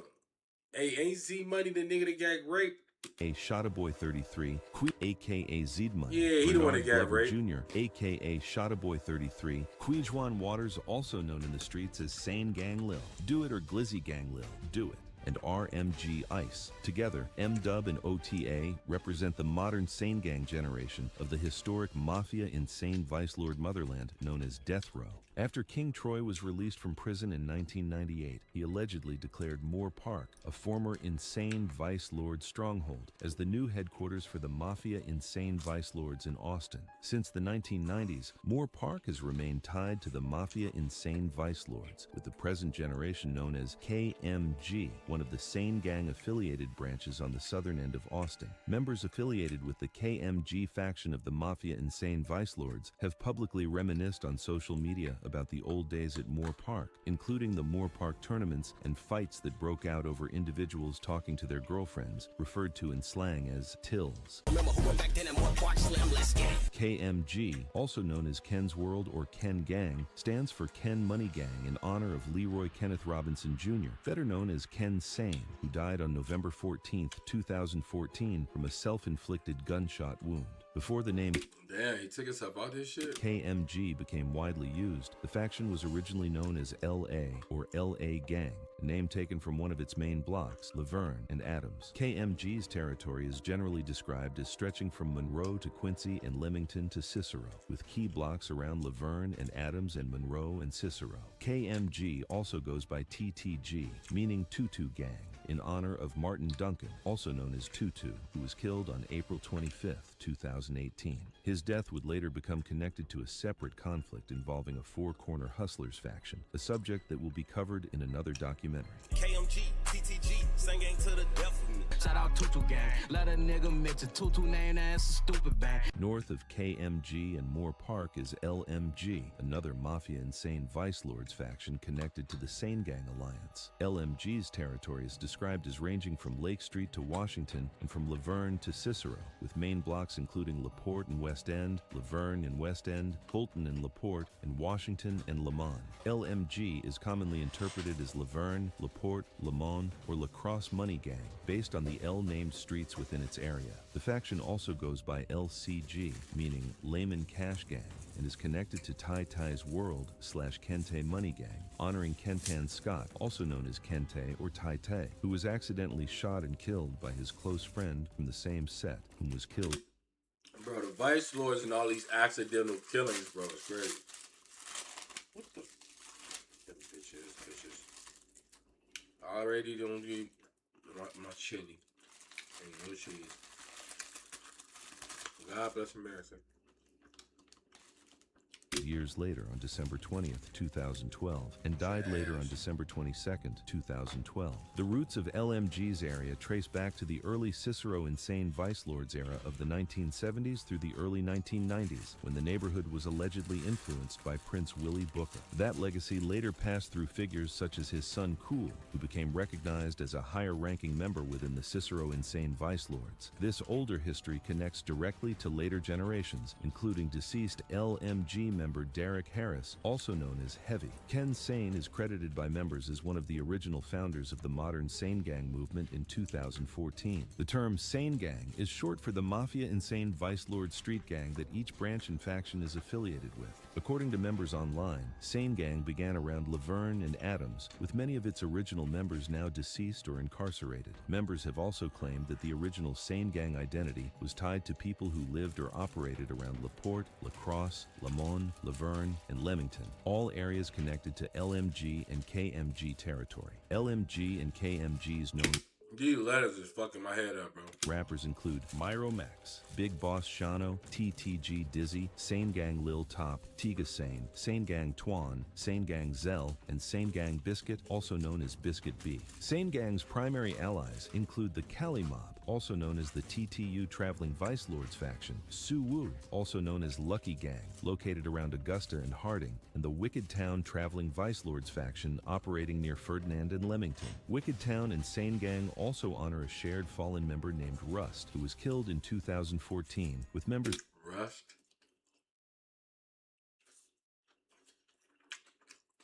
Hey, ain't Z Money the nigga that got raped A Shotaboy 33, aka Zeedman, Yeah, he the one that got raped. Jr., aka Shotaboy 33, Quijuan Waters, also known in the streets as Sanegang Lil, Do It or Glizzy Gang Lil, Do It, and RMG Ice. Together, M-Dub and OTA represent the modern Sanegang generation of the historic Mafia insane vice lord motherland known as Death Row. After King Troy was released from prison in 1998, he allegedly declared Moore Park, a former insane vice lord stronghold, as the new headquarters for the Mafia insane vice lords in Austin. Since the 1990s, Moore Park has remained tied to the Mafia insane vice lords, with the present generation known as KMG, one of the Sanegang affiliated branches on the southern end of Austin. Members affiliated with the KMG faction of the Mafia insane vice lords have publicly reminisced on social media about the old days at Moore Park, including the Moore Park tournaments and fights that broke out over individuals talking to their girlfriends, referred to in slang as tills. KMG, also known as Ken's World or Ken Gang, stands for Ken Money Gang in honor of Leroy Kenneth Robinson Jr., better known as Ken Sane, who died on November 14, 2014 from a self-inflicted gunshot wound. Before the name Damn, he took himself out this shit? KMG became widely used, the faction was originally known as LA or LA Gang, a name taken from one of its main blocks, Laverne and Adams. KMG's territory is generally described as stretching from Monroe to Quincy and Leamington to Cicero, with key blocks around Laverne and Adams and Monroe and Cicero. KMG also goes by TTG, meaning Tutu Gang, in honor of Martin Duncan, also known as Tutu, who was killed on April 25, 2018. His death would later become connected to a separate conflict involving a four-corner hustlers faction, a subject that will be covered in another documentary. KMG, TTG, singing to the death of me. Shout out Tutu Gang, let a nigga mix a Tutu name, that's a stupid bang. North of KMG and Moore Park is LMG, another Mafia insane vice lords faction connected to the Sanegang Alliance. LMG's territory is described as ranging from Lake Street to Washington and from Laverne to Cicero, with main blocks including LaPorte and West End, Laverne and West End, Fulton and LaPorte, and Washington and Lamont. LMG is commonly interpreted as Laverne, LaPorte, Lamont, or La Crosse Money Gang, based on the L-named streets within its area. The faction also goes by LCG, meaning Layman Cash Gang, and is connected to Tai Tai's World / Kente Money Gang, honoring Kentan Scott, also known as Kente or Tai Tai, who was accidentally shot and killed by his close friend from the same set, whom was killed. Bro, the vice lords and all these accidental killings, bro, it's crazy. What the? Them bitches. I already don't eat my chili. Ain't no cheese. God bless America. Years later on December 20th, 2012, and died later on December 22nd, 2012. The roots of LMG's area trace back to the early Cicero insane vice lords era of the 1970s through the early 1990s, when the neighborhood was allegedly influenced by Prince Willie Booker. That legacy later passed through figures such as his son Cool, who became recognized as a higher-ranking member within the Cicero insane vice lords. This older history connects directly to later generations, including deceased LMG member Derek Harris, also known as Heavy. Ken Sane is credited by members as one of the original founders of the modern Sanegang movement in 2014. The term Sanegang is short for the Mafia insane vice lord street gang that each branch and faction is affiliated with. According to members online, Sanegang began around Laverne and Adams, with many of its original members now deceased or incarcerated. Members have also claimed that the original Sanegang identity was tied to people who lived or operated around LaPorte, La Crosse, Lamont, Laverne, and Leamington, all areas connected to LMG and KMG territory. LMG and KMG's known These letters is fucking my head up, bro. rappers include Myro Max, Big Boss Shano, TTG Dizzy, Sanegang Lil Top, Tiga Sane, Sanegang Twan, Sanegang Zell, and Sanegang Biscuit, also known as Biscuit B. Sanegang's primary allies include the Cali Mob, also known as the TTU Traveling Vice Lords faction, Suwoo, also known as Lucky Gang, located around Augusta and Harding, and the Wicked Town Traveling Vice Lords faction operating near Ferdinand and Leamington. Wicked Town and Sanegang also honor a shared fallen member named Rust, who was killed in 2014, with members Rust?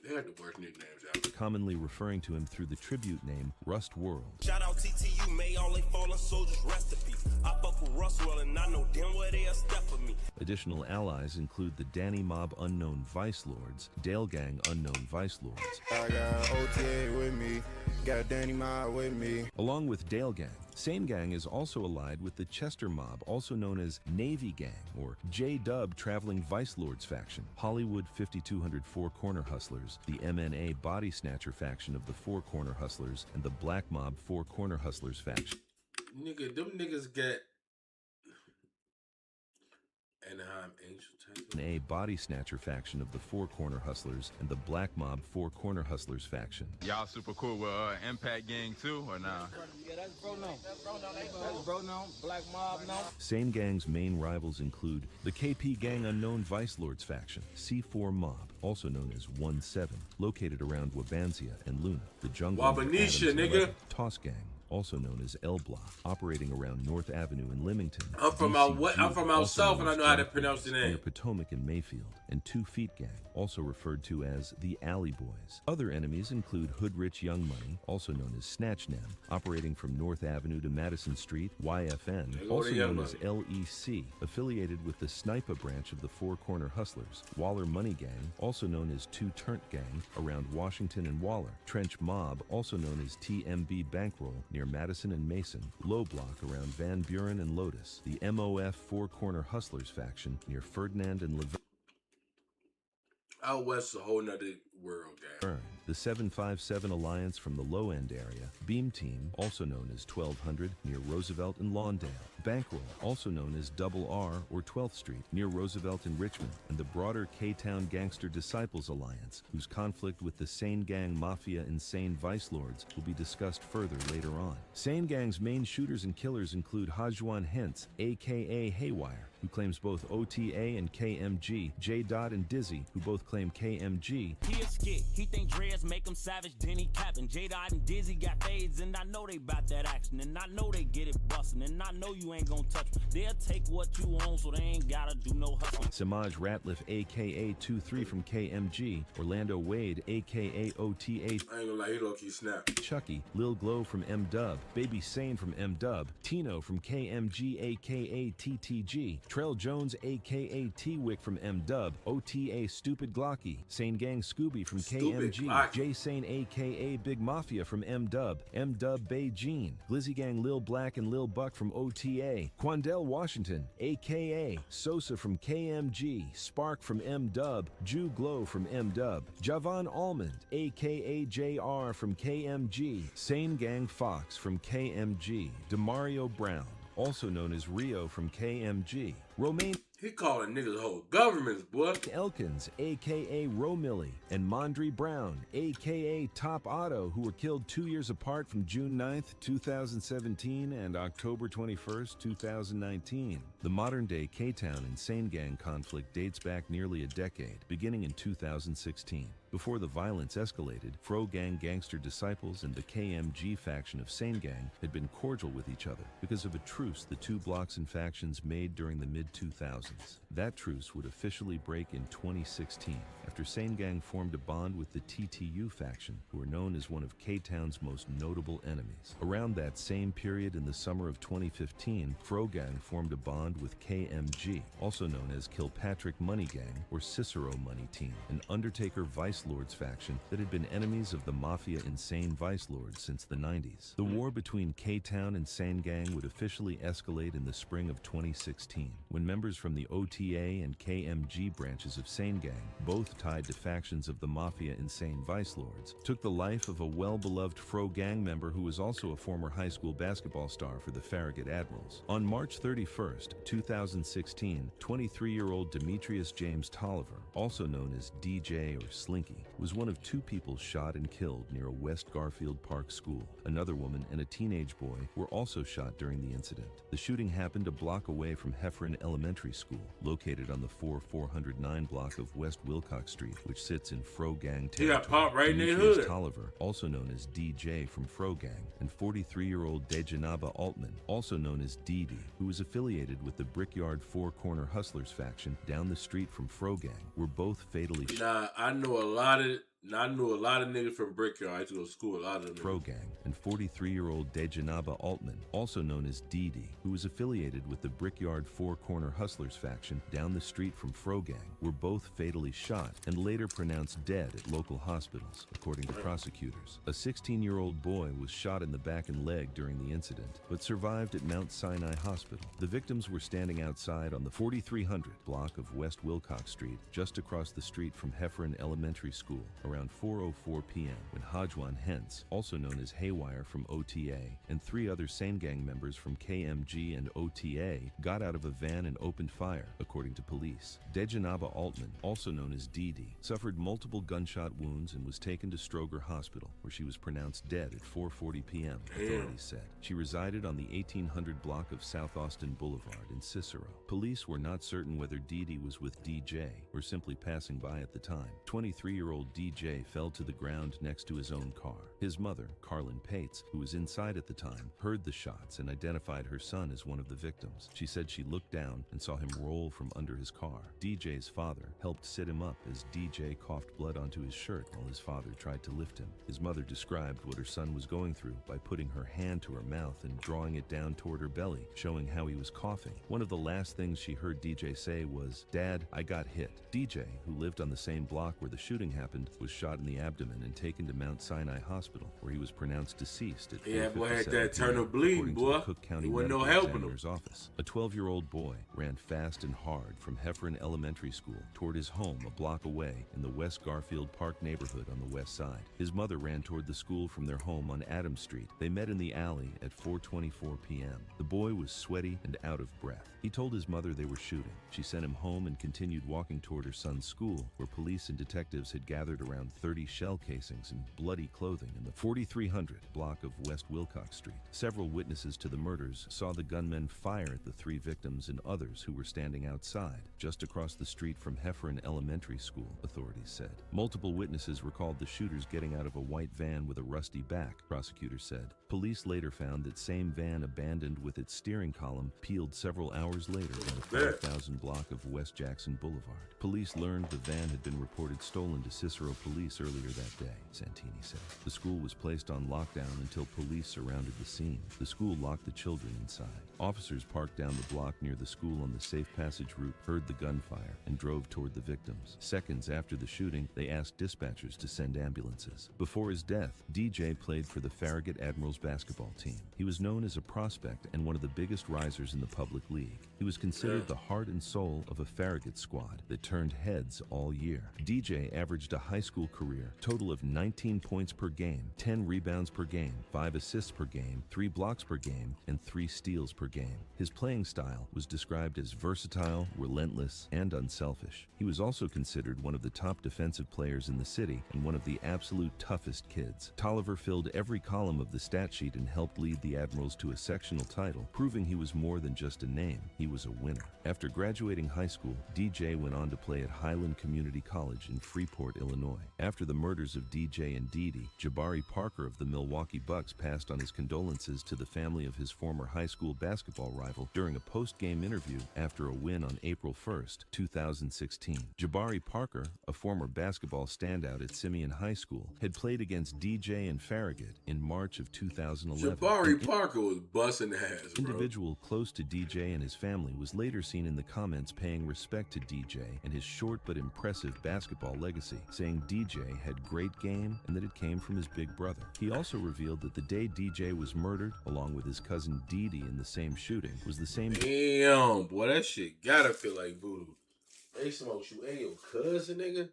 They had the worst nicknames ever. commonly referring to him through the tribute name Rust World. Shout out TTU, you, may all they fallen soldiers rest in peace. I fuck with Russell and I know damn well they a step for me. Additional allies include the Danny Mob Unknown Vice Lords, Dale Gang Unknown Vice Lords. I got OTA with me, got Danny Mob with me. Along with Dale Gang, Sanegang is also allied with the Chester Mob, also known as Navy Gang, or J-Dub Traveling Vice Lords faction, Hollywood 5200 Four Corner Hustlers, the MNA Body Snatcher faction of the Four Corner Hustlers, and the Black Mob Four Corner Hustlers faction. Nigga, them niggas get Anaheim Angel Type. A Body Snatcher faction of the Four Corner Hustlers and the Black Mob Four Corner Hustlers faction. Y'all super cool with Impact Gang too, or nah? Yeah, that's bro known. That's bro known. Black Mob known. Sanegang's main rivals include the KP Gang Unknown Vice Lords faction, C4 Mob, also known as 1-7, located around Wabansia and Luna. The Jungle Wabanisha, nigga. Toss Gang, also known as L Block, operating around North Avenue in Leamington. I'm from out south, and I know how to pronounce the name. Near Potomac and Mayfield, and 2 Feet Gang, also referred to as the Alley Boys. Other enemies include Hood Rich Young Money, also known as Snatch Nem, operating from North Avenue to Madison Street, YFN, also known as LEC, affiliated with the Sniper branch of the Four Corner Hustlers. Waller Money Gang, also known as 2 Turnt Gang, around Washington and Waller. Trench Mob, also known as TMB Bankroll, near Madison and Mason. Low Block around Van Buren and Lotus. The MOF Four Corner Hustlers faction near Ferdinand and Levin. Out west is a whole nother world, gang. The 757 Alliance from the Low End area. Beam Team, also known as 1200, near Roosevelt and Lawndale. Bankroll, also known as Double R or 12th Street, near Roosevelt and Richmond. And the broader K-Town Gangster Disciples Alliance, whose conflict with the Sanegang Mafia Insane Vice Lords will be discussed further later on. Sanegang's main shooters and killers include Hajuan Hentz, a.k.a. Haywire, who claims both OTA and KMG, J-Dot and Dizzy, who both claim KMG. He a skit, he think dreads make him savage, then he capping. J-Dot and Dizzy got fades, and I know they bout that action, and I know they get it bustin', and I know you ain't gonna touch me. They'll take what you own, so they ain't gotta do no hustle. Samaj Ratliff, a.k.a. 23 from KMG, Orlando Wade, a.k.a. OTA. I ain't gonna lie, he low-key snapped. Chucky, Lil Glow from M-Dub, Baby Sane from M-Dub, Tino from KMG, a.k.a. TTG, Trell Jones, a.k.a. T-Wick from M-Dub, OTA Stupid Glocky, Sanegang Scooby from KMG, J Sane, a.k.a. Big Mafia from M-Dub, M-Dub Beijing, Glizzy Gang Lil Black and Lil Buck from OTA, Quandell Washington, a.k.a. Sosa from KMG, Spark from M-Dub, Jew Glow from M-Dub, Javon Almond, a.k.a. JR from KMG, Sanegang Fox from KMG, Demario Brown, also known as Rio from KMG, Romaine... He calling niggas whole governments, boy. Elkins, a.k.a. Romilly, and Mondry Brown, a.k.a. Top Otto, who were killed 2 years apart from June 9th, 2017 and October 21st, 2019. The modern-day K-Town and Sanegang conflict dates back nearly a decade, beginning in 2016. Before the violence escalated, Fro Gang Gangster Disciples and the KMG faction of Sanegang had been cordial with each other because of a truce the two blocks and factions made during the mid-2000s. That truce would officially break in 2016 after Sanegang formed a bond with the TTU faction, who are known as one of K-Town's most notable enemies. Around that same period in the summer of 2015, Fro Gang formed a bond with KMG, also known as Kilpatrick Money Gang or Cicero Money Team, an Undertaker Vice Lords faction that had been enemies of the Mafia Insane Vice Lords since the 90s. The war between K-Town and Sanegang would officially escalate in the spring of 2016, when members from the OTA and KMG branches of Sanegang, both tied to factions of the Mafia Insane Vice Lords, took the life of a well-beloved Fro Gang member who was also a former high school basketball star for the Farragut Admirals. On March 31st, 2016, 23-year-old Demetrius James Tolliver, also known as DJ or Slinky, was one of 2 people shot and killed near a West Garfield Park school. Another woman and a teenage boy were also shot during the incident. The shooting happened a block away from Heffron Elementary School, located on the 4409 block of West Wilcox Street, which sits in Fro Gang territory. He got popped right in the Demetrius hood. Tolliver, also known as DJ from Fro Gang, and 43-year-old Dejanaba Altman, also known as DD, who was affiliated with the Brickyard Four Corner Hustlers faction down the street from Fro Gang, were both fatally shot. Nah, I know a lot of Now, I knew a lot of niggas from Brickyard. I used to go to school, a lot of them. Frogang and 43-year-old Dejanaba Altman, also known as Didi, who was affiliated with the Brickyard Four Corner Hustlers faction down the street from Frogang, were both fatally shot and later pronounced dead at local hospitals, according to prosecutors. A 16-year-old boy was shot in the back and leg during the incident, but survived at Mount Sinai Hospital. The victims were standing outside on the 4300 block of West Wilcox Street, just across the street from Hefferon Elementary School, around 4:04 p.m. when Hajwan Hentz, also known as Haywire from OTA, and 3 other Sanegang members from KMG and OTA got out of a van and opened fire, according to police. Dejanaba Altman, also known as Didi, suffered multiple gunshot wounds and was taken to Stroger Hospital, where she was pronounced dead at 4:40 p.m., authorities said. She resided on the 1800 block of South Austin Boulevard in Cicero. Police were not certain whether Didi was with DJ or simply passing by at the time. 23-year-old DJ fell to the ground next to his own car. His mother, Carlin Pates, who was inside at the time, heard the shots and identified her son as one of the victims. She said she looked down and saw him roll from under his car. DJ's father helped sit him up as DJ coughed blood onto his shirt while his father tried to lift him. His mother described what her son was going through by putting her hand to her mouth and drawing it down toward her belly, showing how he was coughing. One of the last things she heard DJ say was, "Dad, I got hit." DJ, who lived on the same block where the shooting happened, was shot in the abdomen and taken to Mount Sinai Hospital, where he was pronounced deceased at 4:57 Yeah, boy had that turn bleeding, boy. Cook County There wasn't no Medical helping him. Examiner's office. A 12-year-old boy ran fast and hard from Hefferon Elementary School toward his home a block away in the West Garfield Park neighborhood on the west side. His mother ran toward the school from their home on Adams Street. They met in the alley at 4:24 p.m. The boy was sweaty and out of breath. He told his mother they were shooting. She sent him home and continued walking toward her son's school, where police and detectives had gathered around 30 shell casings and bloody clothing in the 4300 block of West Wilcox Street. Several witnesses to the murders saw the gunmen fire at the 3 victims and others who were standing outside, just across the street from Hefferon Elementary School, authorities said. Multiple witnesses recalled the shooters getting out of a white van with a rusty back, prosecutors said. Police later found that same van abandoned with its steering column peeled several hours later in the 5000 block of West Jackson Boulevard. Police learned the van had been reported stolen to Cicero police earlier that day, Santini said. The school was placed on lockdown until police surrounded the scene. The school locked the children inside. Officers parked down the block near the school on the safe passage route, heard the gunfire, and drove toward the victims. Seconds after the shooting, they asked dispatchers to send ambulances. Before his death, DJ played for the Farragut Admirals basketball team. He was known as a prospect and one of the biggest risers in the public league. He was considered the heart and soul of a Farragut squad that turned heads all year. DJ averaged a high school career total of 19 points per game, 10 rebounds per game, 5 assists per game, 3 blocks per game, and 3 steals per game. His playing style was described as versatile, relentless, and unselfish. He was also considered one of the top defensive players in the city and one of the absolute toughest kids. Tolliver filled every column of the stat sheet and helped lead the Admirals to a sectional title, proving he was more than just a name. He was a winner. After graduating high school, DJ went on to play at Highland Community College in Freeport, Illinois. After the murders of DJ and Didi, Jabari Parker of the Milwaukee Bucks passed on his condolences to the family of his former high school basketball rival during a post-game interview after a win on April 1st, 2016. Jabari Parker, a former basketball standout at Simeon High School, had played against DJ and Farragut in March of 2011. Jabari Parker was busting ass, bro. Individual close to DJ and his family was later seen in the comments paying respect to DJ and his short but impressive basketball legacy, saying DJ had great game and that it came from his big brother. He also revealed that the day DJ was murdered, along with his cousin Didi in the same shooting, was the same. Damn, boy, that shit gotta feel like voodoo. They smoked you and your cousin, nigga.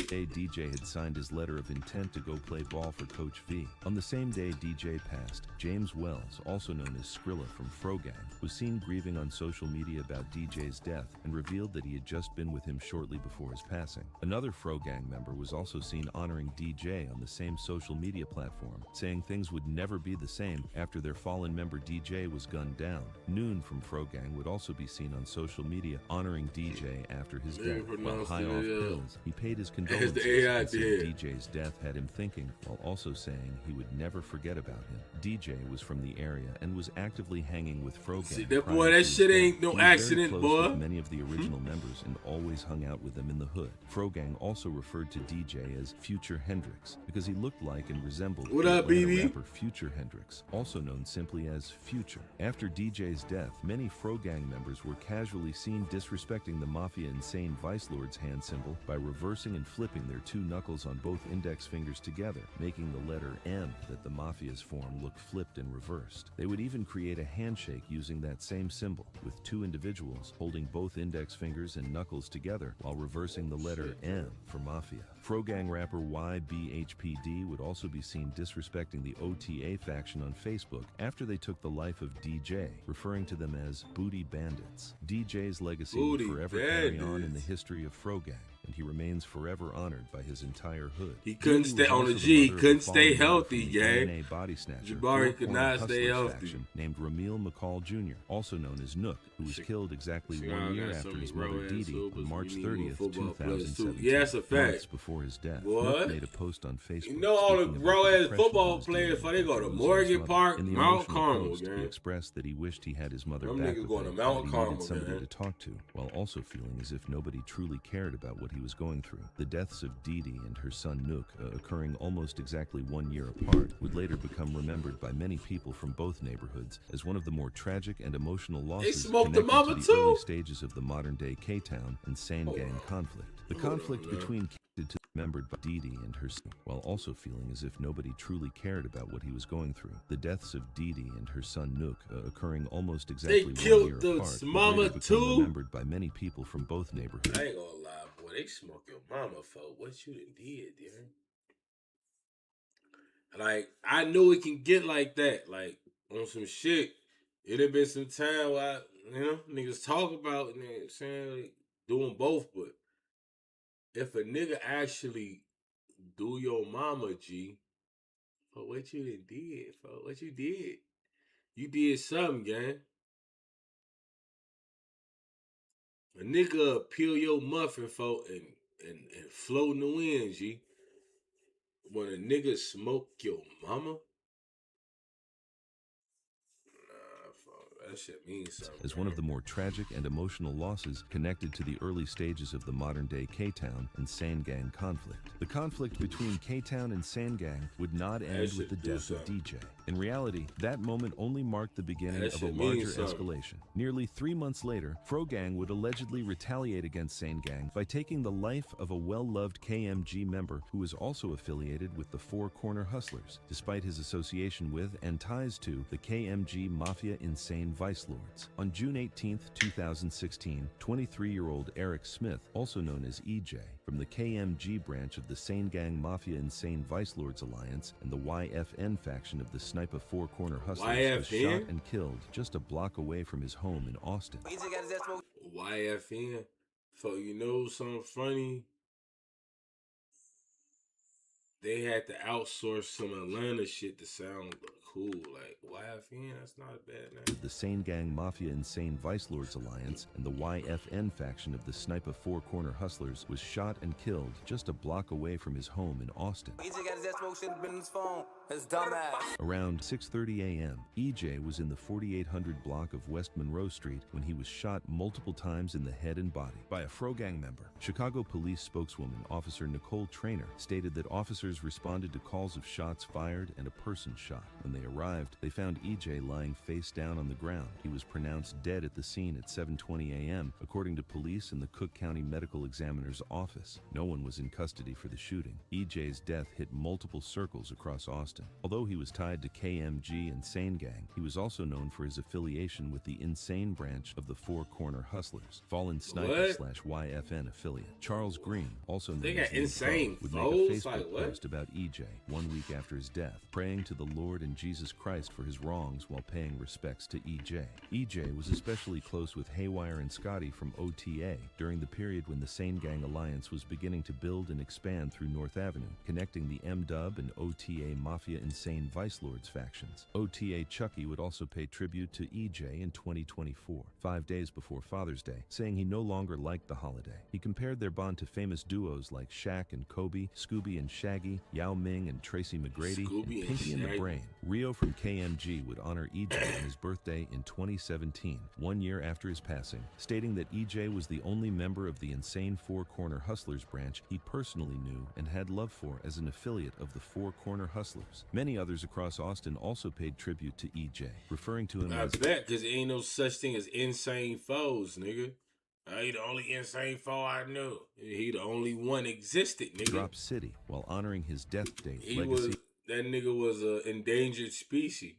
Day DJ had signed his letter of intent to go play ball for Coach V. On the same day DJ passed, James Wells, also known as Skrilla from Frogang, was seen grieving on social media about DJ's death and revealed that he had just been with him shortly before his passing. Another Frogang member was also seen honoring DJ on the same social media platform, saying things would never be the same after their fallen member DJ was gunned down. Noon from Frogang would also be seen on social media honoring DJ after his death. While high off pills, he paid his condolences As the AI did. DJ's death had him thinking, while also saying he would never forget about him. DJ was from the area and was actively hanging with Frogang. See, that boy, that shit ain't no accident, boy. boy. With many of the original members and always hung out with them in the hood. Frogang also referred to DJ as Future Hendrix because he looked like and resembled rapper Future Hendrix, also known simply as Future. After DJ's death, many Frogang members were casually seen disrespecting the Mafia Insane Vice Lord's hand symbol by reversing and flipping their two knuckles on both index fingers together, making the letter M that the Mafia's form look flipped and reversed. They would even create a handshake using that same symbol, with two individuals holding both index fingers and knuckles together while reversing the letter M for Mafia. Frogang rapper YBHPD would also be seen disrespecting the OTA faction on Facebook after they took the life of DJ, referring to them as Booty Bandits. DJ's legacy would forever carry on in the history of Frogang, and he remains forever honored by his entire hood. He couldn't stay on the G. He couldn't stay healthy, gang. Body snatcher, Jabari could not stay healthy. Named Ramil McCall Jr., also known as Nook, who was killed exactly 1 year after his mother Dee Dee on March 30th, 2017. Yeah, that's a fact. Months before his death, What? Nook made a post on Facebook. You know all the grown-ass football players, before they go to Morgan Park, in the Mount emotional Carmel, post, gang. he expressed that he wished he had his mother Them back niggas with going him, to Mount but he Carmel, needed somebody man. to talk to, while also feeling as if nobody truly cared about what he was going through. The deaths of Dee Dee and her son Nook, occurring almost exactly 1 year apart, would later become remembered by many people from both neighborhoods as one of the more tragic and emotional losses smoked the connected mama to the too. early stages of the modern-day K-Town and Sanegang conflict. The conflict between remembered by Dee Dee and her son, while also feeling as if nobody truly cared about what he was going through. The deaths of Dee Dee and her son Nook, occurring almost exactly 1 killed year the apart, mama would later become too? remembered by many people from both neighborhoods. I ain't gonna lie, boy. They smoke your mama for what you done did, dude. Like, I knew it can get like that. Like, on some shit. It had been some time where, niggas talk about, saying, like, doing both, but if a nigga actually do your mama, G, for what you done did, for what you did. You did something, gang. A nigga peel your muffin for and float in the wind, G. When a nigga smoke your mama, that shit means something. As one of the more tragic and emotional losses connected to the early stages of the modern-day K-Town and Sanegang conflict. The conflict between K-Town and Sanegang would not end with the death of DJ. In reality, that moment only marked the beginning of a larger escalation. Nearly 3 months later, Frogang would allegedly retaliate against Sanegang by taking the life of a well-loved KMG member who was also affiliated with the Four Corner Hustlers, despite his association with and ties to the KMG Mafia Insane Vice Lords. On June 18, 2016, 23-year-old Eric Smith, also known as EJ, from the KMG branch of the Sanegang Mafia Insane Vice Lords Alliance and the YFN faction of the Sniper Four Corner Hustlers, was shot and killed just a block away from his home in Austin. YFN. So you know something funny? They had to outsource some Atlanta shit to sound cool. Like, YFN, that's not a bad name. The Sanegang Mafia Insane Vice Lords Alliance and the YFN faction of the Sniper Four Corner Hustlers was shot and killed just a block away from his home in Austin. Around 6:30 a.m., EJ was in the 4800 block of West Monroe Street when he was shot multiple times in the head and body by a Frogang member. Chicago police spokeswoman Officer Nicole Traynor stated that officers responded to calls of shots fired and a person shot. When they arrived, they found EJ lying face down on the ground. He was pronounced dead at the scene at 7:20 a.m., according to police and the Cook County Medical Examiner's office. No one was in custody for the shooting. EJ's death hit multiple circles across Austin. Although he was tied to KMG and Sanegang, he was also known for his affiliation with the Insane branch of the Four Corner Hustlers, fallen sniper / YFN affiliate. Charles Green, also known as Insane would make a Facebook post about EJ 1 week after his death, praying to the Lord and Jesus Christ for his wrongs while paying respects to EJ. EJ was especially close with Haywire and Scotty from OTA during the period when the Sanegang Alliance was beginning to build and expand through North Avenue, connecting the M-Dub and OTA Mafia Mafia Insane Vice Lords factions. OTA Chucky would also pay tribute to EJ in 2024, 5 days before Father's Day, saying he no longer liked the holiday. He compared their bond to famous duos like Shaq and Kobe, Scooby and Shaggy, Yao Ming and Tracy McGrady, and Pinky and the Brain. Rio from KMG would honor EJ on his birthday in 2017, 1 year after his passing, stating that EJ was the only member of the Insane Four Corner Hustlers branch he personally knew and had love for as an affiliate of the Four Corner Hustlers. Many others across Austin also paid tribute to EJ, referring to him as... I bet, because ain't no such thing as insane foes, nigga. He the only insane foe I knew. He the only one existed, nigga. Drop City, while honoring his death date, legacy... That nigga was an endangered species.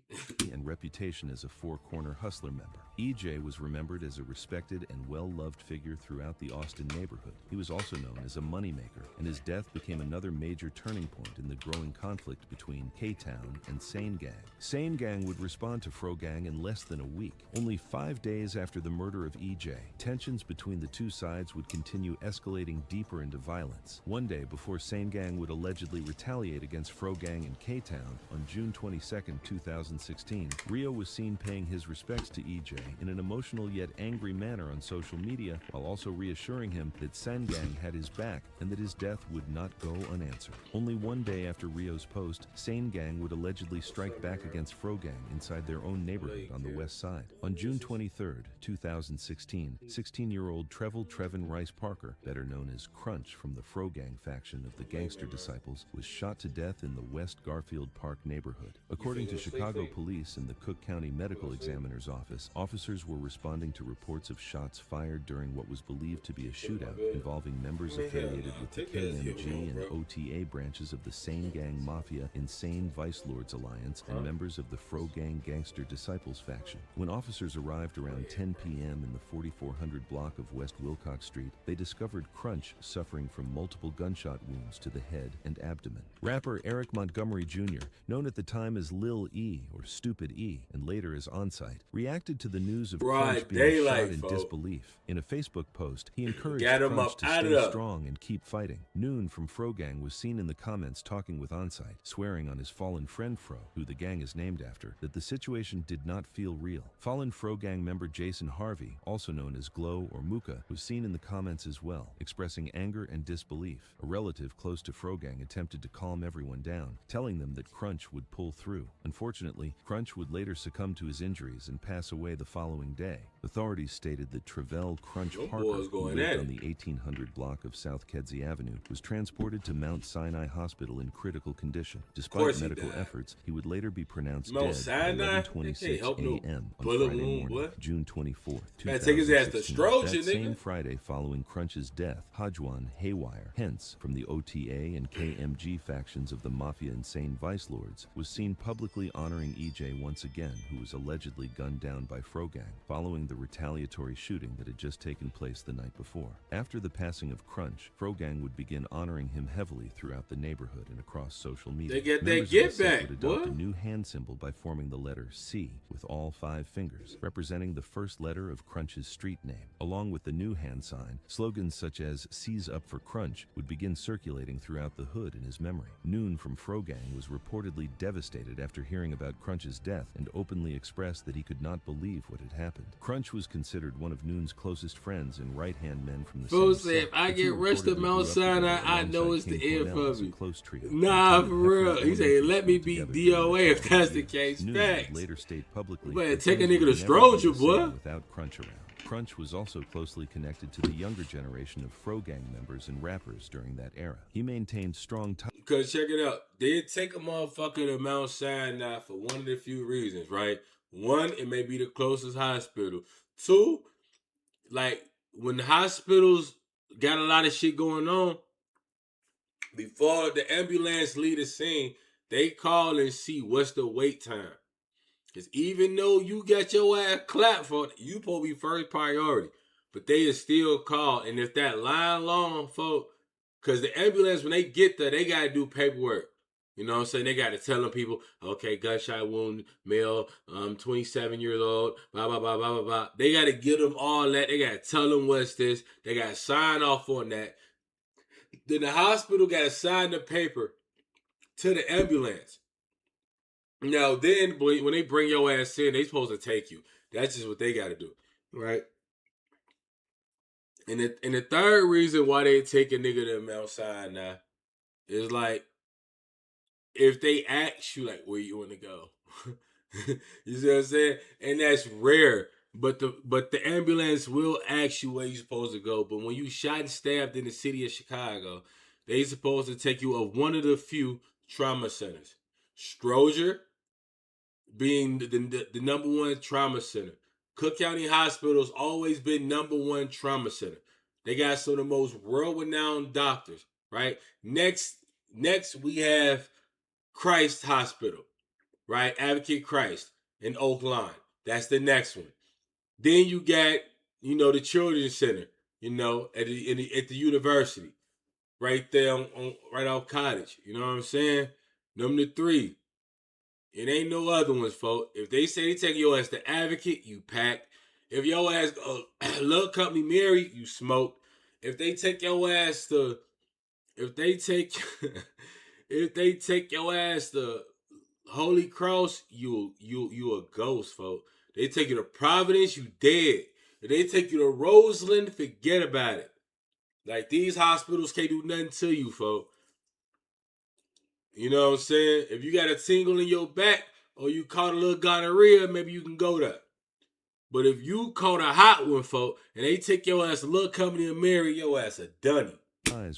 and reputation as a Four Corner Hustler member. EJ was remembered as a respected and well-loved figure throughout the Austin neighborhood. He was also known as a moneymaker, and his death became another major turning point in the growing conflict between K-Town and Sanegang. Sanegang would respond to Frogang in less than a week. Only 5 days after the murder of EJ, tensions between the two sides would continue escalating deeper into violence. One day before Sanegang would allegedly retaliate against Frogang and K-Town, on June 22, 2016, Rio was seen paying his respects to EJ in an emotional yet angry manner on social media, while also reassuring him that Sanegang had his back and that his death would not go unanswered. Only 1 day after Rio's post, Sanegang would allegedly strike back against Frogang inside their own neighborhood on the west side. On June 23, 2016, 16-year-old Trevin Rice Parker, better known as Crunch from the Frogang faction of the Gangster Disciples, was shot to death in the West Garfield Park neighborhood. According to Chicago police and the Cook County Medical Examiner's office, officers were responding to reports of shots fired during what was believed to be a shootout involving members affiliated with the KMG and OTA branches of the Sanegang Mafia Insane Vice Lords Alliance and members of the Frogang Gangster Disciples faction. When officers arrived around 10 p.m. in the 4400 block of West Wilcox Street, they discovered Crunch suffering from multiple gunshot wounds to the head and abdomen. Rapper Eric Montgomery Jr., known at the time as Lil E or Stupid E and later as Onsite, reacted to the news of Crunch being shot in disbelief. In a Facebook post, he encouraged Crunch to stay strong and keep fighting. Noon from Frogang was seen in the comments talking with Onsite, swearing on his fallen friend Fro, who the gang is named after, that the situation did not feel real. Fallen Frogang member Jason Harvey, also known as Glow or Mooka, was seen in the comments as well, expressing anger and disbelief. A relative close to Frogang attempted to calm everyone down, telling them that Crunch would pull through. Unfortunately, Crunch would later succumb to his injuries and pass away the following day. Authorities stated that Travell Crunch Parker, who lived on the 1800 block of South Kedzie Avenue, was transported to Mount Sinai Hospital in critical condition. Despite medical efforts, he would later be pronounced dead at 11:26 a.m. on Friday morning, June 24, 2016. That same Friday following Crunch's death, Hajwan Haywire, hence from the OTA and KMG factions of the Mafia Insane Vice Lords, was seen publicly honoring EJ once again, who was allegedly gunned down by Frogang, following the retaliatory shooting that had just taken place the night before. After the passing of Crunch, Frogang would begin honoring him heavily throughout the neighborhood and across social media. They get their get back, would adopt a new hand symbol by forming the letter C with all 5 fingers, representing the first letter of Crunch's street name. Along with the new hand sign, slogans such as "C's up for Crunch" would begin circulating throughout the hood in his memory. Noon from Frogang was reportedly devastated after hearing about Crunch's death and openly expressed that he could not believe what had happened. Crunch was considered one of Noon's closest friends and right-hand men from the Fool said, if I get rushed at Mount Sinai, I know it's the end for me. Nah, for real. He said, let me be DOA if that's the case. Facts. Later state publicly, but take a nigga to Stroger, boy. Without Crunch around. Crunch was also closely connected to the younger generation of Frogang members and rappers during that era. He maintained strong ties. Because check it out. They'd take a motherfucker to Mount Sinai for one of the few reasons, right? One, it may be the closest hospital. Two, like when the hospitals got a lot of shit going on, before the ambulance leave the scene, they call and see what's the wait time. Because even though you got your ass clapped for it, you supposed to be first priority. But they is still call. And if that line long, folk, because the ambulance, when they get there, they got to do paperwork. You know what I'm saying? They got to tell them people, okay, gunshot wound, male, 27 years old, blah, blah, blah, blah, blah, blah. They got to give them all that. They got to tell them what's this. They got to sign off on that. Then the hospital got to sign the paper to the ambulance. Now then, boy, when they bring your ass in, they supposed to take you. That's just what they got to do, right? And the third reason why they take a nigga them outside now is like if they ask you like where you want to go, you see what I'm saying? And that's rare. But the ambulance will ask you where you supposed to go. But when you shot and stabbed in the city of Chicago, they supposed to take you of one of the few trauma centers. Stroger being the number one trauma center. Cook County Hospital's always been number one trauma center. They got some of the most world-renowned doctors, right? Next we have Christ Hospital, right? Advocate Christ in Oak Lawn. That's the next one. Then you got, the Children's Center, at the university, right there right off Cottage. You know what I'm saying? Number 3. It ain't no other ones, folks. If they say they take your ass to Advocate, you packed. If your ass Love Company Mary, you smoked. If they take your ass to, if they take your ass to Holy Cross, you a ghost, folks. They take you to Providence, you dead. If they take you to Roseland, forget about it. Like, these hospitals can't do nothing to you, folks. You know what I'm saying? If you got a tingle in your back or you caught a little gonorrhea, maybe you can go there. But if you caught a hot one, folk, and they take your ass to Love Company and Mary, your ass a dunny.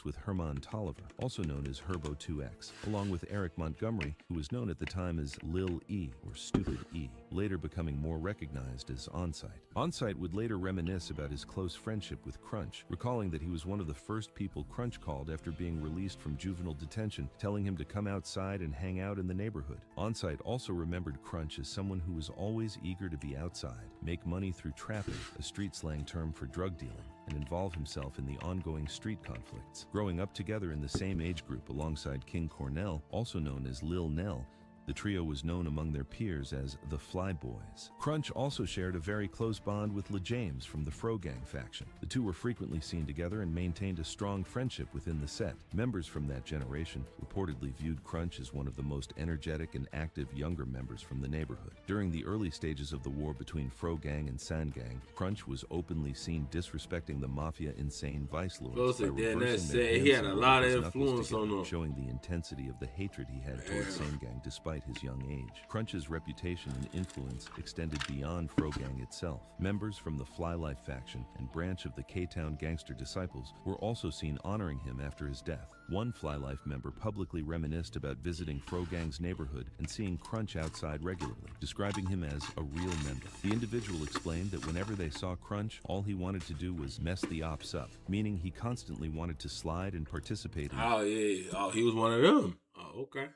With Herman Tolliver, also known as Herbo 2X, along with Eric Montgomery, who was known at the time as Lil E, or Stupid E, later becoming more recognized as Onsite. Onsite would later reminisce about his close friendship with Crunch, recalling that he was one of the first people Crunch called after being released from juvenile detention, telling him to come outside and hang out in the neighborhood. Onsite also remembered Crunch as someone who was always eager to be outside, make money through trapping, a street slang term for drug dealing, and involve himself in the ongoing street conflicts. Growing up together in the same age group alongside King Cornell, also known as Lil Nell, the trio was known among their peers as the Fly Boys. Crunch also shared a very close bond with LaJames from the Fro Gang faction. The two were frequently seen together and maintained a strong friendship within the set. Members from that generation reportedly viewed Crunch as one of the most energetic and active younger members from the neighborhood. During the early stages of the war between Fro Gang and Sanegang, Crunch was openly seen disrespecting the Mafia insane vice lords by reversing their he had a lot of hands influence on them, showing the intensity of the hatred he had towards Sanegang despite his young age. Crunch's reputation and influence extended beyond Fro Gang itself. Members from the Fly Life faction and branch of the K-Town Gangster Disciples were also seen honoring him after his death. One Fly Life member publicly reminisced about visiting Fro Gang's neighborhood and seeing Crunch outside regularly, describing him as a real member. The individual explained that whenever they saw Crunch, all he wanted to do was mess the ops up, meaning he constantly wanted to slide and participate in. Oh, yeah. Oh, he was one of them. Oh, okay.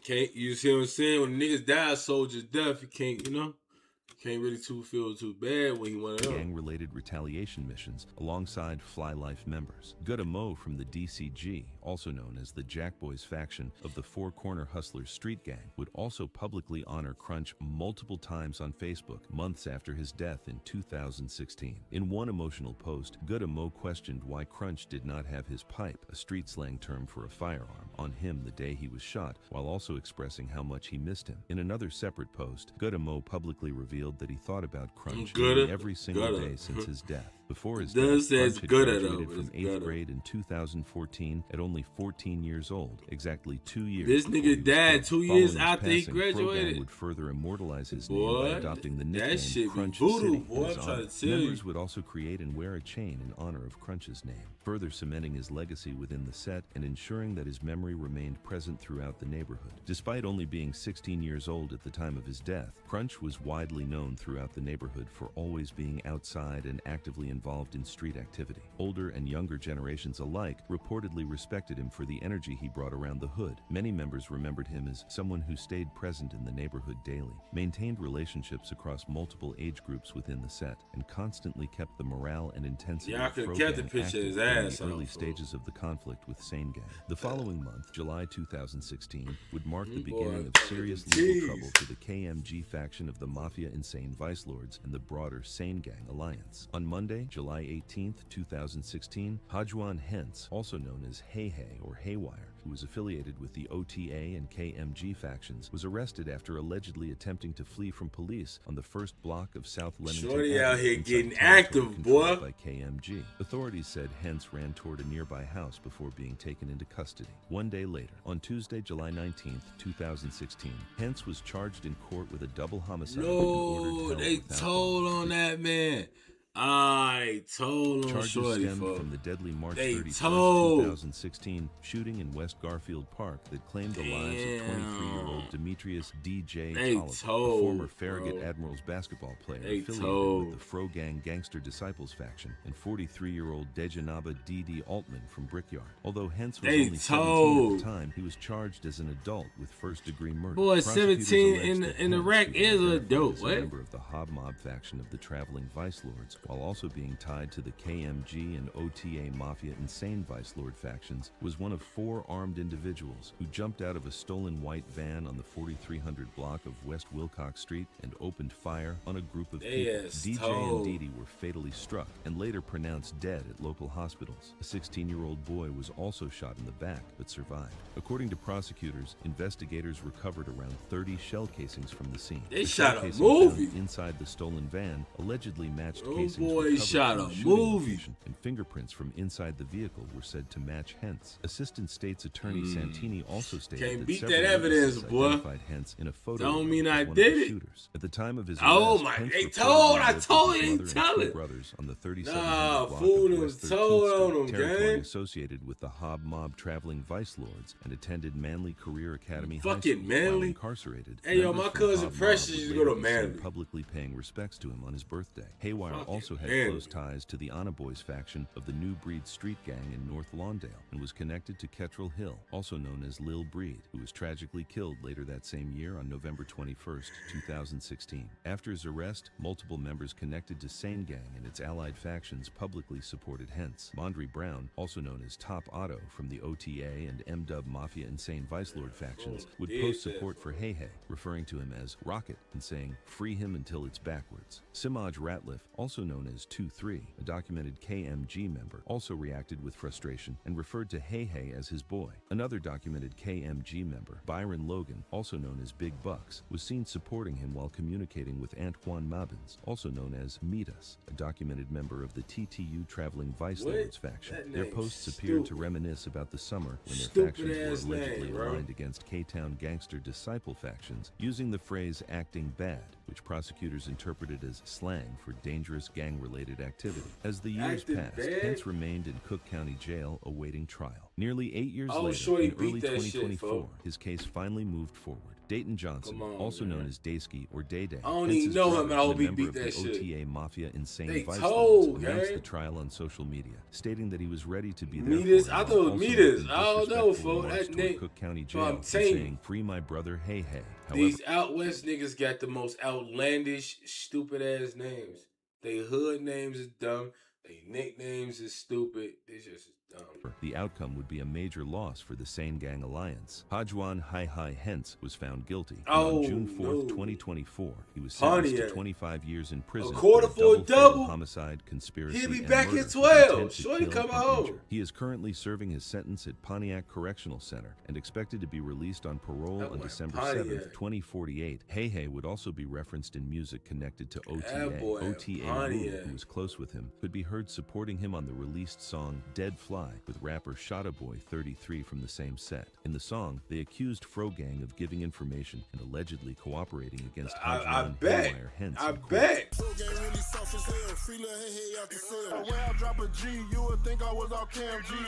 You see what I'm saying? When niggas die a soldier's death, you can't, can't really feel too bad when he one of them. Gang-related retaliation missions alongside Fly Life members. Gutta Mo from the DCG, also known as the Jack Boys faction of the Four Corner Hustlers street gang, would also publicly honor Crunch multiple times on Facebook, months after his death in 2016. In one emotional post, Gutta Mo questioned why Crunch did not have his pipe, a street slang term for a firearm, on him the day he was shot, while also expressing how much he missed him. In another separate post, Gutta Mo publicly revealed that he thought about Crunch every single day since his death. Before his death, Crunch had graduated from 8th grade in 2014 at only 14 years old, exactly 2 years. This nigga died 2 years after he Fro graduated. Gang would further immortalize his name by adopting the nickname that shit Crunch be voodoo, City boy. in his I'm trying honor. to tell you. Members would also create and wear a chain in honor of Crunch's name, further cementing his legacy within the set and ensuring that his memory remained present throughout the neighborhood. Despite only being 16 years old at the time of his death, Crunch was widely known throughout the neighborhood for always being outside and actively involved in street activity. Older and younger generations alike reportedly respected him for the energy he brought around the hood. Many members remembered him as someone who stayed present in the neighborhood daily, maintained relationships across multiple age groups within the set, and constantly kept the morale and intensity Y'all of could've Fro kept the Gang picture of active his during ass the early off, stages of the conflict with Sanegang. The following month, July 2016, would mark the Boy, beginning of serious legal trouble for the KMG faction of the Mafia insane vice lords and the broader Sanegang alliance. On Monday, July 18, 2016, Hajuan Hentz, also known as Hey Hey or Haywire, who was affiliated with the OTA and KMG factions, was arrested after allegedly attempting to flee from police on the first block of South Leamington Shorty Avenue out here inside getting territory active, controlled boy. by KMG. Authorities said Hentz ran toward a nearby house before being taken into custody. One day later, on Tuesday, July 19, 2016, Hentz was charged in court with a double homicide. No, they told on that man. I told on Charges Shorty, stemmed folks. from the deadly March They 31st, told. 2016 shooting in West Garfield Park that claimed the lives of 23-year-old Demetrius D.J. They Tolliver, told, a former Farragut bro. Admirals basketball player They affiliated told. with the Fro Gang Gangster Disciples faction, and 43-year-old Dejanaba D.D. Altman from Brickyard. Although Hentz was They only 17 told. at the time, he was charged as an adult with first-degree murder. Boy, Prosecutors 17 alleged that in the Hentz, rack who is was a identified dope, as what? a member of the Hob Mob faction of the traveling Vice Lords, while also being tied to the KMG and OTA Mafia Insane Vice Lord factions, was one of 4 armed individuals who jumped out of a stolen white van on the 4300 block of West Wilcox Street and opened fire on a group of people. Yes, DJ told. and Didi were fatally struck and later pronounced dead at local hospitals. A 16-year-old boy was also shot in the back but survived. According to prosecutors, investigators recovered around 30 shell casings from the scene. They The shot shell a casings movie. found inside the stolen van allegedly matched Oh casings boy, recovered shot from a the shooting movie. location, and fingerprints from inside the vehicle were said to match Hentz. Assistant State's Attorney Santini also stated Can't that beat several that evidence, witnesses boy. identified Hentz in a photo Don't array mean as I one of did the it. shooters. At the time of his Oh arrest, my- Hentz they reportedly told, I lived with told his you, mother and tell 2 it. brothers on the 3700 Nah, block fool of done West 13th told on Street, them, territory gang. associated with the Hob Mob traveling Vice Lords, and attended Manly Career Academy High Fucking School. While Manly. incarcerated, Hey, yo, members my from the cousin Hob Mob Precious would used to later go to be seen Manly. publicly paying respects to him on his birthday. Haywire Fucking also had Manly. close ties to the Honor Boys faction of the New Breed Street Gang in North Lawndale, and was connected to Kettrell Hill, also known as Lil Breed, who was tragically killed later that same year on November 21st, 2016. After his arrest, multiple members connected to Sanegang and its allied factions publicly supported Hentz. Mondre Brown, also known as Top Otto from the OTA and M-Dub Mafia Insane Vice Lord factions, would post support for Hey Hey, referring to him as Rocket and saying, "Free him until it's backwards." Simaj Ratliff, also known as 2-3, a documented KMG member, also reacted with frustration and referred to Hey Hey as his boy. Another documented KMG member, Byron Logan, also known as Big Bucks, was seen supporting him while communicating with Antoine Mabins, also known as Meet Us, a documented member of the TTU Traveling Vice What? Lords faction. That Their name's posts appeared to stupid. reminisce about the summer when their Stupid factions ass were allegedly name, bro. aligned against K-Town gangster disciple factions, using the phrase acting bad, which prosecutors interpreted as slang for dangerous gang-related activity. As the years Acting passed, bad? Hentz remained in Cook County Jail awaiting trial. Nearly 8 years Oh, later, Shorty in early beat that shit, 2024, folks. his case finally moved forward. Dayton Johnson, Come on, also known man. as Daysky or Day Day, I don't Hentz's even know him, brother and I hope and he a member beat of the that shit. OTA Mafia Insane They Vice told, Lords, announced gang. the trial on social media, stating that he was ready to be there. Meters? for him, I while thought it was also meters. making I don't know, disrespectful folks. remarks That toward name- Cook County So I'm Jail, and telling you. saying, "Free my brother, Hey Hey." However, These out west niggas got the most outlandish, stupid ass names. They hood names is dumb. They nicknames is stupid. They just dumb. the outcome would be a major loss for the Sanegang alliance. Hajuan Hai Hai Hentz was found guilty. And Oh, on June 4th, no. 2024, he was sentenced to Pontiac. 25 years in prison. quarter for a fatal double? homicide, conspiracy, He'll be and back murder at with 12. intent to Shorty kill come and home. injure. He is currently serving his sentence at Pontiac Correctional Center and expected to be released on parole That on boy December Pontiac. 7th, 2048. Hey Hey would also be referenced in music connected to OTA. That boy OTA Wu, Pontiac. who was close with him, could be heard supporting him on the released song Dead Fly with rapper Shada Boy 33 from the same set. In the song, they accused Fro Gang of giving information and allegedly cooperating against I Hajuan bet. Haywire Hentz I in court. bet.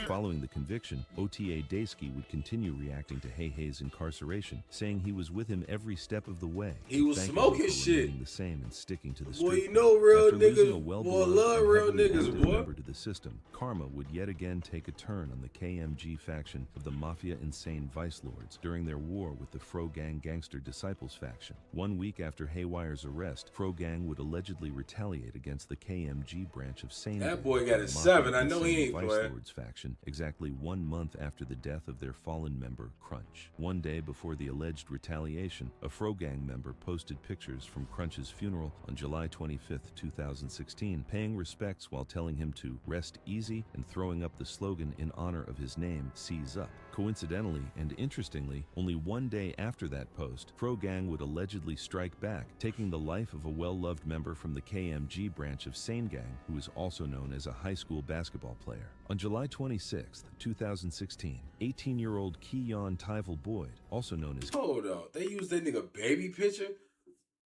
Following the conviction, OTA Daysky would continue reacting to Hey Hey's incarceration, saying he was with him every step of the way. He was thanking smoking him for shit. remaining the same and sticking to the Boy, street. you know real After losing niggas, a boy, well-beloved love and real heavily niggas, active boy. member to the system, karma would yet again take a turn on the KMG faction of the Mafia Insane Vice Lords during their war with the Fro Gang Gangster Disciples faction. 1 week after Haywire's arrest, Fro Gang would allegedly retaliate against the KMG branch of Sanegang. That boy got a 7. I know he ain't Vice playing. Lords faction exactly 1 month after the death of their fallen member, Crunch. One day before the alleged retaliation, a Fro Gang member posted pictures from Crunch's funeral on July 25, 2016, paying respects while telling him to rest easy and throwing up the slogan in honor of his name, Seize Up. Coincidentally and interestingly, only 1 day after that post, Fro Gang would allegedly strike back, taking the life of a well-loved member from the KMG branch of Sanegang, who is also known as a high school basketball player. On July 26, 2016, 18-year-old Keyon Tyval Boyd, also known as... Hold on, they used that nigga baby picture?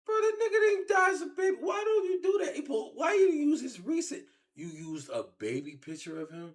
Bro, that nigga didn't die as a baby. Why don't you do that? Why you use his recent? You used a baby picture of him?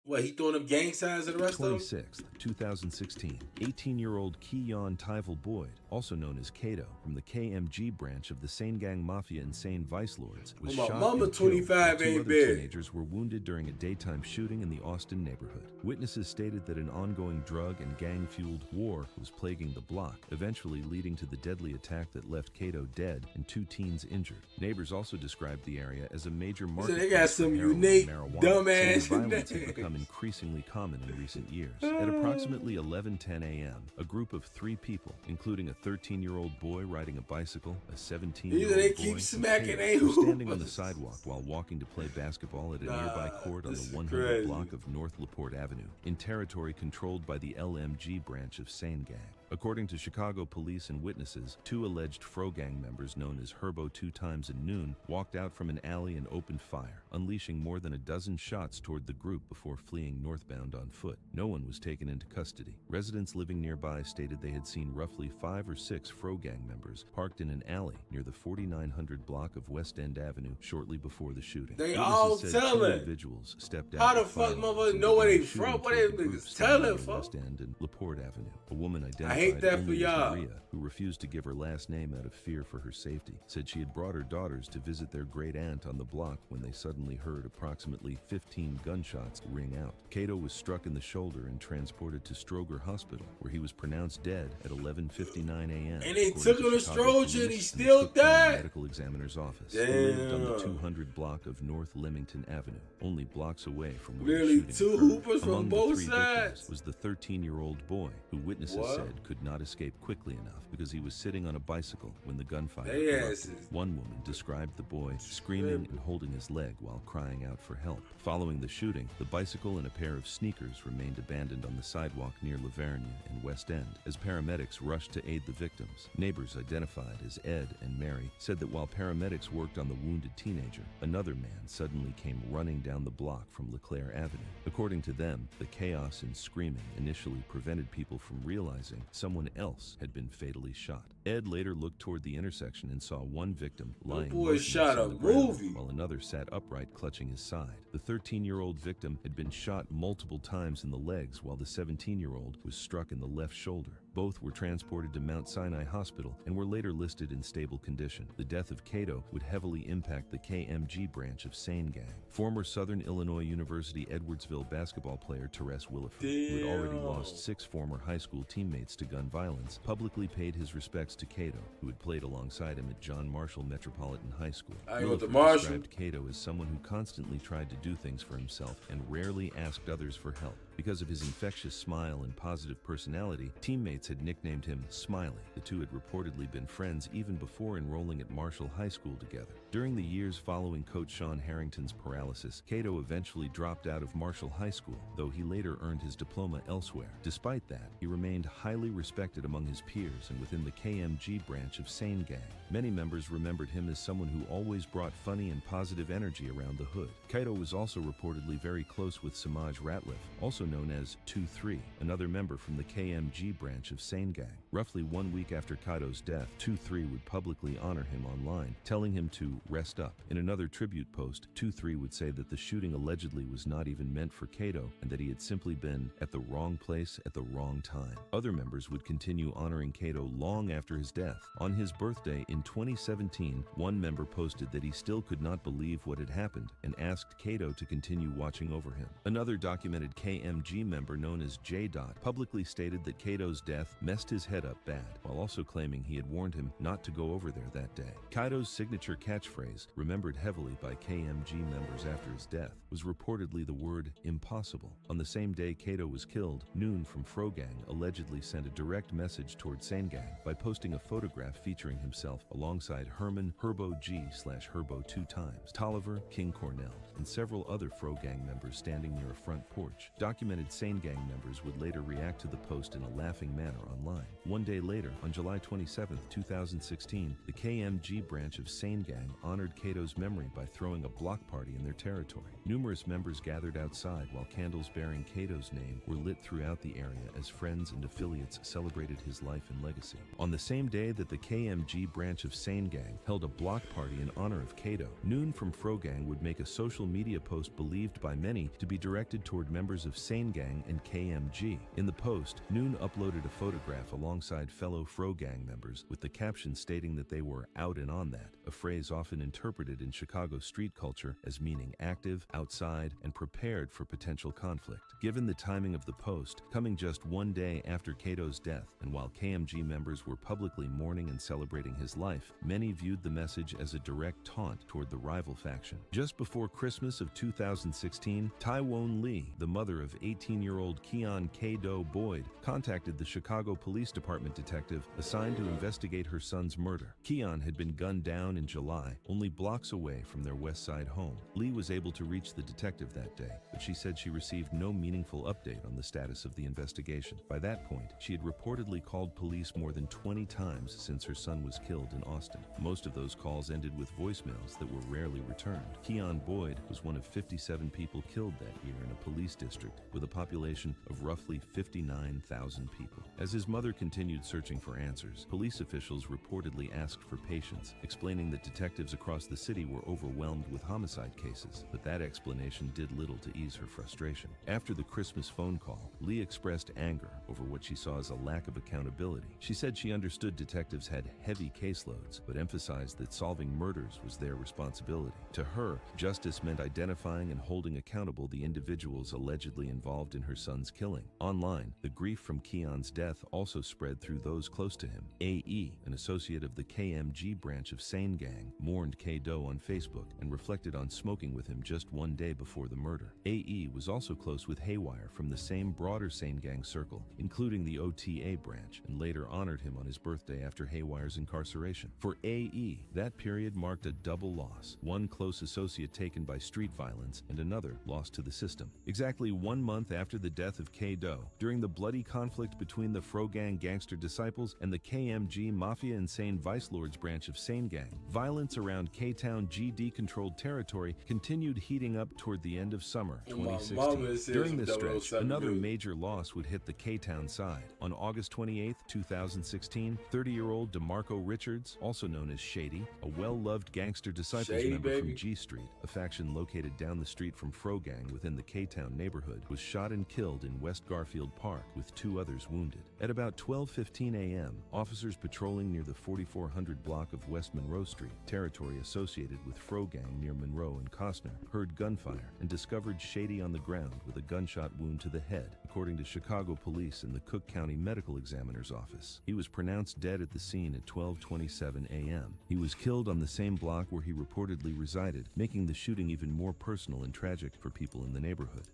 What, he throwing them gang signs at the rest of them? 26th, 2016, 18-year-old Keyon Tyval Boyd, also known as Kato, from the KMG branch of the Sanegang Mafia Insane Vice Lords, was shot Mama and killed 25 while 2 ain't other bad. teenagers were wounded during a daytime shooting in the Austin neighborhood. Witnesses stated that an ongoing drug and gang-fueled war was plaguing the block, eventually leading to the deadly attack that left Kato dead and 2 teens injured. Neighbors also described the area as a major market. They got some unique, dumbass violence had become increasingly common in recent years. At approximately 11:10 a.m., a group of 3 people, including a 13-year-old boy riding a bicycle, a 17-year-old They boy, keep and smacking Kato, were a standing on the sidewalk while walking to play basketball at a nearby court on the 100 crazy. block of North LaPorte Avenue, in territory controlled by the LMG branch of Sanegang. According to Chicago police and witnesses, 2 alleged Fro Gang members known as Herbo 2 Times and Noon walked out from an alley and opened fire, unleashing more than a dozen shots toward the group before fleeing northbound on foot. No one was taken into custody. Residents living nearby stated they had seen roughly 5 or 6 Fro Gang members parked in an alley near the 4900 block of West End Avenue shortly before the shooting. They Witnesses all said telling. 2 individuals stepped out. How the with fuck firearms motherfuckers and know where began they shooting from? What toward they the group niggas standing telling, on fuck? West End and LaPorte Avenue. A woman identified I hate that for only as y'all. Maria, who refused to give her last name out of fear for her safety, said she had brought her daughters to visit their great aunt on the block when they suddenly heard approximately 15 gunshots ring out. Kato was struck in the shoulder and transported to Stroger Hospital, where he was pronounced dead at 11:59 a.m. And they according took to him to Chicago Stroger and he police and the still Cook County died? Medical examiner's office. He lived on the Damn. 200 block of North Leamington Avenue, only blocks away from where Literally the 2 shooting occurred. hoopers from Among the both 3 sides. victims was the 13-year-old boy, who witnesses What? said could not escape quickly enough because he was sitting on a bicycle when the gunfire They erupted. asses. One woman described the boy screaming and holding his leg while crying out for help. Following the shooting, the bicycle and a pair of sneakers remained abandoned on the sidewalk near Lavergne and West End as paramedics rushed to aid the victims. Neighbors identified as Ed and Mary said that while paramedics worked on the wounded teenager, another man suddenly came running down the block from LeClaire Avenue. According to them, the chaos and screaming initially prevented people from realizing someone else had been fatally shot. Ed later looked toward the intersection and saw one victim lying boy motionless shot on a the ground, movie. while another sat upright clutching his side. The 13-year-old victim had been shot multiple times in the legs, while the 17-year-old was struck in the left shoulder. Both were transported to Mount Sinai Hospital and were later listed in stable condition. The death of Kato would heavily impact the KMG branch of Sanegang. Former Southern Illinois University Edwardsville basketball player Terese Williford, who had already lost 6 former high school teammates to gun violence, publicly paid his respects to Kato, who had played alongside him at John Marshall Metropolitan High School. I went to Williford Marshall. described Kato as someone who constantly tried to do things for himself and rarely asked others for help. Because of his infectious smile and positive personality, teammates had nicknamed him Smiley. The two had reportedly been friends even before enrolling at Marshall High School together. During the years following Coach Sean Harrington's paralysis, Kato eventually dropped out of Marshall High School, though he later earned his diploma elsewhere. Despite that, he remained highly respected among his peers and within the KMG branch of Sanegang. Many members remembered him as someone who always brought funny and positive energy around the hood. Kato was also reportedly very close with Samaj Ratliff, also known as 2-3, another member from the KMG branch of branch of Sanegang. Roughly 1 week after Kaido's death, 2-3 would publicly honor him online, telling him to rest up. In another tribute post, 2-3 would say that the shooting allegedly was not even meant for Kato and that he had simply been at the wrong place at the wrong time. Other members would continue honoring Kato long after his death. On his birthday in 2017, one member posted that he still could not believe what had happened and asked Kato to continue watching over him. Another documented KMG member known as J. publicly stated that Kato's death messed his head up bad, while also claiming he had warned him not to go over there that day. Kaido's signature catchphrase, remembered heavily by KMG members after his death, was reportedly the word impossible. On the same day Kato was killed, Noon from Frogang allegedly sent a direct message toward Sanegang by posting a photograph featuring himself alongside Herman Herbo G/Herbo 2 times, Tolliver, King Cornell, and several other Frogang members standing near a front porch. Documented Sanegang members would later react to the post in a laughing manner online. One day later, on July 27, 2016, the KMG branch of Sanegang honored Kato's memory by throwing a block party in their territory. Numerous members gathered outside while candles bearing Kato's name were lit throughout the area as friends and affiliates celebrated his life and legacy. On the same day that the KMG branch of Sanegang held a block party in honor of Kato, Noon from Frogang would make a social media post believed by many to be directed toward members of Sanegang and KMG. In the post, Noon uploaded a photograph alongside fellow Frogang members with the caption stating that they were out and on that, a phrase often interpreted in Chicago street culture as meaning active, outside, and prepared for potential conflict. Given the timing of the post, coming just one day after Kato's death, and while KMG members were publicly mourning and celebrating his life, many viewed the message as a direct taunt toward the rival faction. Just before Christmas of 2016, Taiwan Lee, the mother of 18-year-old Keon K-Do Boyd, contacted the Chicago Police Department detective assigned to investigate her son's murder. Keon had been gunned down in July, only blocks away from their West Side home. Lee was able to reach the detective that day, but she said she received no meaningful update on the status of the investigation. By that point, she had reportedly called police more than 20 times since her son was killed in Austin. Most of those calls ended with voicemails that were rarely returned. Keon Boyd was one of 57 people killed that year in a police district with a population of roughly 59,000 people. As his mother continued searching for answers, police officials reportedly asked for patience, explaining that detectives across the city were overwhelmed with homicide cases, but that explanation did little to ease her frustration. After the Christmas phone call, Lee expressed anger over what she saw as a lack of accountability. She said she understood detectives had heavy caseloads, but emphasized that solving murders was their responsibility. To her, justice meant identifying and holding accountable the individuals allegedly involved in her son's killing. Online, the grief from Keon's death also spread through those close to him. A.E., an associate of the KMG branch of Sanegang, mourned K-Do on Facebook and reflected on smoking with him just one day before the murder. A.E. was also close with Haywire from the same broader Sanegang circle, including the OTA branch, and later honored him on his birthday after Haywire's incarceration. For A.E., that period marked a double loss, one close associate taken by street violence and another lost to the system. Exactly 1 month after the death of K-Do, during the bloody conflict between the Frogang gangster disciples and the KMG Mafia Insane Vice Lords branch of Sanegang, violence around K-Town GD-controlled territory continued heating up toward the end of summer 2016. During this stretch, another major loss would hit the K-Town side. On August 28, 2016, 30-year-old DeMarco Richards, also known as Shady, a well-loved gangster disciples member from G Street, a faction located down the street from Frogang within the K-Town neighborhood, was shot and killed in West Garfield Park, with 2 others wounded. At about 12:15 a.m., officers patrolling near the 4400 block of West Monroe Street, territory associated with Frogang near Monroe and Costner, heard gunfire and discovered Shady on the ground with a gunshot wound to the head, according to Chicago police and the Cook County Medical Examiner's office. He was pronounced dead at the scene at 12:27 a.m. He was killed on the same block where he reportedly resided, making the shooting even more personal and tragic for people in the neighborhood.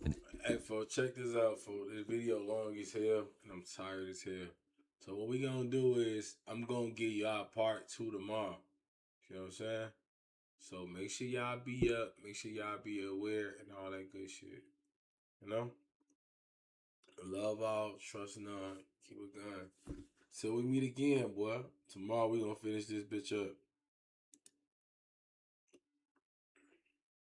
Hey, folks, check this out, folks. This video long as hell, and I'm tired as hell. So what we gonna do is, I'm gonna give y'all part 2 tomorrow. You know what I'm saying? So make sure y'all be up, make sure y'all be aware, and all that good shit. You know? Love all, trust none, keep it going. Till we meet again, boy. Tomorrow we gonna finish this bitch up.